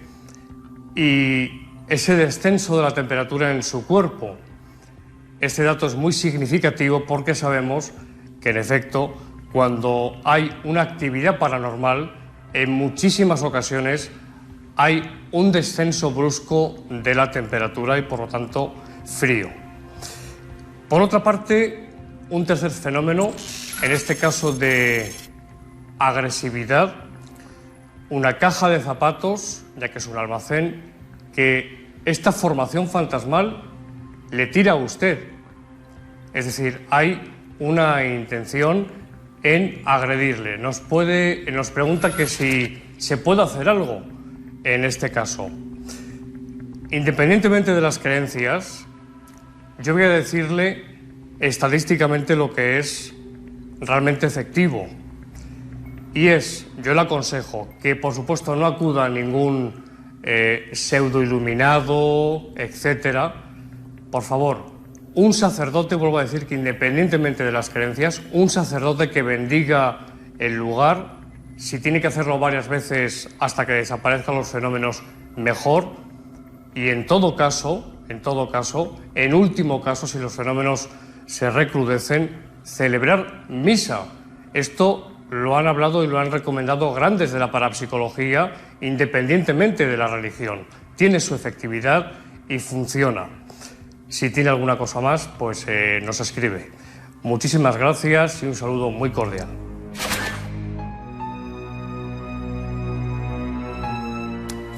y ese descenso de la temperatura en su cuerpo. Este dato es muy significativo porque sabemos que, en efecto, cuando hay una actividad paranormal, en muchísimas ocasiones hay un descenso brusco de la temperatura y, por lo tanto, frío. Por otra parte, un tercer fenómeno, en este caso de agresividad, una caja de zapatos, ya que es un almacén, que esta formación fantasmal le tira a usted. Es decir, hay una intención en agredirle. Nos pregunta que si se puede hacer algo en este caso. Independientemente de las creencias, yo voy a decirle estadísticamente lo que es realmente efectivo. Y yo le aconsejo que, por supuesto, no acuda a ningún pseudo iluminado, etcétera. Por favor, un sacerdote, vuelvo a decir que independientemente de las creencias, un sacerdote que bendiga el lugar, si tiene que hacerlo varias veces hasta que desaparezcan los fenómenos, mejor. Y en todo caso, en último caso, si los fenómenos se recrudecen, celebrar misa. Esto lo han hablado y lo han recomendado grandes de la parapsicología, independientemente de la religión. Tiene su efectividad y funciona. Si tiene alguna cosa más, pues nos escribe. Muchísimas gracias y un saludo muy cordial.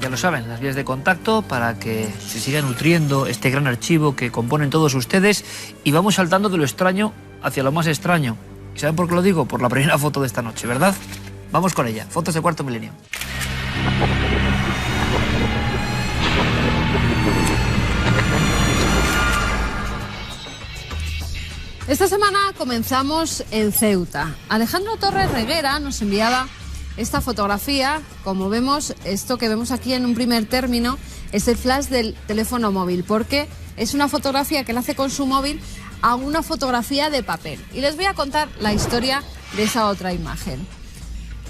Ya lo saben, las vías de contacto para que se siga nutriendo este gran archivo que componen todos ustedes y vamos saltando de lo extraño hacia lo más extraño. ¿Y saben por qué lo digo? Por la primera foto de esta noche, ¿verdad? Vamos con ella. Fotos de Cuarto Milenio. Esta semana comenzamos en Ceuta. Alejandro Torres Reguera nos enviaba esta fotografía. Como vemos, esto que vemos aquí en un primer término es el flash del teléfono móvil, porque es una fotografía que él hace con su móvil a una fotografía de papel. Y les voy a contar la historia de esa otra imagen.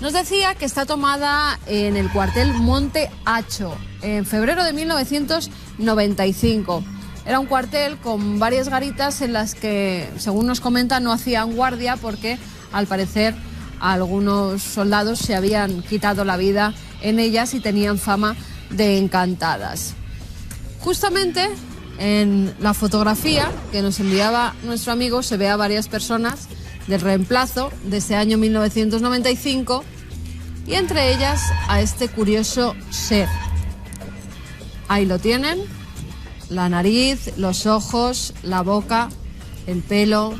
Nos decía que está tomada en el cuartel Monte Hacho, en febrero de 1995. Era un cuartel con varias garitas en las que, según nos comenta, no hacían guardia porque, al parecer, algunos soldados se habían quitado la vida en ellas y tenían fama de encantadas. Justamente en la fotografía que nos enviaba nuestro amigo se ve a varias personas del reemplazo de ese año 1995 y entre ellas a este curioso ser. Ahí lo tienen, la nariz, los ojos, la boca, el pelo,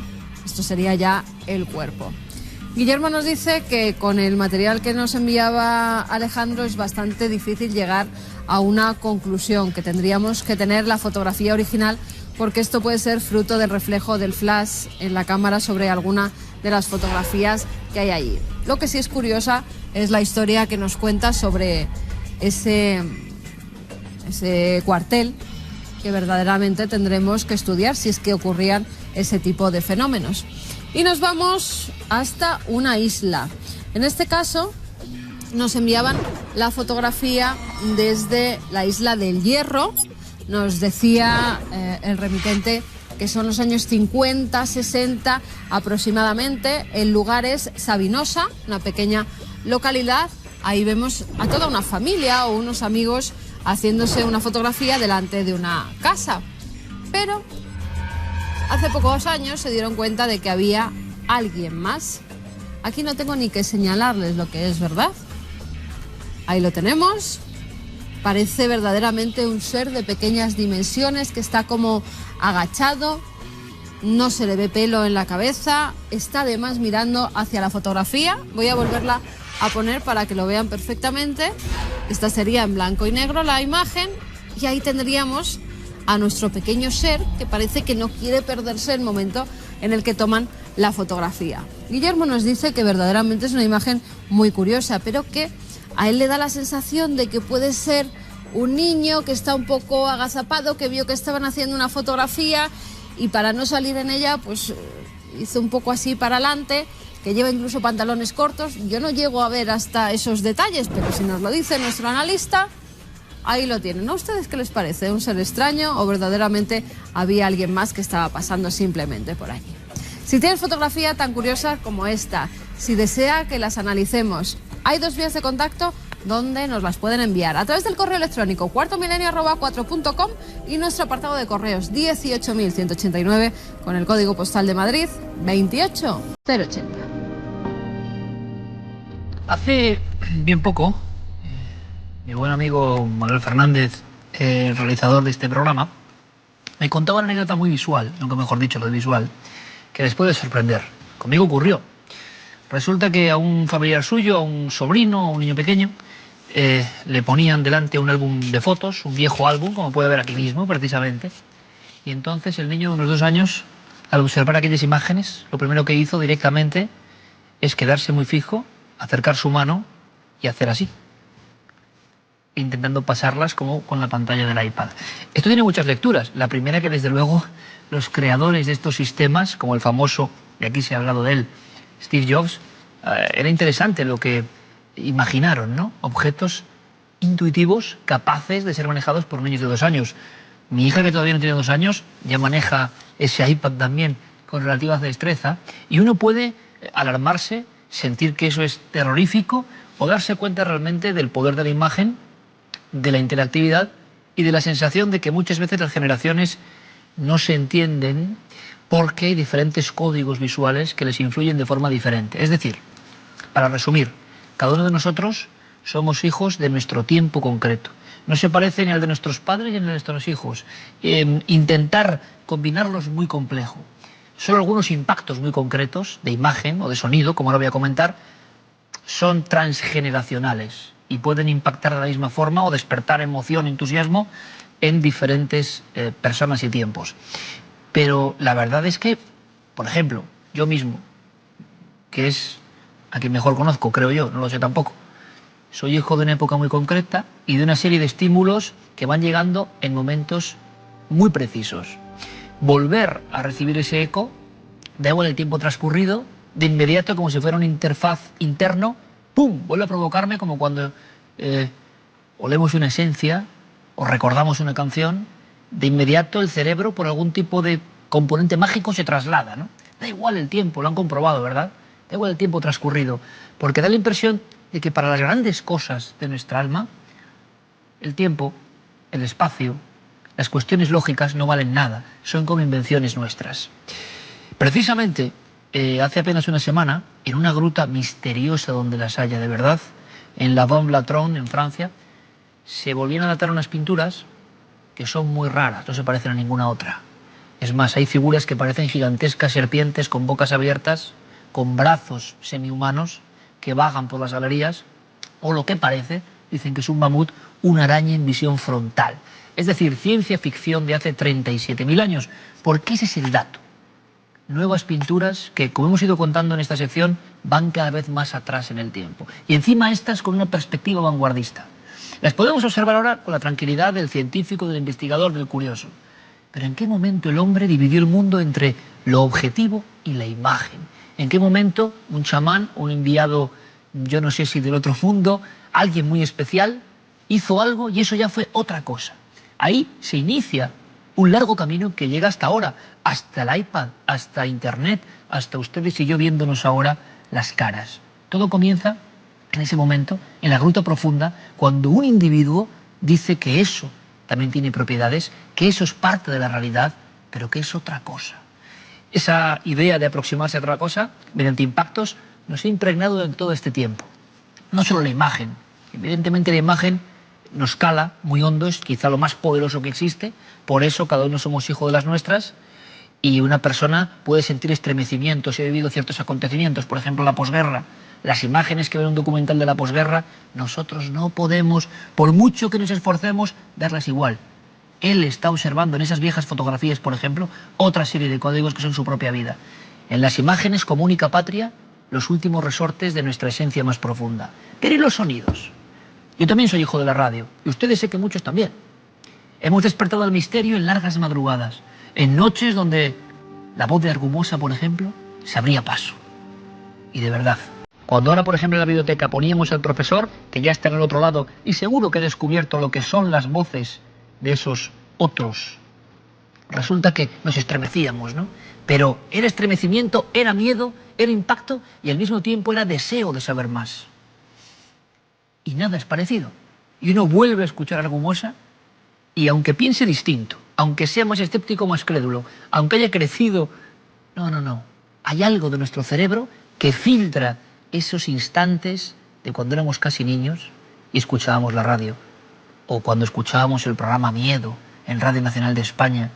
esto sería ya el cuerpo. Guillermo nos dice que con el material que nos enviaba Alejandro es bastante difícil llegar a una conclusión, que tendríamos que tener la fotografía original porque esto puede ser fruto del reflejo del flash en la cámara sobre alguna de las fotografías que hay allí. Lo que sí es curiosa es la historia que nos cuenta sobre ese cuartel que verdaderamente tendremos que estudiar si es que ocurrían ese tipo de fenómenos. Y nos vamos hasta una isla. En este caso nos enviaban la fotografía desde la isla del Hierro. Nos decía el remitente que son los años 50, 60 aproximadamente. El lugar es Sabinosa, una pequeña localidad. Ahí vemos a toda una familia o unos amigos haciéndose una fotografía delante de una casa. Pero hace pocos años se dieron cuenta de que había alguien más Aquí no tengo ni que señalarles lo que es, ¿verdad? Ahí lo tenemos. Parece verdaderamente un ser de pequeñas dimensiones que está como agachado. No se le ve pelo en la cabeza. Está además mirando hacia la fotografía. Voy a volverla a poner para que lo vean perfectamente. Esta sería en blanco y negro la imagen. Y ahí tendríamos a nuestro pequeño ser que parece que no quiere perderse el momento en el que toman la fotografía. Guillermo nos dice que verdaderamente es una imagen muy curiosa, pero que a él le da la sensación de que puede ser un niño que está un poco agazapado, que vio que estaban haciendo una fotografía y para no salir en ella, pues hizo un poco así para adelante, que lleva incluso pantalones cortos. Yo no llego a ver hasta esos detalles, pero si nos lo dice nuestro analista, ahí lo tienen. ¿A ustedes qué les parece? ¿Un ser extraño o verdaderamente había alguien más que estaba pasando simplemente por allí? Si tienes fotografía tan curiosa como esta, si desea que las analicemos, hay 2 vías de contacto donde nos las pueden enviar. A través del correo electrónico cuartomilenio@4.com y nuestro apartado de correos 18.189 con el código postal de Madrid 28080. Hace bien poco, mi buen amigo Manuel Fernández, el realizador de este programa, me contaba una anécdota muy visual, nunca mejor dicho, lo de visual, que les puede sorprender. Conmigo ocurrió. Resulta que a un familiar suyo, a un sobrino, a un niño pequeño, le ponían delante un álbum de fotos, un viejo álbum, como puede ver aquí mismo, precisamente. Y entonces el niño de unos 2 años, al observar aquellas imágenes, lo primero que hizo directamente es quedarse muy fijo, acercar su mano y hacer así, intentando pasarlas como con la pantalla del iPad. Esto tiene muchas lecturas. La primera, que desde luego los creadores de estos sistemas, como el famoso, y aquí se ha hablado de él, Steve Jobs, era interesante lo que imaginaron, ¿no? Objetos intuitivos capaces de ser manejados por niños de 2 años. Mi hija, que todavía no tiene 2 años, ya maneja ese iPad también con relativa destreza, y uno puede alarmarse, sentir que eso es terrorífico, o darse cuenta realmente del poder de la imagen, de la interactividad y de la sensación de que muchas veces las generaciones no se entienden porque hay diferentes códigos visuales que les influyen de forma diferente. Es decir, para resumir, cada uno de nosotros somos hijos de nuestro tiempo concreto. No se parece ni al de nuestros padres ni al de nuestros hijos. Intentar combinarlos es muy complejo. Solo algunos impactos muy concretos de imagen o de sonido, como ahora voy a comentar, son transgeneracionales y pueden impactar de la misma forma o despertar emoción, entusiasmo en diferentes personas y tiempos. Pero la verdad es que, por ejemplo, yo mismo, que es a quien mejor conozco, creo yo, no lo sé tampoco, soy hijo de una época muy concreta y de una serie de estímulos que van llegando en momentos muy precisos. Volver a recibir ese eco, da igual el tiempo transcurrido, de inmediato, como si fuera un interfaz interno, ¡pum!, vuelve a provocarme como cuando olemos una esencia o recordamos una canción. De inmediato el cerebro, por algún tipo de componente mágico, se traslada, ¿no? Da igual el tiempo, lo han comprobado, ¿verdad? Da igual el tiempo transcurrido, porque da la impresión de que para las grandes cosas de nuestra alma, el tiempo, el espacio, las cuestiones lógicas no valen nada, son como invenciones nuestras. Precisamente, hace apenas una semana, en una gruta misteriosa donde las haya de verdad, en la Baume-Latron, en Francia, se volvían a datar unas pinturas que son muy raras, no se parecen a ninguna otra. Es más, hay figuras que parecen gigantescas serpientes con bocas abiertas, con brazos semihumanos que vagan por las galerías, o lo que parece, dicen que es un mamut, una araña en visión frontal. Es decir, ciencia ficción de hace 37.000 años, porque ese es el dato. Nuevas pinturas que, como hemos ido contando en esta sección, van cada vez más atrás en el tiempo. Y encima estas con una perspectiva vanguardista. Las podemos observar ahora con la tranquilidad del científico, del investigador, del curioso. Pero ¿en qué momento el hombre dividió el mundo entre lo objetivo y la imagen? ¿En qué momento un chamán, un enviado, yo no sé si del otro mundo, alguien muy especial, hizo algo y eso ya fue otra cosa? Ahí se inicia un largo camino que llega hasta ahora, hasta el iPad, hasta Internet, hasta ustedes y yo viéndonos ahora las caras. Todo comienza en ese momento, en la gruta profunda, cuando un individuo dice que eso también tiene propiedades, que eso es parte de la realidad, pero que es otra cosa. Esa idea de aproximarse a otra cosa, mediante impactos, nos ha impregnado en todo este tiempo. No solo la imagen, evidentemente la imagen nos cala muy hondo, es quizá lo más poderoso que existe, por eso cada uno somos hijos de las nuestras, y una persona puede sentir estremecimiento si ha vivido ciertos acontecimientos, por ejemplo la posguerra, las imágenes que ven un documental de la posguerra, nosotros no podemos, por mucho que nos esforcemos, verlas igual. Él está observando en esas viejas fotografías, por ejemplo, otra serie de códigos que son su propia vida. En las imágenes, como única patria, los últimos resortes de nuestra esencia más profunda. Pero ¿y los sonidos? Yo también soy hijo de la radio, y ustedes sé que muchos también. Hemos despertado al misterio en largas madrugadas, en noches donde la voz de Argumosa, por ejemplo, se abría paso. Y de verdad, cuando ahora, por ejemplo, en la biblioteca poníamos al profesor, que ya está en el otro lado, y seguro que ha descubierto lo que son las voces de esos otros, resulta que nos estremecíamos, ¿no? Pero era estremecimiento, era miedo, era impacto y al mismo tiempo era deseo de saber más. Y nada es parecido. Y uno vuelve a escuchar a Argumosa y aunque piense distinto, aunque sea más escéptico, más crédulo, aunque haya crecido, no. Hay algo de nuestro cerebro que filtra esos instantes de cuando éramos casi niños y escuchábamos la radio. O cuando escuchábamos el programa Miedo en Radio Nacional de España,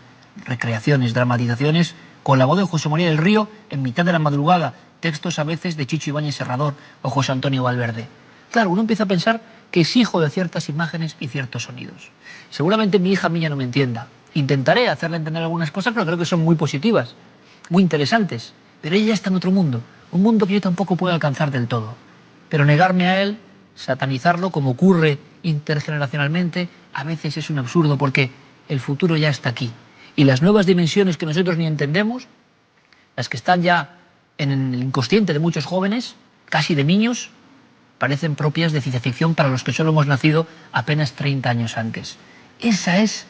recreaciones, dramatizaciones, con la voz de José María del Río en mitad de la madrugada, textos a veces de Chicho Ibáñez Serrador o José Antonio Valverde. Claro, uno empieza a pensar que es hijo de ciertas imágenes y ciertos sonidos. Seguramente mi hija mía no me entienda. Intentaré hacerle entender algunas cosas, pero creo que son muy positivas, muy interesantes. Pero ella está en otro mundo, un mundo que yo tampoco puedo alcanzar del todo. Pero negarme a él, satanizarlo como ocurre intergeneracionalmente, a veces es un absurdo porque el futuro ya está aquí. Y las nuevas dimensiones que nosotros ni entendemos, las que están ya en el inconsciente de muchos jóvenes, casi de niños, parecen propias de ciencia ficción para los que solo hemos nacido apenas 30 años antes. Esa es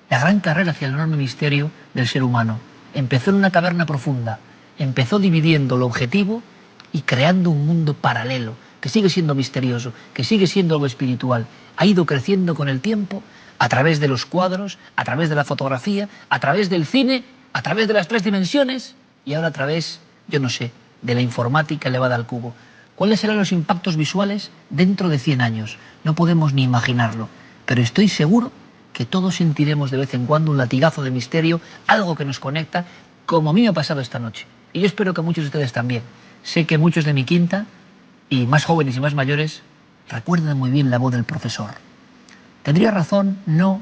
la gran carrera hacia el enorme misterio del ser humano. Empezó en una caverna profunda, empezó dividiendo lo objetivo y creando un mundo paralelo, que sigue siendo misterioso, que sigue siendo algo espiritual. Ha ido creciendo con el tiempo a través de los cuadros, a través de la fotografía, a través del cine, a través de las 3 dimensiones y ahora a través, yo no sé, de la informática elevada al cubo. ¿Cuáles serán los impactos visuales dentro de 100 años? No podemos ni imaginarlo, pero estoy seguro que todos sentiremos de vez en cuando un latigazo de misterio, algo que nos conecta, como a mí me ha pasado esta noche. Y yo espero que muchos de ustedes también. Sé que muchos de mi quinta, y más jóvenes y más mayores, recuerdan muy bien la voz del profesor. ¿Tendría razón? No.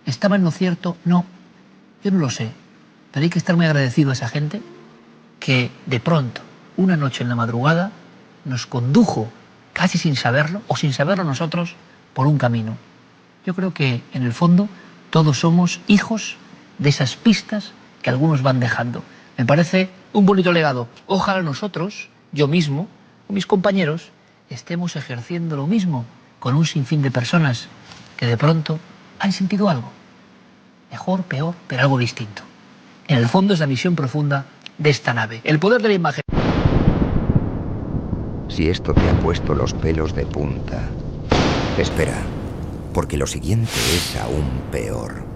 ¿Estaba en lo cierto? No. Yo no lo sé, pero hay que estar muy agradecido a esa gente que de pronto, una noche en la madrugada, nos condujo, casi sin saberlo, o sin saberlo nosotros, por un camino. Yo creo que, en el fondo, todos somos hijos de esas pistas que algunos van dejando. Me parece un bonito legado. Ojalá nosotros, yo mismo, o mis compañeros, estemos ejerciendo lo mismo con un sinfín de personas que de pronto han sentido algo. Mejor, peor, pero algo distinto. En el fondo es la misión profunda de esta nave. El poder de la imagen. Si esto te ha puesto los pelos de punta, espera, porque lo siguiente es aún peor.